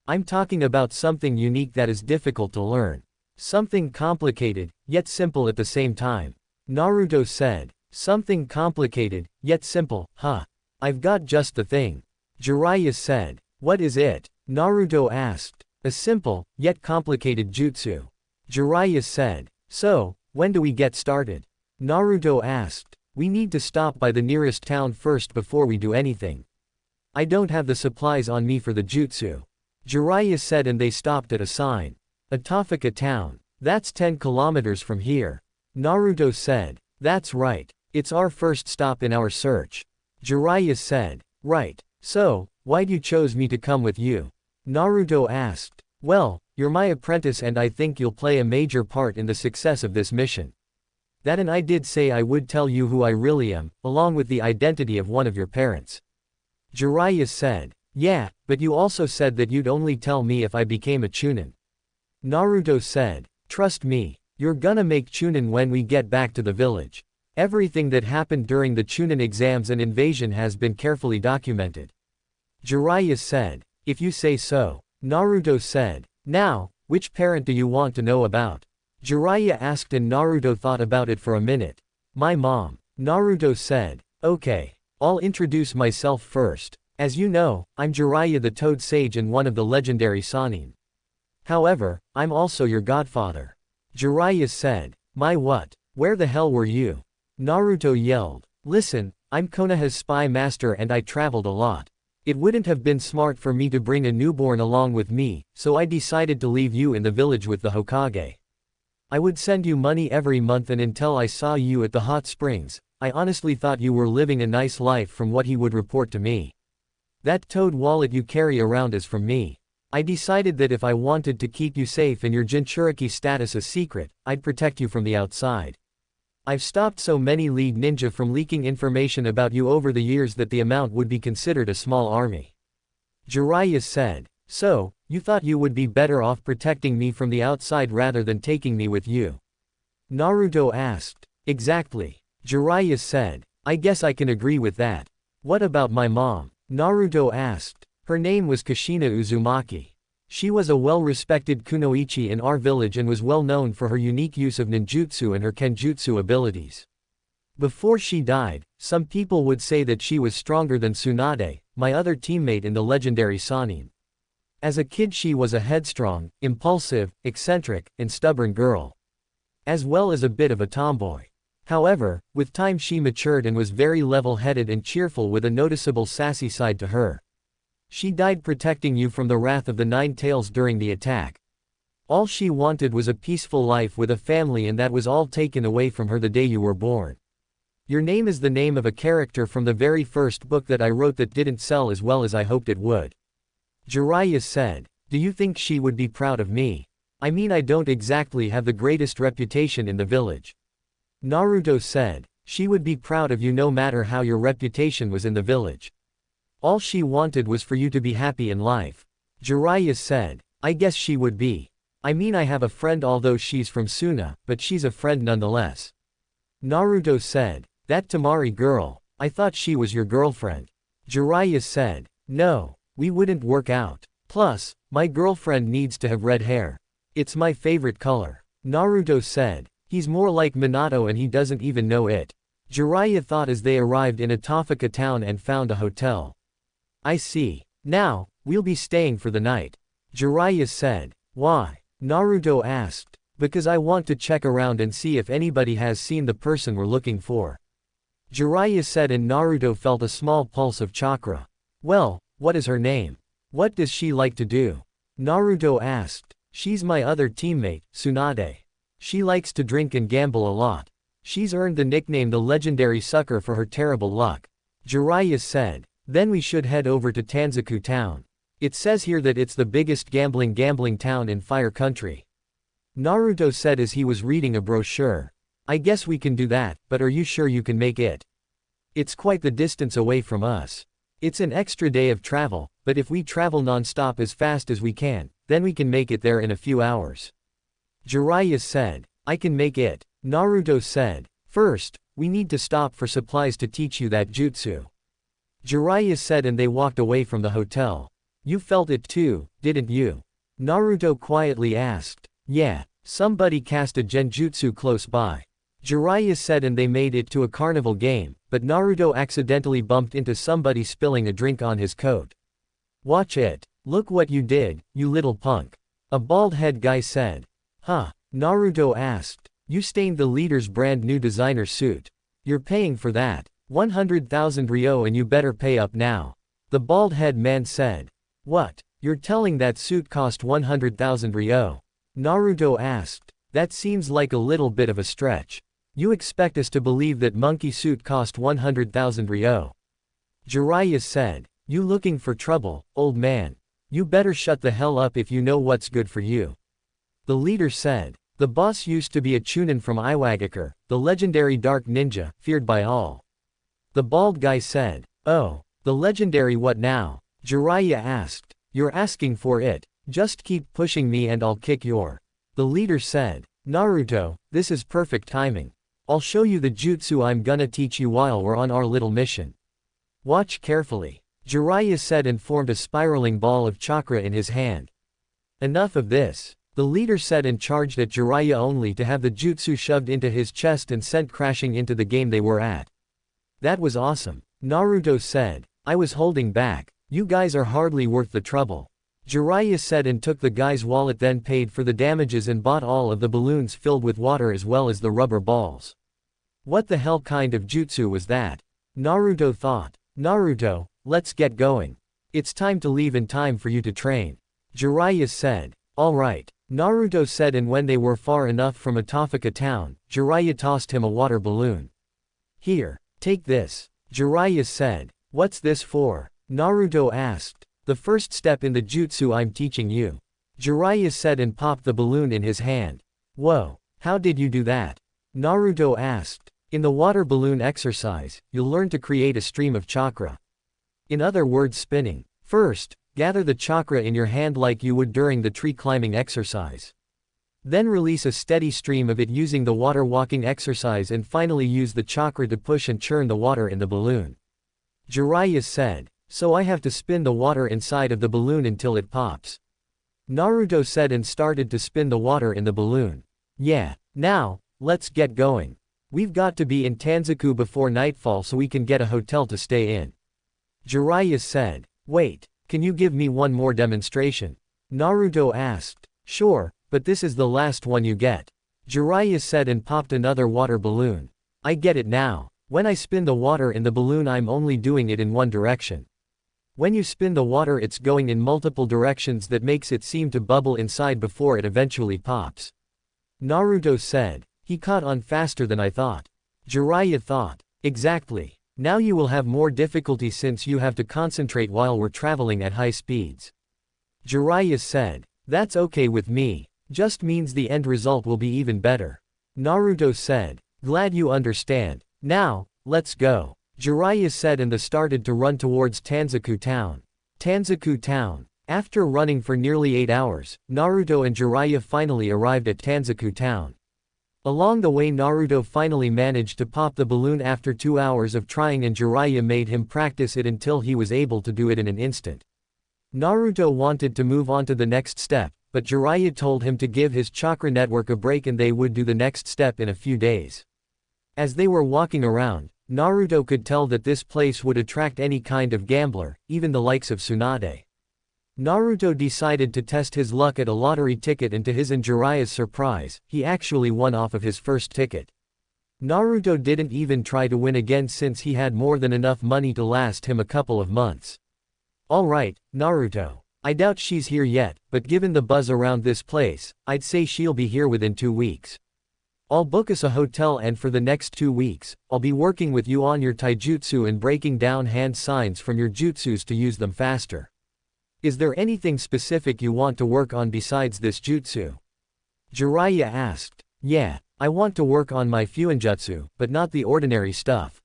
I'm talking about something unique that is difficult to learn. Something complicated, yet simple at the same time. Naruto said. Something complicated, yet simple, huh? I've got just the thing. Jiraiya said. What is it? Naruto asked. A simple, yet complicated jutsu. Jiraiya said. So, when do we get started? Naruto asked. We need to stop by the nearest town first before we do anything. I don't have the supplies on me for the jutsu. Jiraiya said, and they stopped at a sign. Atofika town. That's 10 kilometers from here. Naruto said. That's right. It's our first stop in our search. Jiraiya said. Right. So, why'd you chose me to come with you? Naruto asked. Well, you're my apprentice and I think you'll play a major part in the success of this mission. That and I did say I would tell you who I really am, along with the identity of one of your parents. Jiraiya said. Yeah, but you also said that you'd only tell me if I became a Chunin. Naruto said. Trust me, you're gonna make Chunin when we get back to the village. Everything that happened during the Chunin exams and invasion has been carefully documented. Jiraiya said. If you say so. Naruto said. Now, which parent do you want to know about? Jiraiya asked and Naruto thought about it for a minute. My mom. Naruto said. Okay. I'll introduce myself first. As you know, I'm Jiraiya the Toad Sage and one of the legendary Sannin. However, I'm also your godfather. Jiraiya said. My what? Where the hell were you? Naruto yelled. Listen, I'm Konoha's spy master and I traveled a lot. It wouldn't have been smart for me to bring a newborn along with me, so I decided to leave you in the village with the Hokage. I would send you money every month and until I saw you at the hot springs, I honestly thought you were living a nice life from what he would report to me. That toad wallet you carry around is from me. I decided that if I wanted to keep you safe and your Jinchuriki status a secret, I'd protect you from the outside. I've stopped so many League Ninja from leaking information about you over the years that the amount would be considered a small army. Jiraiya said. So, you thought you would be better off protecting me from the outside rather than taking me with you? Naruto asked. Exactly. Jiraiya said. I guess I can agree with that. What about my mom? Naruto asked. Her name was Kushina Uzumaki. She was a well-respected kunoichi in our village and was well known for her unique use of ninjutsu and her kenjutsu abilities. Before she died, some people would say that she was stronger than Tsunade, my other teammate in the legendary Sannin. As a kid she was a headstrong, impulsive, eccentric, and stubborn girl. As well as a bit of a tomboy. However, with time she matured and was very level-headed and cheerful with a noticeable sassy side to her. She died protecting you from the wrath of the Nine Tails during the attack. All she wanted was a peaceful life with a family and that was all taken away from her the day you were born. Your name is the name of a character from the very first book that I wrote that didn't sell as well as I hoped it would. Jiraiya said. Do you think she would be proud of me? I mean I don't exactly have the greatest reputation in the village. Naruto said. She would be proud of you no matter how your reputation was in the village. All she wanted was for you to be happy in life. Jiraiya said. I guess she would be. I mean I have a friend although she's from Suna, but she's a friend nonetheless. Naruto said. That Tamari girl, I thought she was your girlfriend. Jiraiya said. No. We wouldn't work out. Plus, my girlfriend needs to have red hair. It's my favorite color. Naruto said. He's more like Minato and he doesn't even know it. Jiraiya thought as they arrived in Atofika town and found a hotel. I see. Now, we'll be staying for the night. Jiraiya said. Why? Naruto asked. Because I want to check around and see if anybody has seen the person we're looking for. Jiraiya said and Naruto felt a small pulse of chakra. Well, what is her name? What does she like to do? Naruto asked. She's my other teammate, Tsunade. She likes to drink and gamble a lot. She's earned the nickname the legendary sucker for her terrible luck. Jiraiya said. Then we should head over to Tanzaku Town. It says here that it's the biggest gambling town in Fire Country. Naruto said as he was reading a brochure. I guess we can do that, but are you sure you can make it? It's quite the distance away from us. It's an extra day of travel, but if we travel non-stop as fast as we can, then we can make it there in a few hours. Jiraiya said. I can make it. Naruto said. First, we need to stop for supplies to teach you that jutsu. Jiraiya said, and they walked away from the hotel. You felt it too, didn't you? Naruto quietly asked. Yeah, somebody cast a genjutsu close by. Jiraiya said, and they made it to a carnival game, but Naruto accidentally bumped into somebody spilling a drink on his coat. Watch it. Look what you did, you little punk. A bald-head guy said. Huh? Naruto asked. You stained the leader's brand new designer suit. You're paying for that. 100,000 ryo, and you better pay up now. The bald-head man said. What? You're telling that suit cost 100,000 ryo? Naruto asked. That seems like a little bit of a stretch. You expect us to believe that monkey suit cost 100,000 ryo? Jiraiya said. You looking for trouble, old man? You better shut the hell up if you know what's good for you. The leader said. The boss used to be a chunin from Iwagakure, the legendary dark ninja, feared by all. The bald guy said. Oh, the legendary what now? Jiraiya asked. You're asking for it. Just keep pushing me and I'll kick your. The leader said. Naruto, this is perfect timing. I'll show you the jutsu I'm gonna teach you while we're on our little mission. Watch carefully. Jiraiya said and formed a spiraling ball of chakra in his hand. Enough of this. The leader said and charged at Jiraiya only to have the jutsu shoved into his chest and sent crashing into the game they were at. That was awesome. Naruto said. I was holding back. You guys are hardly worth the trouble. Jiraiya said and took the guy's wallet, then paid for the damages and bought all of the balloons filled with water as well as the rubber balls. What the hell kind of jutsu was that? Naruto thought. Naruto, let's get going. It's time to leave in time for you to train. Jiraiya said. Alright. Naruto said, and when they were far enough from Atofika town, Jiraiya tossed him a water balloon. Here, take this. Jiraiya said. What's this for? Naruto asked. The first step in the jutsu I'm teaching you. Jiraiya said and popped the balloon in his hand. Whoa, how did you do that? Naruto asked. In the water balloon exercise, you'll learn to create a stream of chakra. In other words, spinning. First, gather the chakra in your hand like you would during the tree climbing exercise. Then release a steady stream of it using the water walking exercise, and finally use the chakra to push and churn the water in the balloon. Jiraiya said. So I have to spin the water inside of the balloon until it pops. Naruto said and started to spin the water in the balloon. Yeah, now, let's get going. We've got to be in Tanzaku before nightfall so we can get a hotel to stay in. Jiraiya said. Wait, can you give me one more demonstration? Naruto asked. Sure, but this is the last one you get. Jiraiya said and popped another water balloon. I get it now. When I spin the water in the balloon, I'm only doing it in one direction. When you spin the water, it's going in multiple directions, that makes it seem to bubble inside before it eventually pops. Naruto said. He caught on faster than I thought. Jiraiya thought. Exactly. Now you will have more difficulty since you have to concentrate while we're traveling at high speeds. Jiraiya said. That's okay with me. Just means the end result will be even better. Naruto said. Glad you understand. Now, let's go. Jiraiya said and started to run towards Tanzaku town. Tanzaku town. After running for nearly 8 hours, Naruto and Jiraiya finally arrived at Tanzaku town. Along the way, Naruto finally managed to pop the balloon after 2 hours of trying, and Jiraiya made him practice it until he was able to do it in an instant. Naruto wanted to move on to the next step, but Jiraiya told him to give his chakra network a break and they would do the next step in a few days. As they were walking around, Naruto could tell that this place would attract any kind of gambler, even the likes of Tsunade. Naruto decided to test his luck at a lottery ticket, and to his and Jiraiya's surprise, he actually won off of his first ticket. Naruto didn't even try to win again since he had more than enough money to last him a couple of months. Alright, Naruto. I doubt she's here yet, but given the buzz around this place, I'd say she'll be here within 2 weeks. I'll book us a hotel, and for the next 2 weeks, I'll be working with you on your taijutsu and breaking down hand signs from your jutsus to use them faster. Is there anything specific you want to work on besides this jutsu? Jiraiya asked. Yeah, I want to work on my fuinjutsu, but not the ordinary stuff.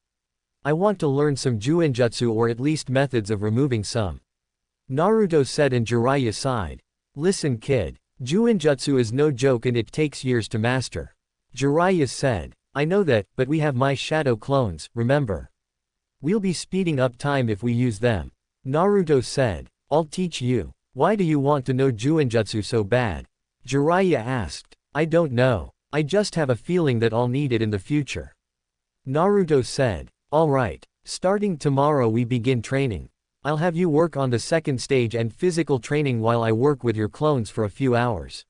I want to learn some juinjutsu, or at least methods of removing some. Naruto said, and Jiraiya sighed. Listen kid, juinjutsu is no joke and it takes years to master. Jiraiya said. I know that, but we have my shadow clones, remember? We'll be speeding up time if we use them. Naruto said. I'll teach you. Why do you want to know juinjutsu so bad? Jiraiya asked. I don't know. I just have a feeling that I'll need it in the future. Naruto said. Alright. Starting tomorrow we begin training. I'll have you work on the second stage and physical training while I work with your clones for a few hours.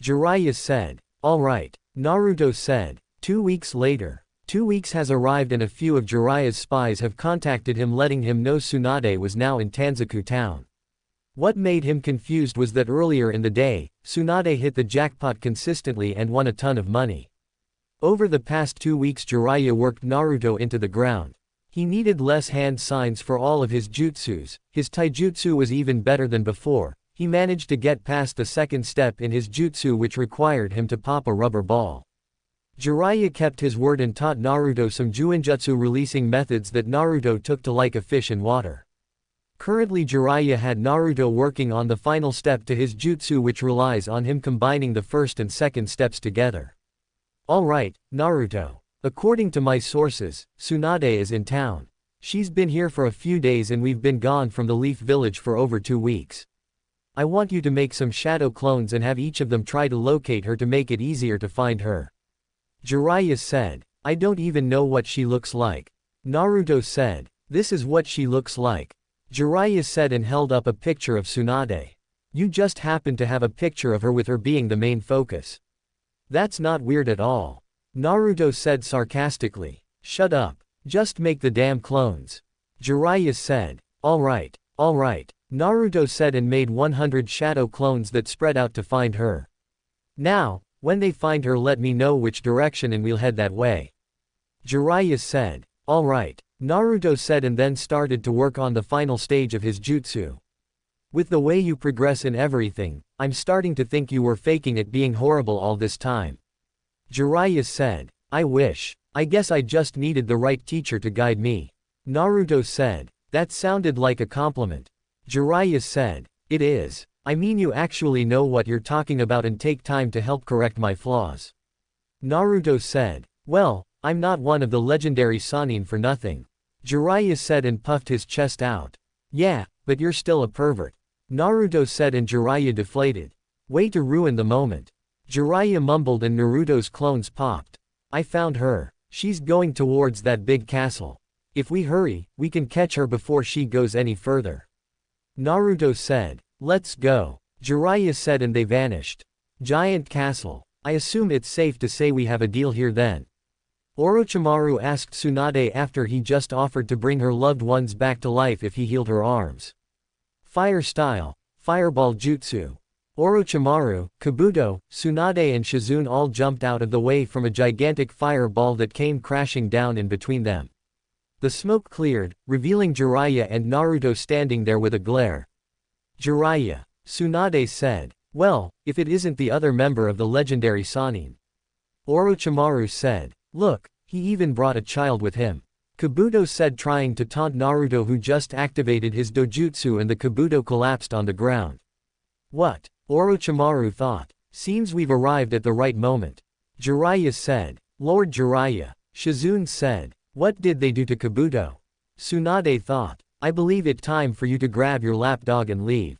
Jiraiya said. Alright. Naruto said. 2 weeks later. 2 weeks has arrived and a few of Jiraiya's spies have contacted him, letting him know Tsunade was now in Tanzaku town. What made him confused was that earlier in the day, Tsunade hit the jackpot consistently and won a ton of money. Over the past 2 weeks Jiraiya worked Naruto into the ground. He needed less hand signs for all of his jutsus, his taijutsu was even better than before. He managed to get past the second step in his jutsu, which required him to pop a rubber ball. Jiraiya kept his word and taught Naruto some juinjutsu releasing methods that Naruto took to like a fish in water. Currently Jiraiya had Naruto working on the final step to his jutsu, which relies on him combining the first and second steps together. Alright, Naruto. According to my sources, Tsunade is in town. She's been here for a few days and we've been gone from the Leaf Village for over 2 weeks. I want you to make some shadow clones and have each of them try to locate her to make it easier to find her. Jiraiya said. I don't even know what she looks like. Naruto said. This is what she looks like. Jiraiya said and held up a picture of Tsunade. You just happen to have a picture of her with her being the main focus. That's not weird at all. Naruto said sarcastically. Shut up. Just make the damn clones. Jiraiya said. Alright, alright. Naruto said and made 100 shadow clones that spread out to find her. Now, when they find her let me know which direction and we'll head that way. Jiraiya said. Alright. Naruto said and then started to work on the final stage of his jutsu. With the way you progress in everything, I'm starting to think you were faking it being horrible all this time. Jiraiya said. I wish. I guess I just needed the right teacher to guide me. Naruto said. That sounded like a compliment. Jiraiya said. It is. I mean you actually know what you're talking about and take time to help correct my flaws. Naruto said. Well, I'm not one of the legendary Sannin for nothing. Jiraiya said and puffed his chest out. Yeah, but you're still a pervert. Naruto said and Jiraiya deflated. Way to ruin the moment. Jiraiya mumbled and Naruto's clones popped. I found her. She's going towards that big castle. If we hurry, we can catch her before she goes any further. Naruto said. Let's go. Jiraiya said and they vanished. Giant castle. I assume it's safe to say we have a deal here then. Orochimaru asked Tsunade after he just offered to bring her loved ones back to life if he healed her arms. Fire style. Fireball jutsu. Orochimaru, Kabuto, Tsunade and Shizune all jumped out of the way from a gigantic fireball that came crashing down in between them. The smoke cleared, revealing Jiraiya and Naruto standing there with a glare. Jiraiya. Tsunade said. Well, if it isn't the other member of the legendary Sannin. Orochimaru said. Look, he even brought a child with him. Kabuto said, trying to taunt Naruto, who just activated his dojutsu, and the Kabuto collapsed on the ground. What? Orochimaru thought. Seems we've arrived at the right moment. Jiraiya said. Lord Jiraiya. Shizune said. What did they do to Kabuto? Tsunade thought. I believe it time for you to grab your lapdog and leave.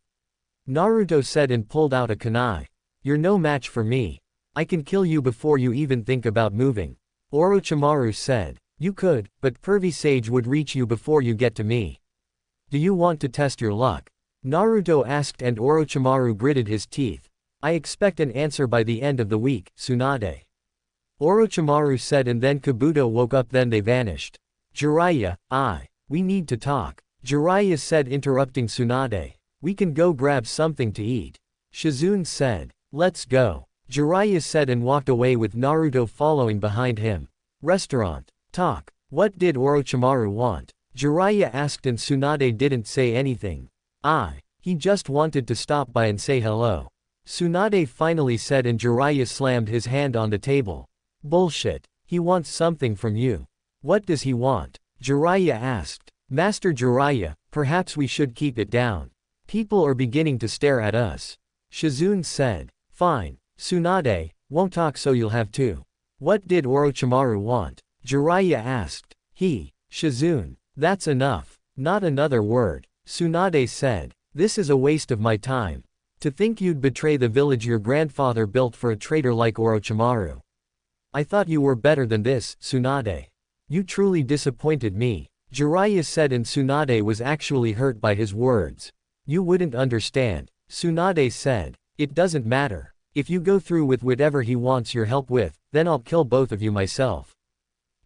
Naruto said and pulled out a kunai. You're no match for me. I can kill you before you even think about moving. Orochimaru said. You could, but Pervy Sage would reach you before you get to me. Do you want to test your luck? Naruto asked and Orochimaru gritted his teeth. I expect an answer by the end of the week, Tsunade. Orochimaru said and then Kabuto woke up, then they vanished. Jiraiya, we need to talk. Jiraiya said, interrupting Tsunade. We can go grab something to eat. Shizune said. Let's go. Jiraiya said and walked away with Naruto following behind him. Restaurant. Talk. What did Orochimaru want? Jiraiya asked and Tsunade didn't say anything. He just wanted to stop by and say hello. Tsunade finally said and Jiraiya slammed his hand on the table. Bullshit. He wants something from you. What does he want? Jiraiya asked. Master Jiraiya, perhaps we should keep it down. People are beginning to stare at us. Shizune said. Fine. Tsunade, won't talk so you'll have to. What did Orochimaru want? Jiraiya asked. Shizune. That's enough. Not another word. Tsunade said. This is a waste of my time. To think you'd betray the village your grandfather built for a traitor like Orochimaru. I thought you were better than this, Tsunade. You truly disappointed me. Jiraiya said and Tsunade was actually hurt by his words. You wouldn't understand. Tsunade said. It doesn't matter. If you go through with whatever he wants your help with, then I'll kill both of you myself.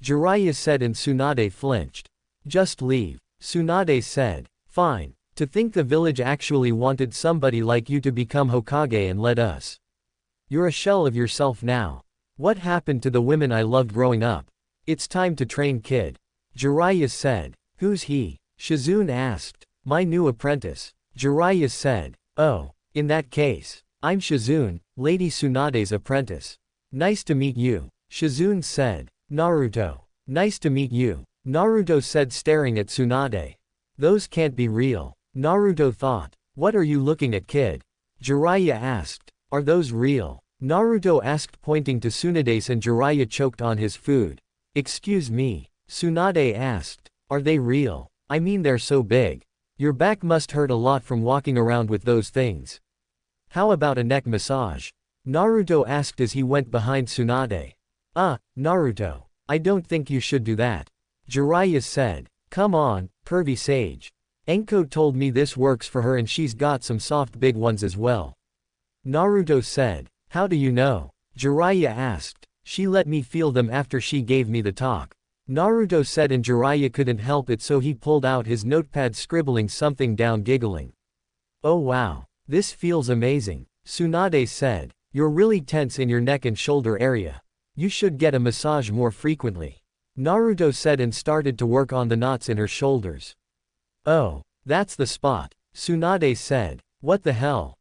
Jiraiya said and Tsunade flinched. Just leave. Tsunade said. Fine. To think the village actually wanted somebody like you to become Hokage and led us. You're a shell of yourself now. What happened to the women I loved growing up? It's time to train kid. Jiraiya said. Who's he? Shizune asked. My new apprentice. Jiraiya said. Oh, in that case. I'm Shizune, Lady Tsunade's apprentice. Nice to meet you. Shizune said. Naruto. Nice to meet you. Naruto said staring at Tsunade. Those can't be real. Naruto thought. What are you looking at kid? Jiraiya asked. Are those real? Naruto asked pointing to Tsunade and Jiraiya choked on his food. Excuse me. Tsunade asked. Are they real? I mean they're so big. Your back must hurt a lot from walking around with those things. How about a neck massage? Naruto asked as he went behind Tsunade. Naruto. I don't think you should do that. Jiraiya said. Come on, pervy sage. Enko told me this works for her and she's got some soft big ones as well. Naruto said. How do you know? Jiraiya asked. She let me feel them after she gave me the talk. Naruto said and Jiraiya couldn't help it so he pulled out his notepad scribbling something down giggling. Oh wow. This feels amazing. Tsunade said. You're really tense in your neck and shoulder area. You should get a massage more frequently. Naruto said and started to work on the knots in her shoulders. Oh, that's the spot. Tsunade said. What the hell?